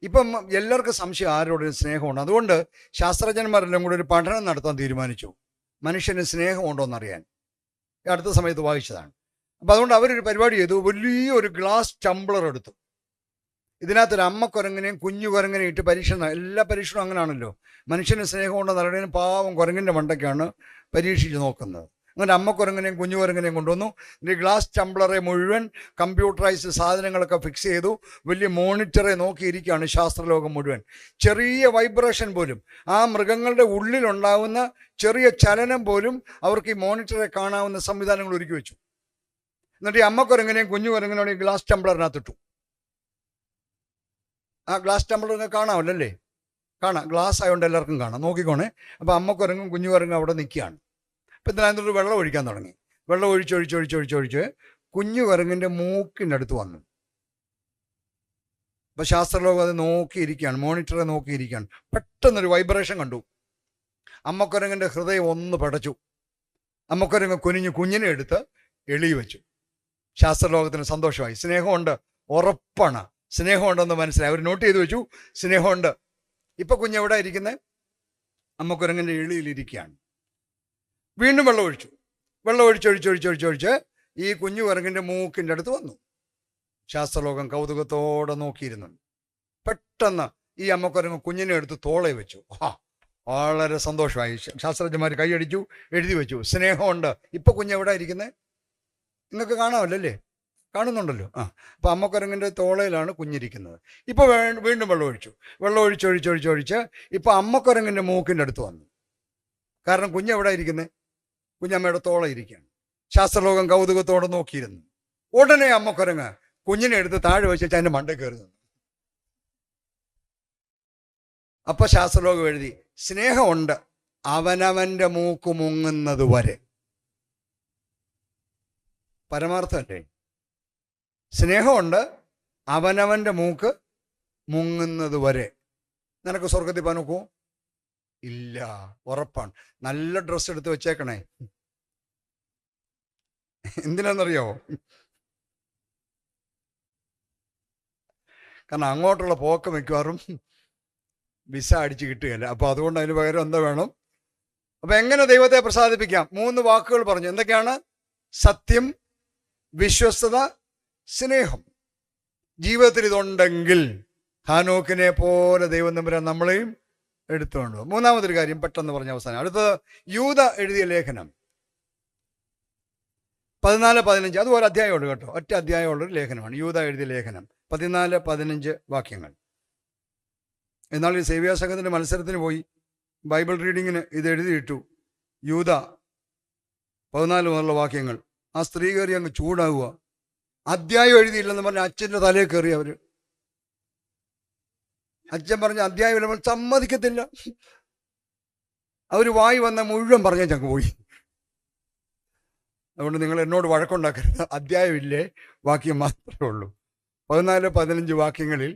ഇപ്പം എല്ലാവർക്കും സംശയം ആരോടും സ്നേഹമുണ്ട്. അതുകൊണ്ട് ശാസ്ത്രജ്ഞന്മാരെല്ലാം കൂടെ ഒരു പഠനം നടത്താൻ തീരുമാനിച്ചു, മനുഷ്യന് സ്നേഹമുണ്ടോ എന്നറിയാൻ. അടുത്ത സമയത്ത് വായിച്ചതാണ്. അപ്പം അതുകൊണ്ട് അവരൊരു പരിപാടി ചെയ്തു. വലിയൊരു ഗ്ലാസ് ടംബ്ലർ എടുത്തു. ഇതിനകത്തൊരു അമ്മക്കുരങ്ങനെയും കുഞ്ഞു കുരങ്ങനെയും ഇട്ട് പരീക്ഷണം. എല്ലാ പരീക്ഷണവും അങ്ങനെയാണല്ലോ. മനുഷ്യന് സ്നേഹമുണ്ടോ എന്നറിയാനും പാവം കുരങ്ങിൻ്റെ മണ്ടയ്ക്കാണ് പരീക്ഷിച്ച് നോക്കുന്നത്. അങ്ങനെ അമ്മക്കുരങ്ങനെയും കുഞ്ഞു കുരങ്ങനെയും കൊണ്ടുവന്നു. ഈ ഗ്ലാസ് ടംബ്ലറെ മുഴുവൻ കമ്പ്യൂട്ടറൈസ്ഡ് സാധനങ്ങളൊക്കെ ഫിക്സ് ചെയ്തു. വലിയ മോണിറ്ററെ നോക്കിയിരിക്കുകയാണ് ശാസ്ത്രലോകം മുഴുവൻ. ചെറിയ വൈബ്രേഷൻ പോലും, ആ മൃഗങ്ങളുടെ ഉള്ളിലുണ്ടാവുന്ന ചെറിയ ചലനം പോലും അവർക്ക് ഈ മോണിറ്ററെ കാണാവുന്ന സംവിധാനങ്ങൾ ഒരുക്കി വെച്ചു. എന്നിട്ട് ഈ അമ്മക്കുരങ്ങനെയും കുഞ്ഞു കുരങ്ങനെയും ഈ ഗ്ലാസ് ടംബ്ലറിനകത്തിട്ടു. ആ ഗ്ലാസ് ടംബ്ലർ കാണാമല്ലോ അല്ലേ? കാണാം, ഗ്ലാസ് ആയതുകൊണ്ട് എല്ലാവർക്കും കാണാം. നോക്കിക്കോണേ. അപ്പോൾ അമ്മക്കുരങ്ങും കുഞ്ഞു കുരങ്ങും അവിടെ നിൽക്കുകയാണ്. അപ്പം ഇതിനകത്തോട്ട് വെള്ളം ഒഴിക്കാൻ തുടങ്ങി. വെള്ളം ഒഴിച്ചൊഴിച്ച് കുഞ്ഞു കുരങ്ങിൻ്റെ മൂക്കിൻ്റെ അടുത്ത് വന്നു. അപ്പം ശാസ്ത്രലോകം അത് നോക്കിയിരിക്കുകയാണ്, മോണിറ്ററെ നോക്കിയിരിക്കുകയാണ്. പെട്ടെന്നൊരു വൈബ്രേഷൻ കണ്ടു. അമ്മക്കുരങ്ങിൻ്റെ ഹൃദയം ഒന്ന് പടച്ചു. അമ്മക്കുരങ്ങ് കുനിഞ്ഞ് കുഞ്ഞിനെ എടുത്ത് എളി വെച്ചു. ശാസ്ത്രലോകത്തിന് സന്തോഷമായി. സ്നേഹമുണ്ട്, ഉറപ്പാണ്, സ്നേഹമുണ്ടെന്ന് മനസ്സിലായി. അവർ നോട്ട് ചെയ്ത് വെച്ചു, സ്നേഹമുണ്ട്. ഇപ്പൊ കുഞ്ഞ് എവിടെ ഇരിക്കുന്നത്? അമ്മക്കുരങ്ങിൻ്റെ എളിയിലിരിക്കുകയാണ്. വീണ്ടും വെള്ളം ഒഴിച്ചൊഴിച്ച് ഈ കുഞ്ഞു കുരങ്ങിൻ്റെ മൂക്കിൻ്റെ അടുത്ത് വന്നു. ശാസ്ത്രലോകം കൗതുകത്തോടെ നോക്കിയിരുന്നു. പെട്ടെന്ന് ഈ അമ്മക്കുരങ്ങ് കുഞ്ഞിനെ എടുത്ത് തോളെ വെച്ചു. വളരെ സന്തോഷമായി. ശാസ്ത്രജ്ഞന്മാർ കൈയടിച്ചു, എഴുതി വെച്ചു, സ്നേഹമുണ്ട്. ഇപ്പൊ കുഞ്ഞ് എവിടെ ഇരിക്കുന്നത്? നിങ്ങൾക്ക് കാണാമല്ലേ? കാണുന്നുണ്ടല്ലോ. അപ്പൊ അമ്മക്കുരങ്ങിൻ്റെ തോളയിലാണ് കുഞ്ഞിരിക്കുന്നത്. ഇപ്പൊ വീണ്ടും വെള്ളം ഒഴിച്ചൊഴിച്ച് ഇപ്പൊ അമ്മക്കുരങ്ങിൻ്റെ മൂക്കിൻ്റെ അടുത്ത് വന്നു. കാരണം കുഞ്ഞ് എവിടെ ഇരിക്കുന്നത്? കുഞ്ഞമ്മയുടെ തോള ഇരിക്കുകയാണ്. ശാസ്ത്രലോകം കൗതുകത്തോടെ നോക്കിയിരുന്നു. ഉടനെ അമ്മക്കുരങ്ങ് കുഞ്ഞിനെ എടുത്ത് താഴെ വെച്ച് അതിൻ്റെ മണ്ടയിൽ കയറി നിന്നു. അപ്പൊ ശാസ്ത്രലോകം എഴുതി, സ്നേഹമുണ്ട് അവനവന്റെ മൂക്ക് മുങ്ങുന്നത് വരെ. പരമാർത്ഥമല്ലേ? സ്നേഹമുണ്ട് അവനവന്റെ മൂക്ക് മുങ്ങുന്നത് വരെ. നിനക്ക് സ്വർഗത്തിൽ പോകാൻ നോക്കൂ? ഇല്ല, ഉറപ്പാണ്. നല്ല ഡ്രസ്സ് എടുത്ത് വെച്ചേക്കണേ. എന്തിനാന്നറിയോ? കാരണം അങ്ങോട്ടുള്ള പോക്ക് മിക്കവാറും വിസ അടിച്ച് കിട്ടുകയില്ല. അപ്പൊ അതുകൊണ്ട് അതിന് പകരം എന്താ വേണം? അപ്പൊ എങ്ങനെ ദൈവത്തെ പ്രസാദിപ്പിക്കാം? 3 വാക്കുകൾ പറഞ്ഞു. എന്തൊക്കെയാണ്? സത്യം, വിശ്വസ്തത, സ്നേഹം. ജീവിതത്തിൽ ഇതുണ്ടെങ്കിൽ ഹാനോക്കിനെ പോലെ ദൈവം തമ്പുരാൻ നമ്മളെയും എടുത്തുകൊണ്ട്. മൂന്നാമതൊരു കാര്യം പെട്ടെന്ന് പറഞ്ഞ അവസാനം. അടുത്തത് യൂദ എഴുതിയ ലേഖനം 14-15. അത് ഒരു അധ്യായമുള്ളൂ കേട്ടോ, ഒറ്റ അധ്യായമുള്ളൊരു ലേഖനമാണ് യൂദ എഴുതിയ ലേഖനം. 14-15 വാക്യങ്ങൾ. എന്നാൽ ഈ സേവ്യാ സംഘത്തിൻ്റെ മത്സരത്തിന് പോയി ബൈബിൾ റീഡിങ്ങിന് ഇത് എഴുതിയിട്ടു. യൂദ 14 മുതലുള്ള വാക്യങ്ങൾ. ആ സ്ത്രീ കയറി അങ്ങ് ചൂടാവുക. അധ്യായം എഴുതിയില്ലെന്ന് പറഞ്ഞ് അച്ഛൻ്റെ തലയിൽ കയറി അവർ. അച്ഛൻ പറഞ്ഞ അധ്യായം ഇല്ല, സമ്മതിക്കത്തില്ല. അവർ വായി വന്ന മുഴുവൻ പറഞ്ഞ ഞങ്ങൾക്ക് പോയി. അതുകൊണ്ട് നിങ്ങൾ എന്നോട് വഴക്കുണ്ടാക്കരുത്. അധ്യായമില്ലേ, വാക്യം മാത്രമേ ഉള്ളൂ. 14-15 വാക്യങ്ങളിൽ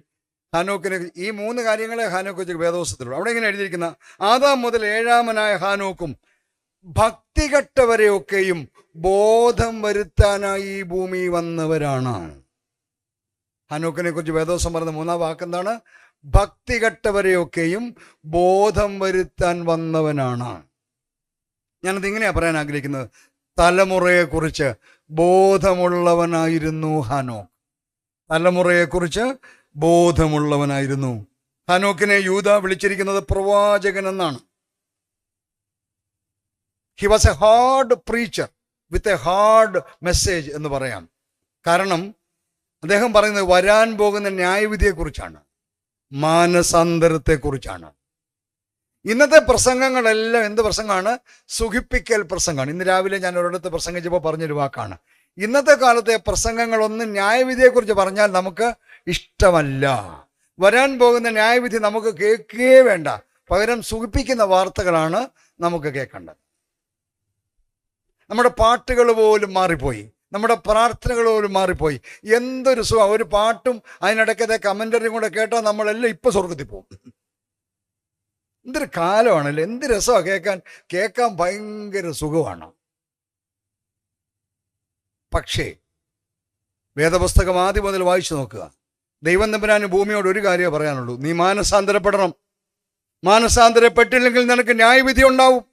ഹാനോക്കിനെ ഈ 3 കാര്യങ്ങളെ ഹാനോക്ക് വെച്ച് വേദോസത്തിലുള്ളൂ. അവിടെ ഇങ്ങനെ എഴുതിയിരിക്കുന്ന ആദാം മുതൽ 7-ാമനായ ഹാനോക്കും ഭക്തികെട്ടവരെയൊക്കെയും ബോധം വരുത്താനായി ഈ ഭൂമി വന്നവരാണ്. ഹാനോക്കിനെ കുറിച്ച് വേദോസം പറഞ്ഞ 3-ാം വാക്കെന്താണ്? ഭക്തികെട്ടവരെയൊക്കെയും ബോധം വരുത്താൻ വന്നവനാണ്. ഞാനത് ഇങ്ങനെയാ പറയാൻ ആഗ്രഹിക്കുന്നത്. തലമുറയെക്കുറിച്ച് ബോധമുള്ളവനായിരുന്നു ഹാനോക്ക്. തലമുറയെക്കുറിച്ച് ബോധമുള്ളവനായിരുന്നു. ഹാനോക്കിനെ യൂദ വിളിച്ചിരിക്കുന്നത് പ്രവാചകൻ എന്നാണ്. He was A hard preacher with a hard message എന്ന് പറയാം. കാരണം അദ്ദേഹം പറയുന്നത് വരാൻ പോകുന്ന ന്യായവിധിയെക്കുറിച്ചാണ്, മാനസാന്തരത്തെക്കുറിച്ചാണ്. ഇന്നത്തെ പ്രസംഗങ്ങളെല്ലാം എന്ത് പ്രസംഗമാണ്? സുഖിപ്പിക്കൽ പ്രസംഗമാണ്. ഇന്ന് രാവിലെ ഞാൻ ഒരിടത്ത് പ്രസംഗിച്ചപ്പോൾ പറഞ്ഞൊരു വാക്കാണ്, ഇന്നത്തെ കാലത്തെ പ്രസംഗങ്ങളൊന്നും ന്യായവിധിയെക്കുറിച്ച് പറഞ്ഞാൽ നമുക്ക് ഇഷ്ടമല്ല. വരാൻ പോകുന്ന ന്യായവിധി നമുക്ക് കേൾക്കുകയേ വേണ്ട. പകരം സുഖിപ്പിക്കുന്ന വാർത്തകളാണ് നമുക്ക് കേൾക്കേണ്ടത്. നമ്മുടെ പാട്ടുകൾ പോലും മാറിപ്പോയി, നമ്മുടെ പ്രാർത്ഥനകൾ പോലും മാറിപ്പോയി. എന്തൊരു സുഖം! ഒരു പാട്ടും അതിനിടയ്ക്കത്തെ കമൻ്ററിയും കൂടെ കേട്ടാൽ നമ്മളെല്ലാം ഇപ്പം സ്വർഗത്തിൽ പോകും. എന്തൊരു കാലമാണല്ലേ! എന്ത് രസമാണ് കേൾക്കാൻ ഭയങ്കര സുഖമാണ്. പക്ഷേ വേദപുസ്തകം ആദ്യം മുതൽ വായിച്ചു നോക്കുക. ദൈവം തമ്പുരാന് ഭൂമിയോട് ഒരു കാര്യമേ പറയാനുള്ളൂ, നീ മാനസാന്തരപ്പെടണം. മാനസാന്തരപ്പെട്ടില്ലെങ്കിൽ നിനക്ക് ന്യായവിധി ഉണ്ടാവും.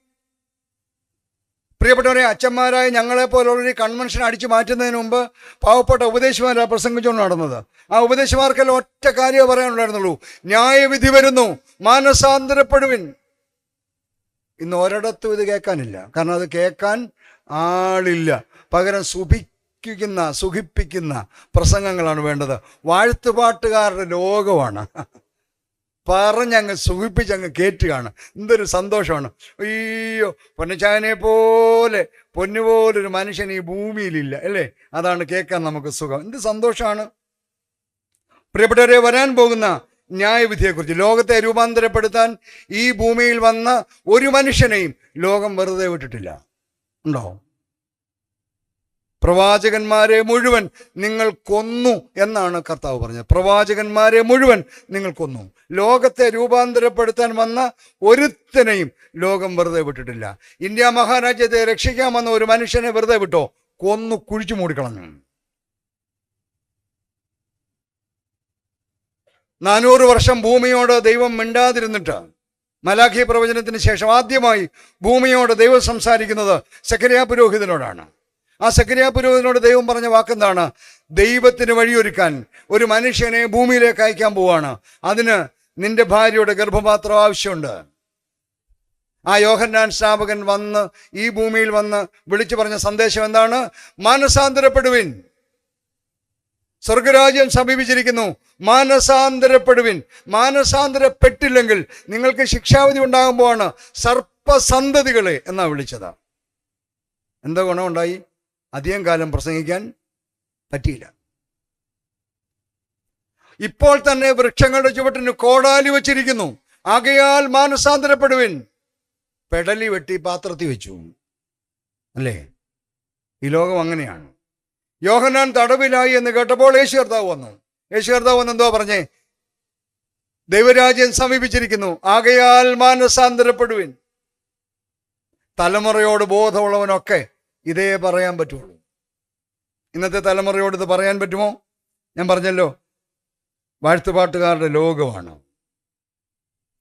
പ്രിയപ്പെട്ടവരെ, അച്ഛന്മാരായ ഞങ്ങളെപ്പോലുള്ളൊരു കൺവെൻഷൻ അടിച്ചു മാറ്റുന്നതിന് മുമ്പ് പാവപ്പെട്ട ഉപദേശിമാരാണ് പ്രസംഗിച്ചുകൊണ്ട് നടന്നത്. ആ ഉപദേശിമാർക്കെല്ലാം ഒറ്റ കാര്യമേ പറയാനുണ്ടായിരുന്നുള്ളൂ, ന്യായവിധി വരുന്നു, മാനസാന്തരപ്പെടുവിൻ. ഇന്ന് ഒരിടത്തും ഇത് കേൾക്കാനില്ല. കാരണം അത് കേൾക്കാൻ ആളില്ല. പകരം സുഖിപ്പിക്കുന്ന പ്രസംഗങ്ങളാണ് വേണ്ടത്. വാഴ്ത്തുപാട്ടുകാരുടെ ലോകമാണ്. പറഞ്ഞങ്ങ് സുഖിപ്പിച്ചങ്ങ് കേറ്റുകയാണ്. എന്തൊരു സന്തോഷമാണ്! അയ്യോ, പൊന്നച്ചായനെ പോലെ പൊന്നുപോലൊരു മനുഷ്യൻ ഈ ഭൂമിയിലില്ല അല്ലേ? അതാണ് കേൾക്കാൻ നമുക്ക് സുഖം. എന്ത് സന്തോഷമാണ്! പ്രിയപ്പെട്ടവരെ, വരാൻ പോകുന്ന ന്യായവിധിയെക്കുറിച്ച്, ലോകത്തെ രൂപാന്തരപ്പെടുത്താൻ ഈ ഭൂമിയിൽ വന്ന ഒരു മനുഷ്യനെയും ലോകം വെറുതെ വിട്ടിട്ടില്ല. ഉണ്ടോ? പ്രവാചകന്മാരെ മുഴുവൻ നിങ്ങൾ കൊന്നു എന്നാണ് കർത്താവ് പറഞ്ഞത്. പ്രവാചകന്മാരെ മുഴുവൻ നിങ്ങൾ കൊന്നു. ലോകത്തെ രൂപാന്തരപ്പെടുത്താൻ വന്ന ഒരുത്തനെയും ലോകം വെറുതെ വിട്ടിട്ടില്ല. ഇന്ത്യ മഹാരാജ്യത്തെ രക്ഷിക്കാൻ വന്ന ഒരു മനുഷ്യനെ വെറുതെ വിട്ടോ? കൊന്നു കുഴിച്ചു മൂടിക്കളഞ്ഞു. 400 വർഷം ഭൂമിയോട് ദൈവം മിണ്ടാതിരുന്നിട്ട് മലാഖി പ്രവചനത്തിന് ശേഷം ആദ്യമായി ഭൂമിയോട് ദൈവം സംസാരിക്കുന്നത് സെഖര്യാ പുരോഹിതനോടാണ്. ആ സെഖര്യാ പുരോഹിതനോട് ദൈവം പറഞ്ഞ വാക്കെന്താണ്? ദൈവത്തിന് വഴിയൊരുക്കാൻ ഒരു മനുഷ്യനെ ഭൂമിയിലേക്ക് അയക്കാൻ പോവാണ്. അതിന് നിന്റെ ഭാര്യയുടെ ഗർഭപാത്രം ആവശ്യമുണ്ട്. ആ യോഹന്നാൻ സ്നാപകൻ വന്ന് ഈ ഭൂമിയിൽ വന്ന് വിളിച്ചു പറഞ്ഞ സന്ദേശം എന്താണ്? മാനസാന്തരപ്പെടുവിൻ, സ്വർഗരാജ്യം സമീപിച്ചിരിക്കുന്നു, മാനസാന്തരപ്പെടുവിൻ. മാനസാന്തരപ്പെട്ടില്ലെങ്കിൽ നിങ്ങൾക്ക് ശിക്ഷാവിധി ഉണ്ടാകുമ്പോഴാണ് സർപ്പസന്തതികളെ എന്നാ വിളിച്ചത്. എന്താ ഗുണമുണ്ടായി? അധികം കാലം പ്രസംഗിക്കാൻ പറ്റിയില്ല. ഇപ്പോൾ തന്നെ വൃക്ഷങ്ങളുടെ ചുവട്ടിന് കോടാലി വച്ചിരിക്കുന്നു, ആകയാൽ മാനസാന്തരപ്പെടുവിൻ. പെടലി വെട്ടി പാത്രത്തിൽ വെച്ചു അല്ലേ? ഈ ലോകം അങ്ങനെയാണ്. യോഹന്നാൻ തടവിലായി എന്ന് കേട്ടപ്പോൾ യേശു കർത്താവ് വന്നു. എന്തോ പറഞ്ഞേ? ദൈവരാജ്യം സമീപിച്ചിരിക്കുന്നു, ആകയാൽ മാനസാന്തരപ്പെടുവിൻ. തലമുറയോട് ബോധമുള്ളവനൊക്കെ ഇതേ പറയാൻ പറ്റുള്ളൂ. ഇന്നത്തെ തലമുറയോട് ഇത് പറയാൻ പറ്റുമോ? ഞാൻ പറഞ്ഞല്ലോ, വാഴ്ത്തുപാട്ടുകാരുടെ ലോകമാണ്.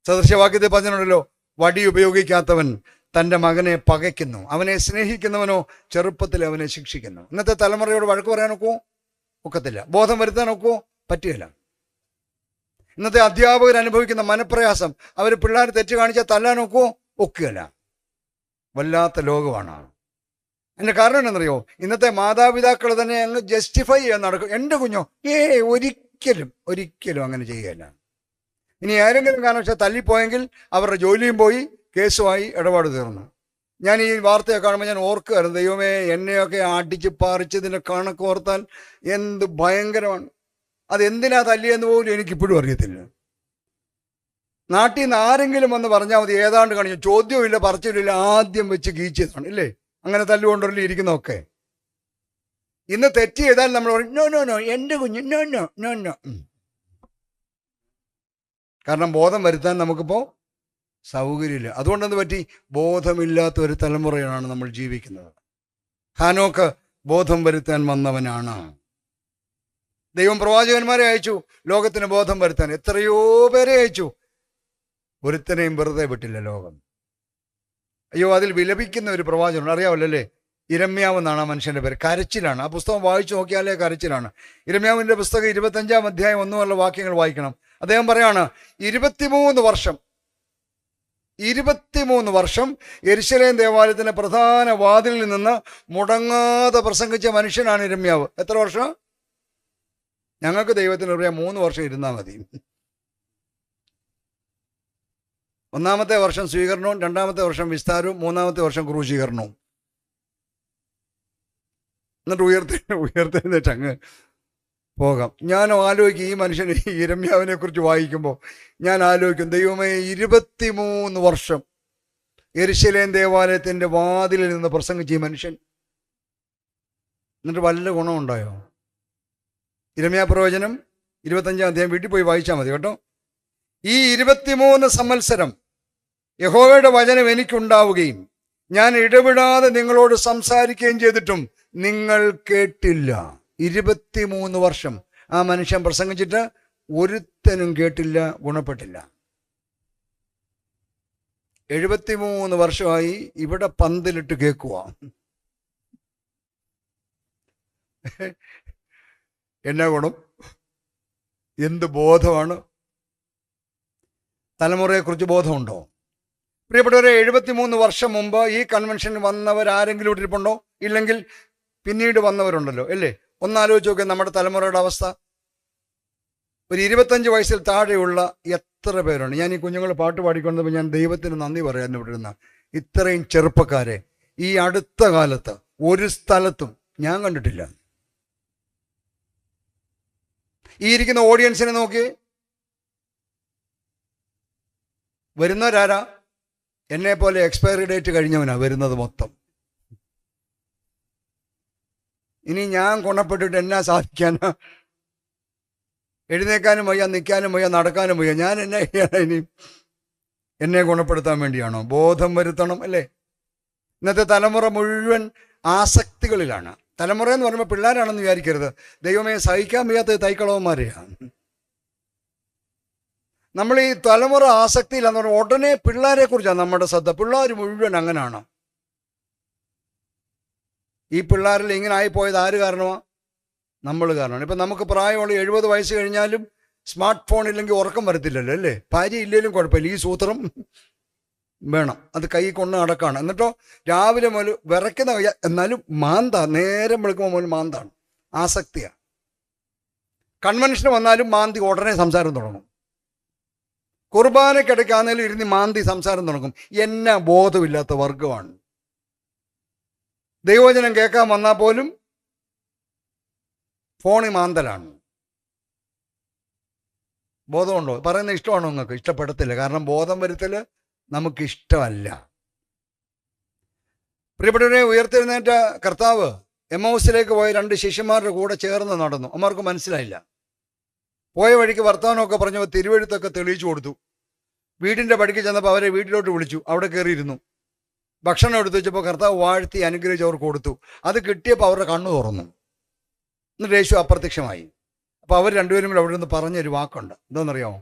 സദൃശവാക്യത്തിൽ പറഞ്ഞിട്ടുണ്ടല്ലോ, വടി ഉപയോഗിക്കാത്തവൻ തൻ്റെ മകനെ പകയ്ക്കുന്നു, അവനെ സ്നേഹിക്കുന്നവനോ ചെറുപ്പത്തിൽ അവനെ ശിക്ഷിക്കുന്നു. ഇന്നത്തെ തലമുറയോട് വഴക്ക് പറയാൻ ഒക്കത്തില്ല. ബോധം വരുത്താൻ പറ്റുകയില്ല. ഇന്നത്തെ അധ്യാപകർ അനുഭവിക്കുന്ന മനപ്രയാസം, അവർ പിള്ളേർ തെറ്റ് കാണിച്ചാൽ തല്ലാൻ ഒക്കുകയില്ല. വല്ലാത്ത ലോകമാണ്. അതിൻ്റെ കാരണം എന്താണെന്നറിയോ? ഇന്നത്തെ മാതാപിതാക്കൾ തന്നെ അങ്ങ് ജസ്റ്റിഫൈ ചെയ്യാൻ നടക്കും. എൻ്റെ കുഞ്ഞോ ഒരിക്കലും അങ്ങനെ ചെയ്യുകയില്ല. ഇനി ആരെങ്കിലും കാരണവശാൽ തല്ലിപ്പോയെങ്കിൽ അവരുടെ ജോലിയും പോയി, കേസുമായി ഇടപാട് തീർന്നു. ഞാൻ ഈ വാർത്തയൊക്കെ കാണുമ്പോൾ ഞാൻ ഓർക്കുകയായിരുന്നു, ദൈവമേ എന്നെയൊക്കെ അടിച്ച് പറിച്ചതിൻ്റെ കണക്ക് ഓർത്താൽ എന്ത് ഭയങ്കരമാണ്. അതെന്തിനാ തല്ലിയെന്ന് പോലും എനിക്കിപ്പോഴും അറിയത്തില്ല. നാട്ടിൽ നിന്ന് ആരെങ്കിലും വന്ന് പറഞ്ഞാൽ മതി, ഏതാണ്ട് കാണിച്ചു, ചോദ്യവുമില്ല പറച്ചിലില്ല, ആദ്യം വെച്ച് കീച്ചതാണ് ഇല്ലേ? അങ്ങനെ തല്ലുകൊണ്ടല്ലേ ഇരിക്കുന്നതൊക്കെ. ഇന്ന് തെറ്റ് ചെയ്താൽ നമ്മൾ പറയും നോ നോ നോ, എൻ്റെ കുഞ്ഞ് നോ നോ നോ നോ. കാരണം ബോധം വരുത്താൻ നമുക്കിപ്പോൾ സൗകര്യമില്ല. അതുകൊണ്ടെന്ന് പറ്റി, ബോധമില്ലാത്ത ഒരു തലമുറയാണ് നമ്മൾ ജീവിക്കുന്നത്. ഹാനോക്ക് ബോധം വരുത്താൻ വന്നവനാണ്. ദൈവം പ്രവാചകന്മാരെ അയച്ചു ലോകത്തിന് ബോധം വരുത്താൻ. എത്രയോ പേരെ അയച്ചു, ഒരുത്തനെയും വെറുതെ വിട്ടില്ല ലോകം. അയ്യോ, അതിൽ വിലപിക്കുന്ന ഒരു പ്രവാചകനുണ്ട്, അറിയാമല്ലോ അല്ലേ? ഇരമ്യാവ് എന്നാണ് ആ മനുഷ്യൻ്റെ പേര്. കരച്ചിലാണ്. ആ പുസ്തകം വായിച്ചു നോക്കിയാലേ കരച്ചിലാണ്. ഇരമ്യാവിൻ്റെ പുസ്തകം 25-ാം അധ്യായം 1 വാക്യങ്ങൾ വായിക്കണം. അദ്ദേഹം പറയാണ്, 23 വർഷം യെരൂശലേം ദേവാലയത്തിന്റെ പ്രധാന വാതിലിൽ നിന്ന് മുടങ്ങാതെ പ്രസംഗിച്ച മനുഷ്യനാണ് ഇരമ്യാവ്. എത്ര വർഷം? ഞങ്ങൾക്ക് ദൈവത്തിന് അറിയാം 3 വർഷം ഇരുന്നാൽ മതി. 1-ാമത്തെ വർഷം സ്വീകരണവും, 2-ാമത്തെ വർഷം വിസ്താരവും, 3-ാമത്തെ വർഷം ക്രൂശീകരണവും. എന്നിട്ട് ഉയർത്തെഴുന്നേറ്റ് അങ്ങ് പോകാം. ഞാൻ ആലോചിക്കും, ഈ മനുഷ്യൻ ഇരമ്യാവിനെ കുറിച്ച് വായിക്കുമ്പോൾ ഞാൻ ആലോചിക്കും, ദൈവമേ 23 വർഷം യെരൂശലേം ദേവാലയത്തിന്റെ വാതിലിൽ നിന്ന് പ്രസംഗിച്ച ഈ മനുഷ്യൻ, എന്നിട്ട് വല്ല ഗുണമുണ്ടായോ? ഇരമ്യാ പ്രവചനം 25-ാം അധ്യായം വീട്ടിൽ പോയി വായിച്ചാൽ മതി കേട്ടോ. ഈ 23 സംവത്സരം യഹോവയുടെ വചനം എനിക്കുണ്ടാവുകയും ഞാൻ ഇടപെടാതെ നിങ്ങളോട് സംസാരിക്കുകയും ചെയ്തിട്ടും നിങ്ങൾ കേട്ടില്ല. 23 വർഷം ആ മനുഷ്യൻ പ്രസംഗിച്ചിട്ട് ഒരുത്തനും കേട്ടില്ല, ഗുണപ്പെട്ടില്ല. 73 വർഷമായി ഇവിടെ പന്തലിട്ട് കേൾക്കുക. എന്നാ ഗുണം? എന്ത് ബോധമാണ്? തലമുറയെക്കുറിച്ച് ബോധമുണ്ടോ? പ്രിയപ്പെട്ടവരെ, 73 വർഷം മുമ്പ് ഈ കൺവെൻഷനിൽ വന്നവരാരെങ്കിലും ഇട്ടിരിപ്പുണ്ടോ? ഇല്ലെങ്കിൽ പിന്നീട് വന്നവരുണ്ടല്ലോ അല്ലേ? ഒന്നാലോചിച്ച് നോക്കിയാൽ നമ്മുടെ തലമുറയുടെ അവസ്ഥ. ഒരു 25 വയസ്സിൽ താഴെയുള്ള എത്ര പേരുണ്ട്? ഞാൻ ഈ കുഞ്ഞുങ്ങൾ പാട്ട് പാടിക്കൊണ്ടപ്പോൾ ഞാൻ ദൈവത്തിന് നന്ദി പറയാൻ വിട്ടിരുന്ന ഇത്രയും ചെറുപ്പക്കാരെ ഈ അടുത്ത കാലത്ത് ഒരു സ്ഥലത്തും ഞാൻ കണ്ടിട്ടില്ല. ഈ ഇരിക്കുന്ന ഓഡിയൻസിനെ നോക്കി, വരുന്നവരാരാ? എന്നെ പോലെ എക്സ്പയറി ഡേറ്റ് കഴിഞ്ഞവനാ വരുന്നത് മൊത്തം. ഇനി ഞാൻ ഗുണപ്പെട്ടിട്ട് എന്നാ സാധിക്കാനാ? എഴുന്നേക്കാനും വയ്യ, നിൽക്കാനും വയ്യ, നടക്കാനും വയ്യ. ഞാൻ എന്നാ ചെയ്യാനാ? ഇനി എന്നെ ഗുണപ്പെടുത്താൻ വേണ്ടിയാണോ? ബോധം വരുത്തണം അല്ലേ? ഇന്നത്തെ തലമുറ മുഴുവൻ ആസക്തികളിലാണ്. തലമുറ എന്ന് പറയുമ്പോൾ പിള്ളേരാണെന്ന് വിചാരിക്കരുത്. ദൈവമേ, സഹിക്കാൻ വയ്യാത്ത തൈക്കളവന്മാരെയാണ് നമ്മൾ. ഈ തലമുറ ആസക്തിയിലാന്ന് പറഞ്ഞാൽ ഉടനെ പിള്ളേരെ കുറിച്ചാണ് നമ്മുടെ ശ്രദ്ധ. പിള്ളേർ മുഴുവൻ അങ്ങനെയാണ്. ഈ പിള്ളേരിൽ ഇങ്ങനെ ആയിപ്പോയത് ആര് കാരണമാണ്? നമ്മൾ കാരണമാണ്. ഇപ്പം നമുക്ക് പ്രായമുള്ള 70 വയസ്സ് കഴിഞ്ഞാലും സ്മാർട്ട് ഫോൺ ഇല്ലെങ്കിൽ ഉറക്കം വരത്തില്ലല്ലോ അല്ലേ? ഭാര്യ ഇല്ലെങ്കിലും കുഴപ്പമില്ല, ഈ സൂത്രം വേണം. അത് കൈ കൊണ്ട് നടക്കാണ്. എന്നിട്ടോ രാവിലെ മുതൽ വിറയ്ക്കുന്ന, എന്നാലും നേരം വെളുക്കുമ്പോൾ മുതൽ മാന്താണ്, ആസക്തിയാണ്. കൺവെൻഷൻ വന്നാലും മാന്തി ഉടനെ സംസാരം തുടങ്ങും. കുർബാനയ്ക്കിടയ്ക്കാന്നേലും ഇരുന്ന് മാന്തി സംസാരം തുടങ്ങും. എന്നാ ബോധമില്ലാത്ത വർഗമാണ്. ദൈവവചനം കേൾക്കാൻ വന്നാൽ പോലും ഫോണിൽ മാന്തലാണ്. ബോധമുണ്ടോ? പറയുന്നത് ഇഷ്ടമാണോ നിങ്ങൾക്ക്? ഇഷ്ടപ്പെടത്തില്ല. കാരണം ബോധം വരുത്തൽ നമുക്കിഷ്ടമല്ല. പ്രിയപ്പെട്ടവരെ, ഉയർത്തെഴുന്നേറ്റ കർത്താവ് എമ്മൗസിലേക്ക് പോയ 2 ശിഷ്യന്മാരുടെ കൂടെ ചേർന്ന് നടന്നു. അമ്മമാർക്ക് മനസ്സിലായില്ല. പോയ വഴിക്ക് വർത്തമാനമൊക്കെ പറഞ്ഞപ്പോൾ തിരുവെഴുത്തൊക്കെ തെളിയിച്ചു കൊടുത്തു. വീടിൻ്റെ പടിക്ക് ചെന്നപ്പോൾ അവരെ വീട്ടിലോട്ട് വിളിച്ചു. അവിടെ കയറിയിരുന്നു. ഭക്ഷണം എടുത്തു വെച്ചപ്പോൾ കർത്താവ് വാഴ്ത്തി അനുഗ്രഹിച്ച് അവർക്ക് കൊടുത്തു. അത് കിട്ടിയപ്പോൾ അവരുടെ കണ്ണു തുറന്നു. എന്നിട്ട് യേശു അപ്രത്യക്ഷമായി. അപ്പോൾ അവർ രണ്ടുപേരും കൂടെ അവിടെ നിന്ന് പറഞ്ഞൊരു വാക്കുണ്ട്. എന്താണെന്നറിയാമോ?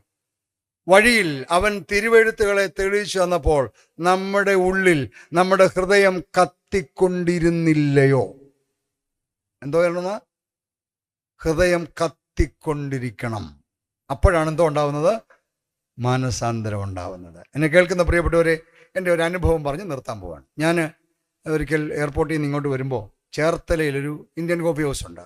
വഴിയിൽ അവൻ തിരുവെഴുത്തുകളെ തെളിയിച്ചു തന്നപ്പോൾ നമ്മുടെ ഉള്ളിൽ, നമ്മുടെ ഹൃദയം കത്തിക്കൊണ്ടിരുന്നില്ലയോ? എന്തോ പറയണമെന്ന്? ഹൃദയം കത്തിക്കൊണ്ടിരിക്കണം. അപ്പോഴാണ് എന്തോ ഉണ്ടാവുന്നത്? മാനസാന്തരം ഉണ്ടാവുന്നത്. എന്നെ കേൾക്കുന്ന പ്രിയപ്പെട്ടവരെ, എൻ്റെ ഒരു അനുഭവം പറഞ്ഞ് നിർത്താൻ പോവാണ്. ഞാൻ ഒരിക്കൽ എയർപോർട്ടിൽ നിന്ന് ഇങ്ങോട്ട് വരുമ്പോൾ ചേർത്തലയിലൊരു ഇന്ത്യൻ കോഫി ഹൗസ് ഉണ്ട്.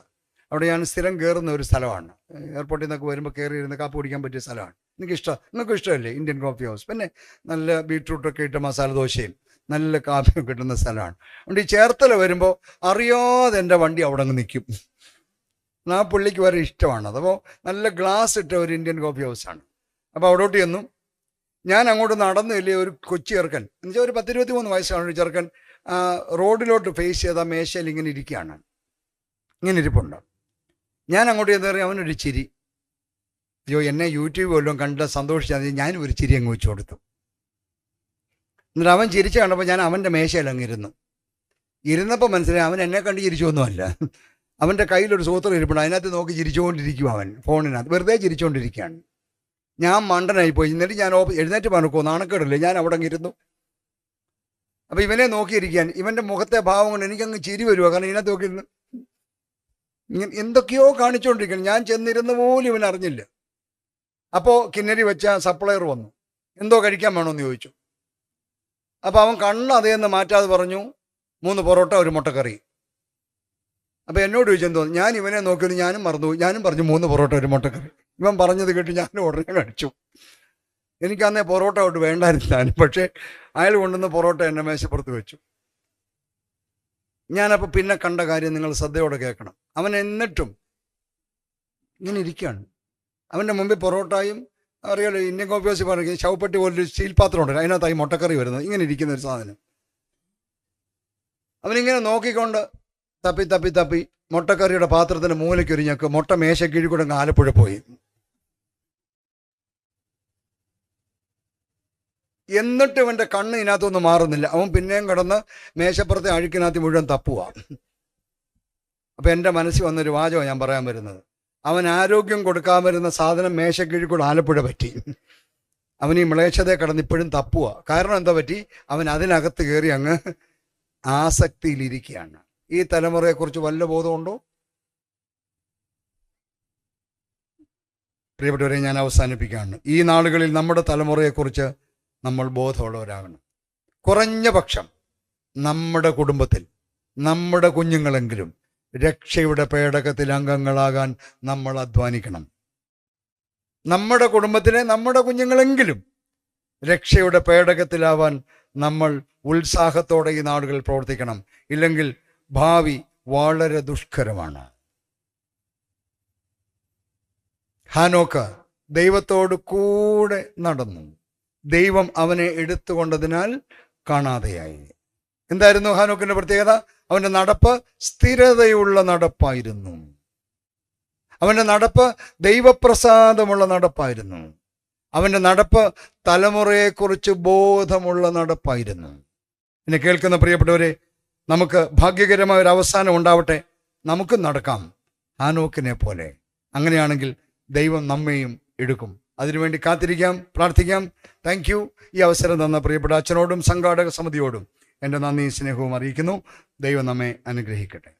അവിടെ ഞാൻ സ്ഥിരം കയറുന്ന ഒരു സ്ഥലമാണ്. എയർപോർട്ടിൽ നിന്നൊക്കെ വരുമ്പോൾ കയറി ഇരുന്ന് കാപ്പി കുടിക്കാൻ പറ്റിയ സ്ഥലമാണ്. എനിക്കിഷ്ടം. നിങ്ങൾക്കും ഇഷ്ടമല്ലേ ഇന്ത്യൻ കോഫി ഹൗസ്? പിന്നെ നല്ല ബീട്രൂട്ടൊക്കെ ഇട്ട മസാല ദോശയും നല്ല കാപ്പിയും കിട്ടുന്ന സ്ഥലമാണ്. അതുകൊണ്ട് ഈ ചേർത്തല വരുമ്പോൾ അറിയാതെ എൻ്റെ വണ്ടി അവിടെ അങ്ങ് നിൽക്കും. ആ പുള്ളിക്ക് വരെ ഇഷ്ടമാണ്. അപ്പോൾ നല്ല ഗ്ലാസ് ഇട്ട ഒരു ഇന്ത്യൻ കോഫി ഹൗസാണ്. അപ്പോൾ അവിടോട്ട് ചെന്നു. ഞാൻ അങ്ങോട്ട് നടന്നില്ലേ, ഒരു കൊച്ചു ചെറുക്കൻ, എന്നുവെച്ചാൽ ഒരു 10-23 വയസ്സാണ് ഒരു ചെറുക്കൻ, റോഡിലോട്ട് ഫേസ് ചെയ്ത മേശയിൽ ഇങ്ങനെ ഇരിക്കുകയാണ്, ഇങ്ങനെ ഇരിപ്പുണ്ട്. ഞാൻ അങ്ങോട്ട് ചെന്ന് കയറി അവനൊരു ചിരി. അയ്യോ, എന്നെ യൂട്യൂബ് വല്ലതും കണ്ട് സന്തോഷിച്ചാൽ ഞാനും ഒരു ചിരി അങ്ങ് വെച്ചു കൊടുത്തു. എന്നിട്ട് അവൻ ചിരിച്ച് കണ്ടപ്പോൾ ഞാൻ അവൻ്റെ മേശയിൽ അങ്ങ് ഇരുന്നപ്പോൾ മനസ്സിലായി അവൻ എന്നെ കണ്ട് ചിരിച്ചൊന്നുമല്ല. അവൻ്റെ കയ്യിലൊരു സൂത്രം ഇരിപ്പുണ്ട്, അതിനകത്ത് നോക്കി ചിരിച്ചുകൊണ്ടിരിക്കും. അവൻ ഫോണിനകത്ത് വെറുതെ ചിരിച്ചുകൊണ്ടിരിക്കുകയാണ്. ഞാൻ മണ്ടനായിപ്പോയി. എന്നിട്ട് ഞാൻ എഴുന്നേറ്റ് പറഞ്ഞോ, നാണക്കേടില്ലേ, ഞാൻ അവിടെ ഇരുന്നു. അപ്പം ഇവനെ നോക്കിയിരിക്കാൻ, ഇവൻ്റെ മുഖത്തെ ഭാവം കൊണ്ട് എനിക്കങ്ങ് ചിരി വരുക. കാരണം ഇതിനകത്ത് നോക്കിയിരുന്നു ഇങ്ങനെ എന്തൊക്കെയോ കാണിച്ചുകൊണ്ടിരിക്കണം. ഞാൻ ചെന്നിരുന്ന പോലും ഇവൻ അറിഞ്ഞില്ല. അപ്പോൾ കിന്നരി വെച്ച സപ്ലയർ വന്നു. എന്തോ കഴിക്കാൻ വേണമെന്ന് ചോദിച്ചു. അപ്പോൾ അവൻ കണ്ണ് അതേന്ന് മാറ്റാതെ പറഞ്ഞു 3 പൊറോട്ട 1 മുട്ടക്കറി. അപ്പോൾ എന്നോട് ചോദിച്ചെന്തോ, ഞാൻ ഇവനെ നോക്കിയത് ഞാനും മറന്നുപോയി. ഞാനും പറഞ്ഞു 3 പൊറോട്ട 1 മുട്ടക്കറി. ഇവൻ പറഞ്ഞത് കേട്ട് ഞാൻ ഉടനെ കഴിച്ചു. എനിക്കന്നേ പൊറോട്ട തൊട്ട് വേണ്ടായിരുന്നാലും, പക്ഷേ അയാൾ കൊണ്ടുവന്ന് പൊറോട്ട എൻ്റെ മേശപ്പുറത്ത് വെച്ചു. ഞാനപ്പോൾ പിന്നെ കണ്ട കാര്യം നിങ്ങൾ ശ്രദ്ധയോടെ കേൾക്കണം. അവൻ എന്നിട്ടും ഇങ്ങനെ ഇരിക്കുകയാണ്. അവൻ്റെ മുമ്പിൽ പൊറോട്ടയും, അറിയാലോ ഇന്ത്യൻ കോഫി ഹൗസിൽ പറഞ്ഞ ശവപ്പെട്ടി പോലൊരു സ്റ്റീൽ പാത്രം ഉണ്ട്, അതിനകത്തായി മുട്ടക്കറി വരുന്നത്, ഇങ്ങനെ ഇരിക്കുന്ന ഒരു സാധനം. അവനിങ്ങനെ നോക്കിക്കൊണ്ട് തപ്പി തപ്പി തപ്പി മുട്ടക്കറിയുടെ പാത്രത്തിൻ്റെ മൂലയ്ക്കൊരു ഞെക്ക്, മുട്ട മേശ കീഴിൽ കൂടെ ആലപ്പുഴ പോയി. എന്നിട്ട് ഇവൻ്റെ കണ്ണ് ഇതിനകത്തൊന്നും മാറുന്നില്ല. അവൻ പിന്നെയും കിടന്ന് മേശപ്പുറത്തെ അഴുക്കിനകത്ത് മുഴുവൻ തപ്പുക. അപ്പം എൻ്റെ മനസ്സിൽ വന്നൊരു വാചകം ഞാൻ പറയാൻ വരുന്നത്, അവൻ ആരോഗ്യം കൊടുക്കാൻ വരുന്ന സാധനം മേശക്കീഴിൽ കൂടെ ആലപ്പുഴ പറ്റി. അവൻ ഈ മ്ലേച്ഛതയെ കിടന്ന് ഇപ്പോഴും തപ്പുക. കാരണം എന്താ പറ്റി? അവൻ അതിനകത്ത് കയറി അങ്ങ് ആസക്തിയിലിരിക്കുകയാണ്. ഈ തലമുറയെക്കുറിച്ച് വല്ല ബോധമുണ്ടോ? പ്രിയപ്പെട്ടവരെ, ഞാൻ അവസാനിപ്പിക്കുകയാണ്. ഈ നാളുകളിൽ നമ്മുടെ തലമുറയെക്കുറിച്ച് നമ്മൾ ബോധമുള്ളവരാകണം. കുറഞ്ഞ പക്ഷം നമ്മുടെ കുടുംബത്തിൽ നമ്മുടെ കുഞ്ഞുങ്ങളെങ്കിലും രക്ഷയുടെ പേടകത്തിൽ അംഗങ്ങളാകാൻ നമ്മൾ അധ്വാനിക്കണം. നമ്മുടെ കുടുംബത്തിലെ നമ്മുടെ കുഞ്ഞുങ്ങളെങ്കിലും രക്ഷയുടെ പേടകത്തിലാവാൻ നമ്മൾ ഉത്സാഹത്തോടെ ഈ നാടുകളിൽ പ്രവർത്തിക്കണം. ഇല്ലെങ്കിൽ ഭാവി വളരെ ദുഷ്കരമാണ്. ഹാനോക്ക് ദൈവത്തോട് കൂടെ നടന്നു. ദൈവം അവനെ എടുത്തുകൊണ്ടതിനാൽ കാണാതെയായി. എന്തായിരുന്നു ഹാനോക്കിന്റെ പ്രത്യേകത? അവൻ്റെ നടപ്പ് സ്ഥിരതയുള്ള നടപ്പായിരുന്നു. അവൻ്റെ നടപ്പ് ദൈവപ്രസാദമുള്ള നടപ്പായിരുന്നു. അവൻ്റെ നടപ്പ് തലമുറയെക്കുറിച്ച് ബോധമുള്ള നടപ്പായിരുന്നു. എന്നെ കേൾക്കുന്ന പ്രിയപ്പെട്ടവരെ, നമുക്ക് ഭാഗ്യകരമായ ഒരു അവസാനം ഉണ്ടാവട്ടെ. നമുക്കും നടക്കാം ഹാനോക്കിനെ പോലെ. അങ്ങനെയാണെങ്കിൽ ദൈവം നമ്മെയും എടുക്കും. അതിനുവേണ്ടി കാത്തിരിക്കാം, പ്രാർത്ഥിക്കാം. Thank you. ഈ അവസരം തന്ന പ്രിയപ്പെട്ട അച്ഛനോടും സംഘാടക സമിതിയോടും എൻ്റെ നന്ദിയും സ്നേഹവും അറിയിക്കുന്നു. ദൈവം നമ്മെ അനുഗ്രഹിക്കട്ടെ.